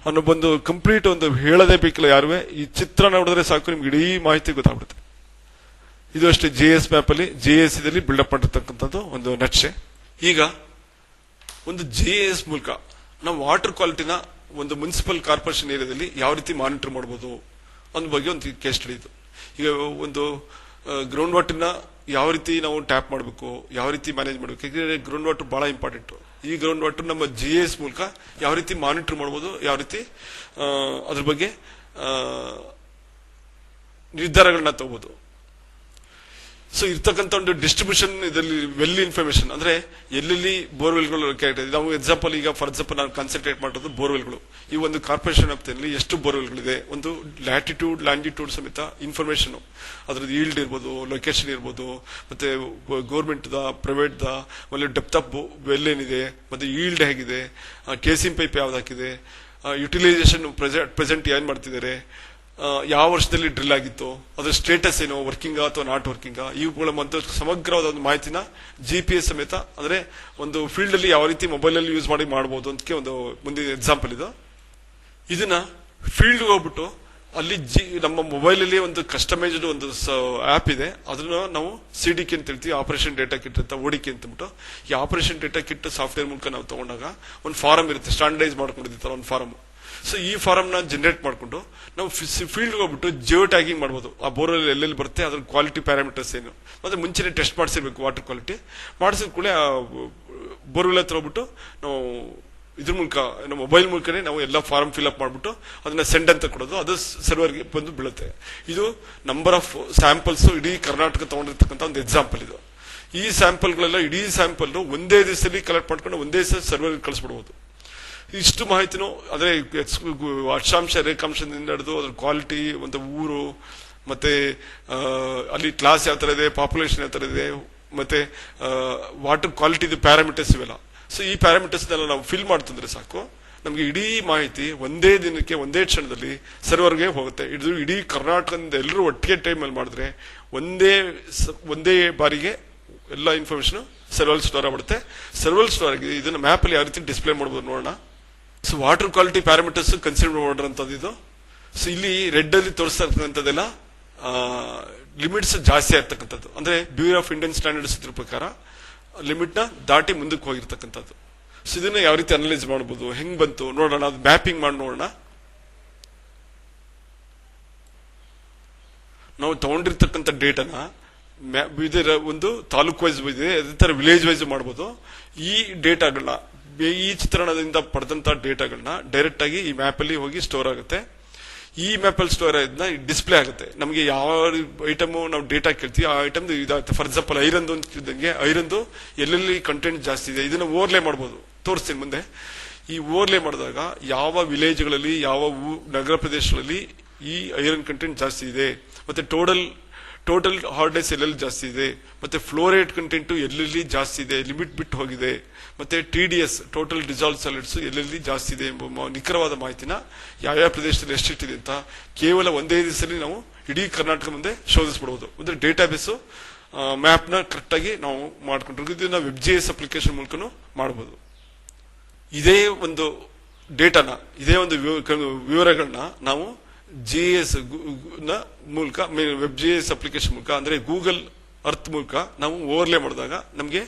ಅನ್ನೋ ಒಂದು ಕಂಪ್ಲೀಟ್ ಒಂದು ಹೇಳದೇ ಬೇಕಿಲ್ಲ ಯಾರುವೆ. ಈ ಚಿತ್ರ ನೋಡಿದ್ರೆ ಸಾಕು ನಿಮ್ಗೆ ಇಡೀ ಮಾಹಿತಿ ಗೊತ್ತಾಗ್ಬಿಡುತ್ತೆ. ಇದು ಅಷ್ಟೇ GIS ಮ್ಯಾಪ್ ಅಲ್ಲಿ GIS ಇದರಲ್ಲಿ ಬಿಲ್ಡಪ್ ಮಾಡಿರ್ತಕ್ಕಂಥದ್ದು ಒಂದು ನಕ್ಷೆ. ಈಗ ಒಂದು GIS ಮೂಲಕ ನಾವು ವಾಟರ್ ಕ್ವಾಲಿಟಿನ ಒಂದು ಮುನ್ಸಿಪಲ್ ಕಾರ್ಪೊರೇಷನ್ ಏರಿಯಾದಲ್ಲಿ ಯಾವ ರೀತಿ ಮಾನಿಟರ್ ಮಾಡಬಹುದು ಅನ್ನೋ ಬಗ್ಗೆ ಒಂದು ಕೇಸ್ ಸ್ಟಡಿ ಇದು. ಈಗ ಒಂದು ಗ್ರೌಂಡ್ ವಾಟರ್ನ ಯಾವ ರೀತಿ ನಾವು ಟ್ಯಾಪ್ ಮಾಡಬೇಕು, ಯಾವ ರೀತಿ ಮ್ಯಾನೇಜ್ ಮಾಡಬೇಕು. ಯಾಕಂದ್ರೆ ಗ್ರೌಂಡ್ ವಾಟರ್ ಬಹಳ ಇಂಪಾರ್ಟೆಂಟ್. ಈ ಗ್ರೌಂಡ್ ವಾಟರ್ ನಮ್ಮ GIS ಮೂಲಕ ಯಾವ ರೀತಿ ಮಾನಿಟರ್ ಮಾಡಬಹುದು, ಯಾವ ರೀತಿ ಅದ್ರ ಬಗ್ಗೆ ನಿರ್ಧಾರಗಳನ್ನ ತಗೋಬಹುದು. ಸೊ ಇರ್ತಕ್ಕಂಥ ಒಂದು ಡಿಸ್ಟ್ರಿಬ್ಯೂಷನ್ ಇದರಲ್ಲಿ ವೆಲ್ ಇನ್ಫಾರ್ಮೇಶನ್ ಅಂದ್ರೆ ಎಲ್ಲೆಲ್ಲಿ ಬೋರ್ವೆಲ್ಗಳು ನಾವು ಎಕ್ಸಾಂಪಲ್ ಈಗ ಫಾರ್ ಎಕ್ಸಾಂಪಲ್ ನಾನು ಕಾನ್ಸಂಟ್ರೇಟ್ ಮಾಡೋದು ಬೋರ್ವೆಲ್ಗಳು. ಈ ಒಂದು ಕಾರ್ಪೊರೇಷನ್ ವ್ಯಾಪ್ತಿಯಲ್ಲಿ ಎಷ್ಟು ಬೋರ್ವೆಲ್ಗಳಿದೆ, ಒಂದು ಲ್ಯಾಟಿಟ್ಯೂಡ್ ಲ್ಯಾಂಡಿಟ್ಯೂಡ್ ಸಮೇತ ಇನ್ಫಾರ್ಮೇಶನ್, ಅದ್ರದ್ದು ಈಲ್ಡ್ ಇರ್ಬೋದು, ಲೊಕೇಶನ್ ಇರ್ಬೋದು, ಮತ್ತೆ ಗೌರ್ಮೆಂಟ್ ದ ಪ್ರೈವೇಟ್ ದ ಆಮೇಲೆ ಡೆಪ್ತ್ ಆಫ್ ವೆಲ್ ಏನಿದೆ, ಮತ್ತೆ ಈಲ್ಡ್ ಹೇಗಿದೆ, ಕೇಸಿಂಗ್ ಪೈಪ್ ಯಾವ್ದು ಹಾಕಿದೆ, ಯುಟಿಲೈಸೇಷನ್ ಪ್ರೆಸೆಂಟ್ ಏನ್ ಮಾಡ್ತಿದ್ದಾರೆ, ಯಾವ ವರ್ಷದಲ್ಲಿ ಡ್ರಿಲ್ ಆಗಿತ್ತು, ಅದ್ರ ಸ್ಟೇಟಸ್ ಏನು, ವರ್ಕಿಂಗ್ ಅಥವಾ ನಾಟ್ ವರ್ಕಿಂಗ್, ಇವುಗಳ ಮತ್ತು ಸಮಗ್ರವಾದ ಒಂದು ಮಾಹಿತಿನ GPS ಸಮೇತ ಅಂದ್ರೆ ಒಂದು ಫೀಲ್ಡ್ ಅಲ್ಲಿ ಯಾವ ರೀತಿ ಮೊಬೈಲ್ ಅಲ್ಲಿ ಯೂಸ್ ಮಾಡಿ ಮಾಡಬಹುದು ಅಂತ ಒಂದು ಮುಂದಿನ ಎಕ್ಸಾಂಪಲ್ ಇದು. ಇದನ್ನ ಫೀಲ್ಡ್ ಹೋಗ್ಬಿಟ್ಟು ಅಲ್ಲಿ ನಮ್ಮ ಮೊಬೈಲ್ ಅಲ್ಲಿ ಒಂದು ಕಸ್ಟಮೈಸ್ಡ್ ಒಂದು ಆಪ್ ಇದೆ, ಅದನ್ನ ನಾವು CDK ಅಂತ ಹೇಳ್ತೀವಿ, ಆಪರೇಷನ್ ಡೇಟಾ ಕಿಟ್ ಅಂತ, ODK ಅಂತ ಬಿಟ್ಟು. ಈ ಆಪರೇಷನ್ ಡೇಟಾ ಕಿಟ್ ಸಾಫ್ಟ್ವೇರ್ ಮೂಲಕ ನಾವು ತಗೊಂಡಾಗ ಒಂದು ಫಾರಂ ಇರುತ್ತೆ, ಸ್ಟ್ಯಾಂಡರ್ಡೈಸ್ ಮಾಡ್ಕೊಂಡಿರ್ತಾರೆ ಒಂದು ಫಾರಂ. ಸೊ ಈ ಫಾರಂ ನ ಜನರೇಟ್ ಮಾಡ್ಕೊಂಡು ನಾವು ಫೀಲ್ಡ್ ಹೋಗ್ಬಿಟ್ಟು ಜಿಯೋ ಟ್ಯಾಗಿಂಗ್ ಮಾಡ್ಬೋದು. ಆ ಬೋರ್ವೆಲ್ ಎಲ್ಲೆಲ್ಲಿ ಬರುತ್ತೆ, ಅದ್ರ ಕ್ವಾಲಿಟಿ ಪ್ಯಾರಾಮೀಟರ್ಸ್ ಏನು, ಮತ್ತೆ ಮುಂಚೆನೆ ಟೆಸ್ಟ್ ಮಾಡಿಸಿರ್ಬೇಕು ವಾಟರ್ ಕ್ವಾಲಿಟಿ. ಮಾಡಿಸಿದ ಕೂಡ ಬೋರ್ವೆಲ್ ಹತ್ರ ಹೋಗ್ಬಿಟ್ಟು ನಾವು ಇದ್ರ ಮೂಲಕ ನಮ್ಮ ಮೊಬೈಲ್ ಮೂಲಕನೇ ನಾವು ಎಲ್ಲ ಫಾರ್ಮ್ ಫಿಲ್ ಅಪ್ ಮಾಡ್ಬಿಟ್ಟು ಅದನ್ನ ಸೆಂಡ್ ಅಂತ ಕೊಡೋದು, ಅದು ಸರ್ವರ್ಗೆ ಬಂದು ಬೀಳುತ್ತೆ. ಇದು ನಂಬರ್ ಆಫ್ ಸ್ಯಾಂಪಲ್ಸ್ ಇಡೀ ಕರ್ನಾಟಕ ತಗೊಂಡಿರ್ತಕ್ಕಂಥ ಒಂದು ಎಕ್ಸಾಂಪಲ್ ಇದು. ಈ ಸ್ಯಾಂಪಲ್ಗಳೆಲ್ಲ ಇಡೀ ಸ್ಯಾಂಪಲ್ ಒಂದೇ ದಿವಸದಲ್ಲಿ ಕಲೆಕ್ಟ್ ಮಾಡ್ಕೊಂಡು ಒಂದೇ ದಿವಸ ಸರ್ವರ್ ಕಳಿಸ್ಬಿಡ್ಬೋದು. ಇಷ್ಟು ಮಾಹಿತಿನೂ ಅಂದ್ರೆ ಅಕ್ಷಾಂಶ ರೇಖಾಂಶದಿಂದ ಹಿಡಿದು ಅದ್ರ ಕ್ವಾಲಿಟಿ, ಒಂದು ಊರು, ಮತ್ತೆ ಅಲ್ಲಿ ಕ್ಲಾಸ್ ಯಾವ ತರ ಇದೆ, ಪಾಪ್ಯುಲೇಷನ್ ಯಾವ ತರ ಇದೆ, ಮತ್ತೆ ವಾಟರ್ ಕ್ವಾಲಿಟಿ ಪ್ಯಾರಾಮೀಟರ್ಸ್ ಇವೆಲ್ಲ. ಸೊ ಈ ಪ್ಯಾರಾಮೀಟರ್ಸ್ ನಾವು ಫಿಲ್ ಮಾಡ್ತಂದ್ರೆ ಸಾಕು, ನಮ್ಗೆ ಇಡೀ ಮಾಹಿತಿ ಒಂದೇ ದಿನಕ್ಕೆ ಒಂದೇ ಕ್ಷಣದಲ್ಲಿ ಸರ್ವರ್ಗೆ ಹೋಗುತ್ತೆ. ಇದು ಇಡೀ ಕರ್ನಾಟಕದಿಂದ ಎಲ್ಲರೂ ಒಟ್ಟಿಗೆ ಟೈಮ್ ಅಲ್ಲಿ ಮಾಡಿದ್ರೆ ಒಂದೇ ಬಾರಿಗೆ ಎಲ್ಲ ಇನ್ಫಾರ್ಮೇಶನ್ ಸರ್ವರ್ ಸ್ಟೋರ್ ಆಗ್ಬಿಡುತ್ತೆ. ಸರ್ವರ್ ಸ್ಟೋರ್ ಆಗಿ ಇದನ್ನ ಮ್ಯಾಪ್ ಅಲ್ಲಿ ಯಾವ ರೀತಿ ಡಿಸ್ಪ್ಲೇ ಮಾಡಬಹುದು ನೋಡೋಣ. So water quality parameters consider ಮಾಡೋರಂಥದ್ದು ಇದು. ಸೊ ಇಲ್ಲಿ ರೆಡ್ ಅಲ್ಲಿ ತೋರಿಸ್ತಾ ಇರ್ತಕ್ಕಂಥದ್ದೆಲ್ಲ ಲಿಮಿಟ್ಸ್ ಜಾಸ್ತಿ ಆಗ್ತಕ್ಕಂಥದ್ದು, ಅಂದ್ರೆ ಬ್ಯೂರೋ ಆಫ್ ಇಂಡಿಯನ್ ಸ್ಟ್ಯಾಂಡರ್ಡ್ಸ್ ಇದ್ರ ಪ್ರಕಾರ ಲಿಮಿಟ್ ನ ದಾಟಿ ಮುಂದಕ್ಕೆ ಹೋಗಿರ್ತಕ್ಕಂಥದ್ದು. ಸೊ ಇದನ್ನ ಯಾವ ರೀತಿ ಅನಲೈಸ್ ಮಾಡಬಹುದು, ಹೆಂಗ್ ಬಂತು ನೋಡೋಣ, ಅದು ಮ್ಯಾಪಿಂಗ್ ಮಾಡಿ ನೋಡೋಣ. ನಾವು ತಗೊಂಡಿರ್ತಕ್ಕಂಥ ಡೇಟಾನ ಇದರ ಒಂದು ತಾಲೂಕ್ ವೈಸ್ ಇದೆ, ಅದೇ ತರ ವಿಲೇಜ್ ವೈಸ್ ಮಾಡಬಹುದು. ಈ ಡೇಟಾಗಳನ್ನ, ಈ ಚಿತ್ರಣದಿಂದ ಪಡೆದಂತ ಡೇಟಾಗಳನ್ನ ಡೈರೆಕ್ಟ್ ಆಗಿ ಈ ಮ್ಯಾಪ್ ಅಲ್ಲಿ ಹೋಗಿ ಸ್ಟೋರ್ ಆಗುತ್ತೆ. ಈ ಮ್ಯಾಪ್ ಅಲ್ಲಿ ಸ್ಟೋರ್ ಆಗೋದನ್ನ ಡಿಸ್ಪ್ಲೇ ಆಗುತ್ತೆ. ನಮಗೆ ಯಾವ ಐಟಮ್ ನಾವು ಡೇಟಾ ಕೇಳ್ತೀವಿ ಆ ಐಟಮ್ ಇದಾಗುತ್ತೆ. ಫಾರ್ ಎಕ್ಸಾಂಪಲ್ ಐರನ್ ಅಂತಿದ್ದಂಗೆ ಐರನ್ದು ಎಲ್ಲೆಲ್ಲಿ ಕಂಟೆಂಟ್ ಜಾಸ್ತಿ ಇದೆ ಇದನ್ನ ಓವರ್ಲೇ ಮಾಡಬಹುದು, ತೋರಿಸ್ತೀನಿ ಮುಂದೆ. ಈ ಓವರ್ಲೇ ಮಾಡಿದಾಗ ಯಾವ ವಿಲೇಜ್ಗಳಲ್ಲಿ, ಯಾವ ನಗರ ಪ್ರದೇಶಗಳಲ್ಲಿ ಈ ಐರನ್ ಕಂಟೆಂಟ್ ಜಾಸ್ತಿ ಇದೆ, ಮತ್ತೆ ಟೋಟಲ್ ಹಾರ್ಡ್ನೆಸ್ ಎಲ್ಲೆಲ್ಲಿ ಜಾಸ್ತಿ ಇದೆ, ಮತ್ತೆ ಫ್ಲೋರೈಡ್ ಕಂಟೆಂಟ್ ಎಲ್ಲೆಲ್ಲಿ ಜಾಸ್ತಿ ಇದೆ, ಲಿಮಿಟ್ ಬಿಟ್ಟು ಹೋಗಿದೆ, ಮತ್ತೆ TDS ಟೋಟಲ್ ಡಿಸಾಲ್ವ್ ಸಾಲಿಡ್ಸ್ ಎಲ್ಲೆಲ್ಲಿ ಜಾಸ್ತಿ ಇದೆ ಎಂಬ ನಿಖರವಾದ ಮಾಹಿತಿನ ಯಾವ್ಯಾವ ಪ್ರದೇಶದಲ್ಲಿ ಎಷ್ಟಿಟ್ಟಿದೆ ಅಂತ ಕೇವಲ ಒಂದೇ ದಿವಸದಲ್ಲಿ ನಾವು ಇಡೀ ಕರ್ನಾಟಕ ಮುಂದೆ ಶೋಧಿಸಬಹುದು. ಅಂದ್ರೆ ಡೇಟಾಬೇಸ್ ಮ್ಯಾಪ್ ನ ಕರೆಕ್ಟ್ ಆಗಿ ನಾವು ಮಾಡ್ಕೊಂಡ್ರು. ಇದನ್ನ WebGIS ಅಪ್ಲಿಕೇಶನ್ ಮೂಲಕನೂ ಮಾಡಬಹುದು. ಇದೇ ಒಂದು ಡೇಟಾನ, ಇದೇ ಒಂದು ವಿವರಗಳನ್ನ ನಾವು GIS ನ ಮೂಲಕ, WebGIS ಅಪ್ಲಿಕೇಶನ್ ಮೂಲಕ, ಅಂದ್ರೆ ಗೂಗಲ್ ಅರ್ತ್ ಮೂಲಕ ನಾವು ಓವರ್ಲೇ ಮಾಡಿದಾಗ ನಮಗೆ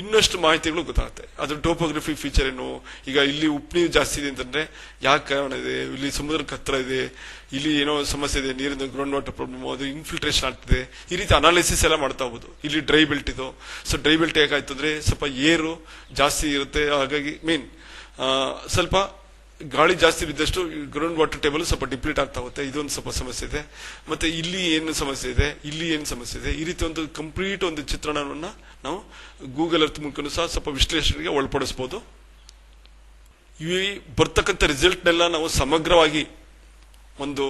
ಇನ್ನಷ್ಟು ಮಾಹಿತಿಗಳು ಗೊತ್ತಾಗುತ್ತೆ. ಅದ್ರ ಟೋಪೋಗ್ರಫಿ ಫೀಚರ್ ಏನು, ಈಗ ಇಲ್ಲಿ ಉಪ್ಪು ನೀರು ಜಾಸ್ತಿ ಇದೆ ಅಂತಂದ್ರೆ ಯಾಕೆ ಕಾರಣ ಇದೆ, ಇಲ್ಲಿ ಸಮುದ್ರಕ್ಕೆ ಹತ್ರ ಇದೆ, ಇಲ್ಲಿ ಏನೋ ಸಮಸ್ಯೆ ಇದೆ, ನೀರಿನ ಗ್ರೌಂಡ್ ವಾಟರ್ ಪ್ರಾಬ್ಲಮ್, ಅದು ಇನ್ಫಿಲ್ಟ್ರೇಷನ್ ಆಗ್ತಿದೆ, ಈ ರೀತಿ ಅನಾಲಿಸಿಸ್ ಎಲ್ಲ ಮಾಡ್ತಾ ಹೋಗುದು. ಇಲ್ಲಿ ಡ್ರೈ ಬೆಲ್ಟ್ ಇದು. ಸೊ ಡ್ರೈ ಬೆಲ್ಟ್ ಯಾಕಾಯ್ತು ಅಂದ್ರೆ ಸ್ವಲ್ಪ ಏರು ಜಾಸ್ತಿ ಇರುತ್ತೆ, ಹಾಗಾಗಿ ಮೀನ್ ಸ್ವಲ್ಪ ಗಾಳಿ ಜಾಸ್ತಿ ಬಿದ್ದಷ್ಟು ಗ್ರೌಂಡ್ ವಾಟರ್ ಟೇಬಲ್ ಸ್ವಲ್ಪ ಡಿಪ್ಲೀಟ್ ಆಗ್ತಾ ಹೋಗುತ್ತೆ, ಇದೊಂದು ಸ್ವಲ್ಪ ಸಮಸ್ಯೆ ಇದೆ. ಮತ್ತೆ ಇಲ್ಲಿ ಏನು ಸಮಸ್ಯೆ ಇದೆ, ಇಲ್ಲಿ ಏನು ಸಮಸ್ಯೆ ಇದೆ, ಈ ರೀತಿ ಒಂದು ಕಂಪ್ಲೀಟ್ ಒಂದು ಚಿತ್ರಣವನ್ನ ನಾವು ಗೂಗಲ್ ಅರ್ತ್ ಮೂಲಕ ಸಹ ಸ್ವಲ್ಪ ವಿಶ್ಲೇಷಣೆಗೆ ಒಳಪಡಿಸಬಹುದು. ಈ ಬರ್ತಕ್ಕಂಥ ರಿಸಲ್ಟ್ನೆಲ್ಲ ನಾವು ಸಮಗ್ರವಾಗಿ ಒಂದು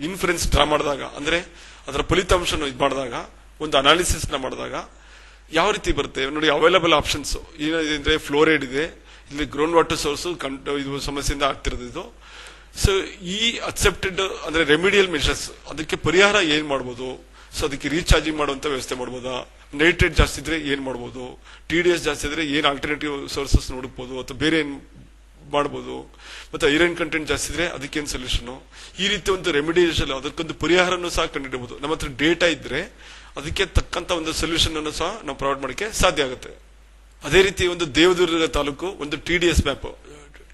ಇನ್ಫರೆನ್ಸ್ ಡ್ರಾ ಮಾಡಿದಾಗ, ಅಂದ್ರೆ ಅದರ ಫಲಿತಾಂಶ ಇದು ಮಾಡಿದಾಗ, ಒಂದು ಅನಾಲಿಸಿಸ್ ನ ಮಾಡಿದಾಗ ಯಾವ ರೀತಿ ಬರುತ್ತೆ ನೋಡಿ. ಅವೈಲಬಲ್ ಆಪ್ಷನ್ಸ್ ಏನಿದೆ ಅಂದ್ರೆ ಫ್ಲೋರೈಡ್ ಇದೆ, ಇಲ್ಲಿ ಗ್ರೌಂಡ್ ವಾಟರ್ ಸೋರ್ಸ್ ಇದು ಸಮಸ್ಯೆಯಿಂದ ಆಗ್ತಿರೋದು ಇದು. ಸೊ ಈ ಅಕ್ಸೆಪ್ಟೆಡ್ ಅಂದ್ರೆ ರೆಮಿಡಿಯಲ್ ಮೆಷರ್ಸ್, ಅದಕ್ಕೆ ಪರಿಹಾರ ಏನ್ ಮಾಡ್ಬೋದು, ಸೊ ಅದಕ್ಕೆ ರೀಚಾರ್ಜಿಂಗ್ ಮಾಡುವಂತ ವ್ಯವಸ್ಥೆ ಮಾಡ್ಬೋದಾ, ನೈಟ್ರೇಟ್ ಜಾಸ್ತಿ ಇದ್ರೆ ಏನ್ ಮಾಡ್ಬೋದು, TDS ಜಾಸ್ತಿ ಇದ್ರೆ ಏನ್ ಆಲ್ಟರ್ನೇಟಿವ್ ಸೋರ್ಸಸ್ ನೋಡಬಹುದು ಅಥವಾ ಬೇರೆ ಏನ್ ಮಾಡಬಹುದು, ಮತ್ತೆ ಐರನ್ ಕಂಟೆಂಟ್ ಜಾಸ್ತಿ ಇದ್ರೆ ಅದಕ್ಕೇನ್ ಸೊಲ್ಯೂಷನ್, ಈ ರೀತಿ ಒಂದು ರೆಮಿಡಿಯೇಷನ್, ಅದಕ್ಕೊಂದು ಪರಿಹಾರನೂ ಸಹ ಕಂಡುಹಿಡಬಹುದು. ನಮ್ಮ ಹತ್ರ ಡೇಟಾ ಇದ್ರೆ ಅದಕ್ಕೆ ತಕ್ಕಂತ ಒಂದು ಸೊಲ್ಯೂಷನ್ ಅನ್ನು ಸಹ ನಾವು ಪ್ರೊವೈಡ್ ಮಾಡಕ್ಕೆ ಸಾಧ್ಯ ಆಗುತ್ತೆ. ಅದೇ ರೀತಿ ಒಂದು ದೇವದುರ್ಗ ತಾಲೂಕು ಒಂದು TDS map,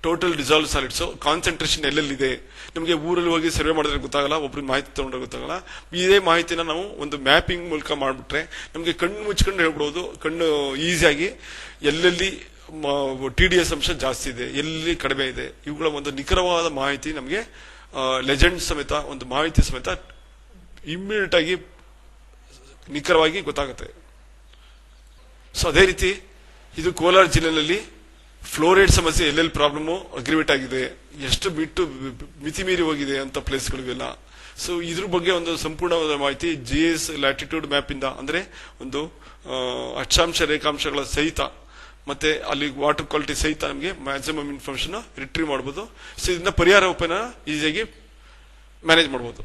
total dissolve solids concentration ಎಲ್ಲೆಲ್ಲಿದೆ, ನಮಗೆ ಊರಲ್ಲಿ ಹೋಗಿ ಸರ್ವೆ ಮಾಡಿದ್ರೆ ಗೊತ್ತಾಗಲ್ಲ, ಒಬ್ರಿಗೆ ಮಾಹಿತಿ ತಗೊಂಡ್ರೆ ಗೊತ್ತಾಗಲ್ಲ. ಇದೇ ಮಾಹಿತಿನ ನಾವು ಒಂದು ಮ್ಯಾಪಿಂಗ್ ಮೂಲಕ ಮಾಡ್ಬಿಟ್ರೆ ನಮಗೆ ಕಣ್ಣು ಮುಚ್ಕೊಂಡು ಹೇಳ್ಬಿಡೋದು, ಕಣ್ಣು ಈಸಿಯಾಗಿ ಎಲ್ಲೆಲ್ಲಿ TDS ಅಂಶ ಜಾಸ್ತಿ ಇದೆ, ಎಲ್ಲಿ ಕಡಿಮೆ ಇದೆ, ಇವುಗಳ ಒಂದು ನಿಖರವಾದ ಮಾಹಿತಿ ನಮಗೆ ಲೆಜೆಂಡ್ ಸಮೇತ, ಒಂದು ಮಾಹಿತಿ ಸಮೇತ ಇಮ್ಮಿಡಿಯೇಟ್ ಆಗಿ ನಿಖರವಾಗಿ ಗೊತ್ತಾಗುತ್ತೆ. ಸೊ ಅದೇ ರೀತಿ ಇದು ಕೋಲಾರ ಜಿಲ್ಲೆಯಲ್ಲಿ ಫ್ಲೋರೈಡ್ ಸಮಸ್ಯೆ ಎಲ್ಲೆಲ್ಲಿ ಪ್ರಾಬ್ಲಮ್ ಅಗ್ರಿವೇಟ್ ಆಗಿದೆ, ಎಷ್ಟು ಬಿಟ್ಟು ಮಿತಿ ಮೀರಿ ಹೋಗಿದೆ ಅಂತ ಪ್ಲೇಸ್ಗಳಿಗೆಲ್ಲ. ಸೊ ಇದ್ರ ಬಗ್ಗೆ ಒಂದು ಸಂಪೂರ್ಣವಾದ ಮಾಹಿತಿ GIS ಲ್ಯಾಟಿಟ್ಯೂಡ್ ಮ್ಯಾಪ್ ಇಂದ, ಅಂದ್ರೆ ಒಂದು ಅಕ್ಷಾಂಶ ರೇಖಾಂಶಗಳ ಸಹಿತ ಮತ್ತೆ ಅಲ್ಲಿ ವಾಟರ್ ಕ್ವಾಲಿಟಿ ಸಹಿತ ನಮಗೆ ಮ್ಯಾಕ್ಸಿಮಮ್ ಇನ್ಫಾರ್ಮೇಶನ್ ರಿಟ್ರೀವ್ ಮಾಡಬಹುದು. ಸೊ ಇದನ್ನ ಪರಿಹಾರ ಉಪಾಯನ ಈಸಿಯಾಗಿ ಮ್ಯಾನೇಜ್ ಮಾಡಬಹುದು.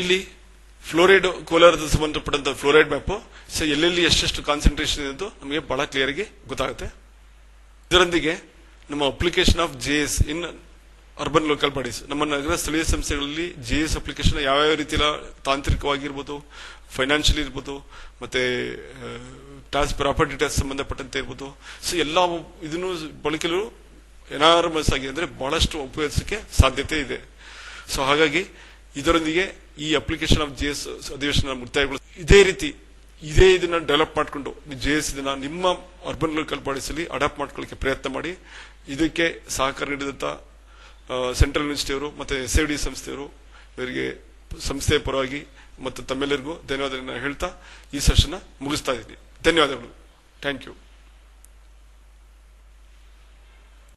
ಇಲ್ಲಿ ಫ್ಲೋರೈಡ್ ಕೋಲಾರದ ಸಂಬಂಧಪಟ್ಟಂತ ಫ್ಲೋರೈಡ್ ಮ್ಯಾಪ್, ಸೊ ಎಲ್ಲೆಲ್ಲಿ ಎಷ್ಟೆಷ್ಟು ಕಾನ್ಸಂಟ್ರೇಷನ್ ಇದೆ ನಮಗೆ ಬಹಳ ಕ್ಲಿಯರ್ ಆಗಿ ಗೊತ್ತಾಗುತ್ತೆ. ಇದರೊಂದಿಗೆ ನಮ್ಮ application of GIS in urban local bodies, ನಮ್ಮ ನಗರ ಸ್ಥಳೀಯ ಸಂಸ್ಥೆಗಳಲ್ಲಿ GIS ಅಪ್ಲಿಕೇಶನ್ ಯಾವ್ಯಾವ ರೀತಿ ತಾಂತ್ರಿಕವಾಗಿರ್ಬೋದು, ಫೈನಾನ್ಷಿಯಲ್ ಇರ್ಬೋದು, ಮತ್ತೆ ಟ್ಯಾಕ್ಸ್ ಪ್ರಾಪರ್ಟಿ ಟ್ಯಾಕ್ಸ್ ಸಂಬಂಧಪಟ್ಟಂತೆ ಇರ್ಬೋದು. ಸೊ ಎಲ್ಲ ಇದನ್ನು ಬಳಕೆಲು ಎನಾರ್ಮಸ್ ಆಗಿ ಅಂದ್ರೆ ಬಹಳಷ್ಟು ಉಪಯೋಗಿಸಕ್ಕೆ ಸಾಧ್ಯತೆ ಇದೆ. ಸೊ ಹಾಗಾಗಿ ಇದರೊಂದಿಗೆ ಈ ಅಪ್ಲಿಕೇಶನ್ ಆಫ್ GIS ಅಧಿವೇಶನ ಮುಕ್ತಾಯಗೊಳಿಸಿ ಇದೇ ಇದನ್ನ ಡೆವಲಪ್ ಮಾಡಿಕೊಂಡು GIS ಇದನ್ನ ನಿಮ್ಮ ಅರ್ಬನ್ ಲೋಕಲ್ ಬಾಡೀಸ್ ಅಲ್ಲಿ ಅಡಾಪ್ಟ್ ಮಾಡ್ಕೊಳ್ಳಿಕ್ಕೆ ಪ್ರಯತ್ನ ಮಾಡಿ. ಇದಕ್ಕೆ ಸಹಕಾರ ನೀಡಿದಂತ ಸೆಂಟ್ರಲ್ ಯೂನಿವರ್ಸಿಟಿ ಅವರು ಮತ್ತೆ SID ಸಂಸ್ಥೆಯವರು ಇವರಿಗೆ ಸಂಸ್ಥೆಯ ಪರವಾಗಿ ಮತ್ತು ತಮ್ಮೆಲ್ಲರಿಗೂ ಧನ್ಯವಾದಗಳನ್ನ ಹೇಳ್ತಾ ಈ ಸೆಷನ್ ಮುಗಿಸ್ತಾ ಇದ್ದೀನಿ. ಧನ್ಯವಾದಗಳು. Thank you.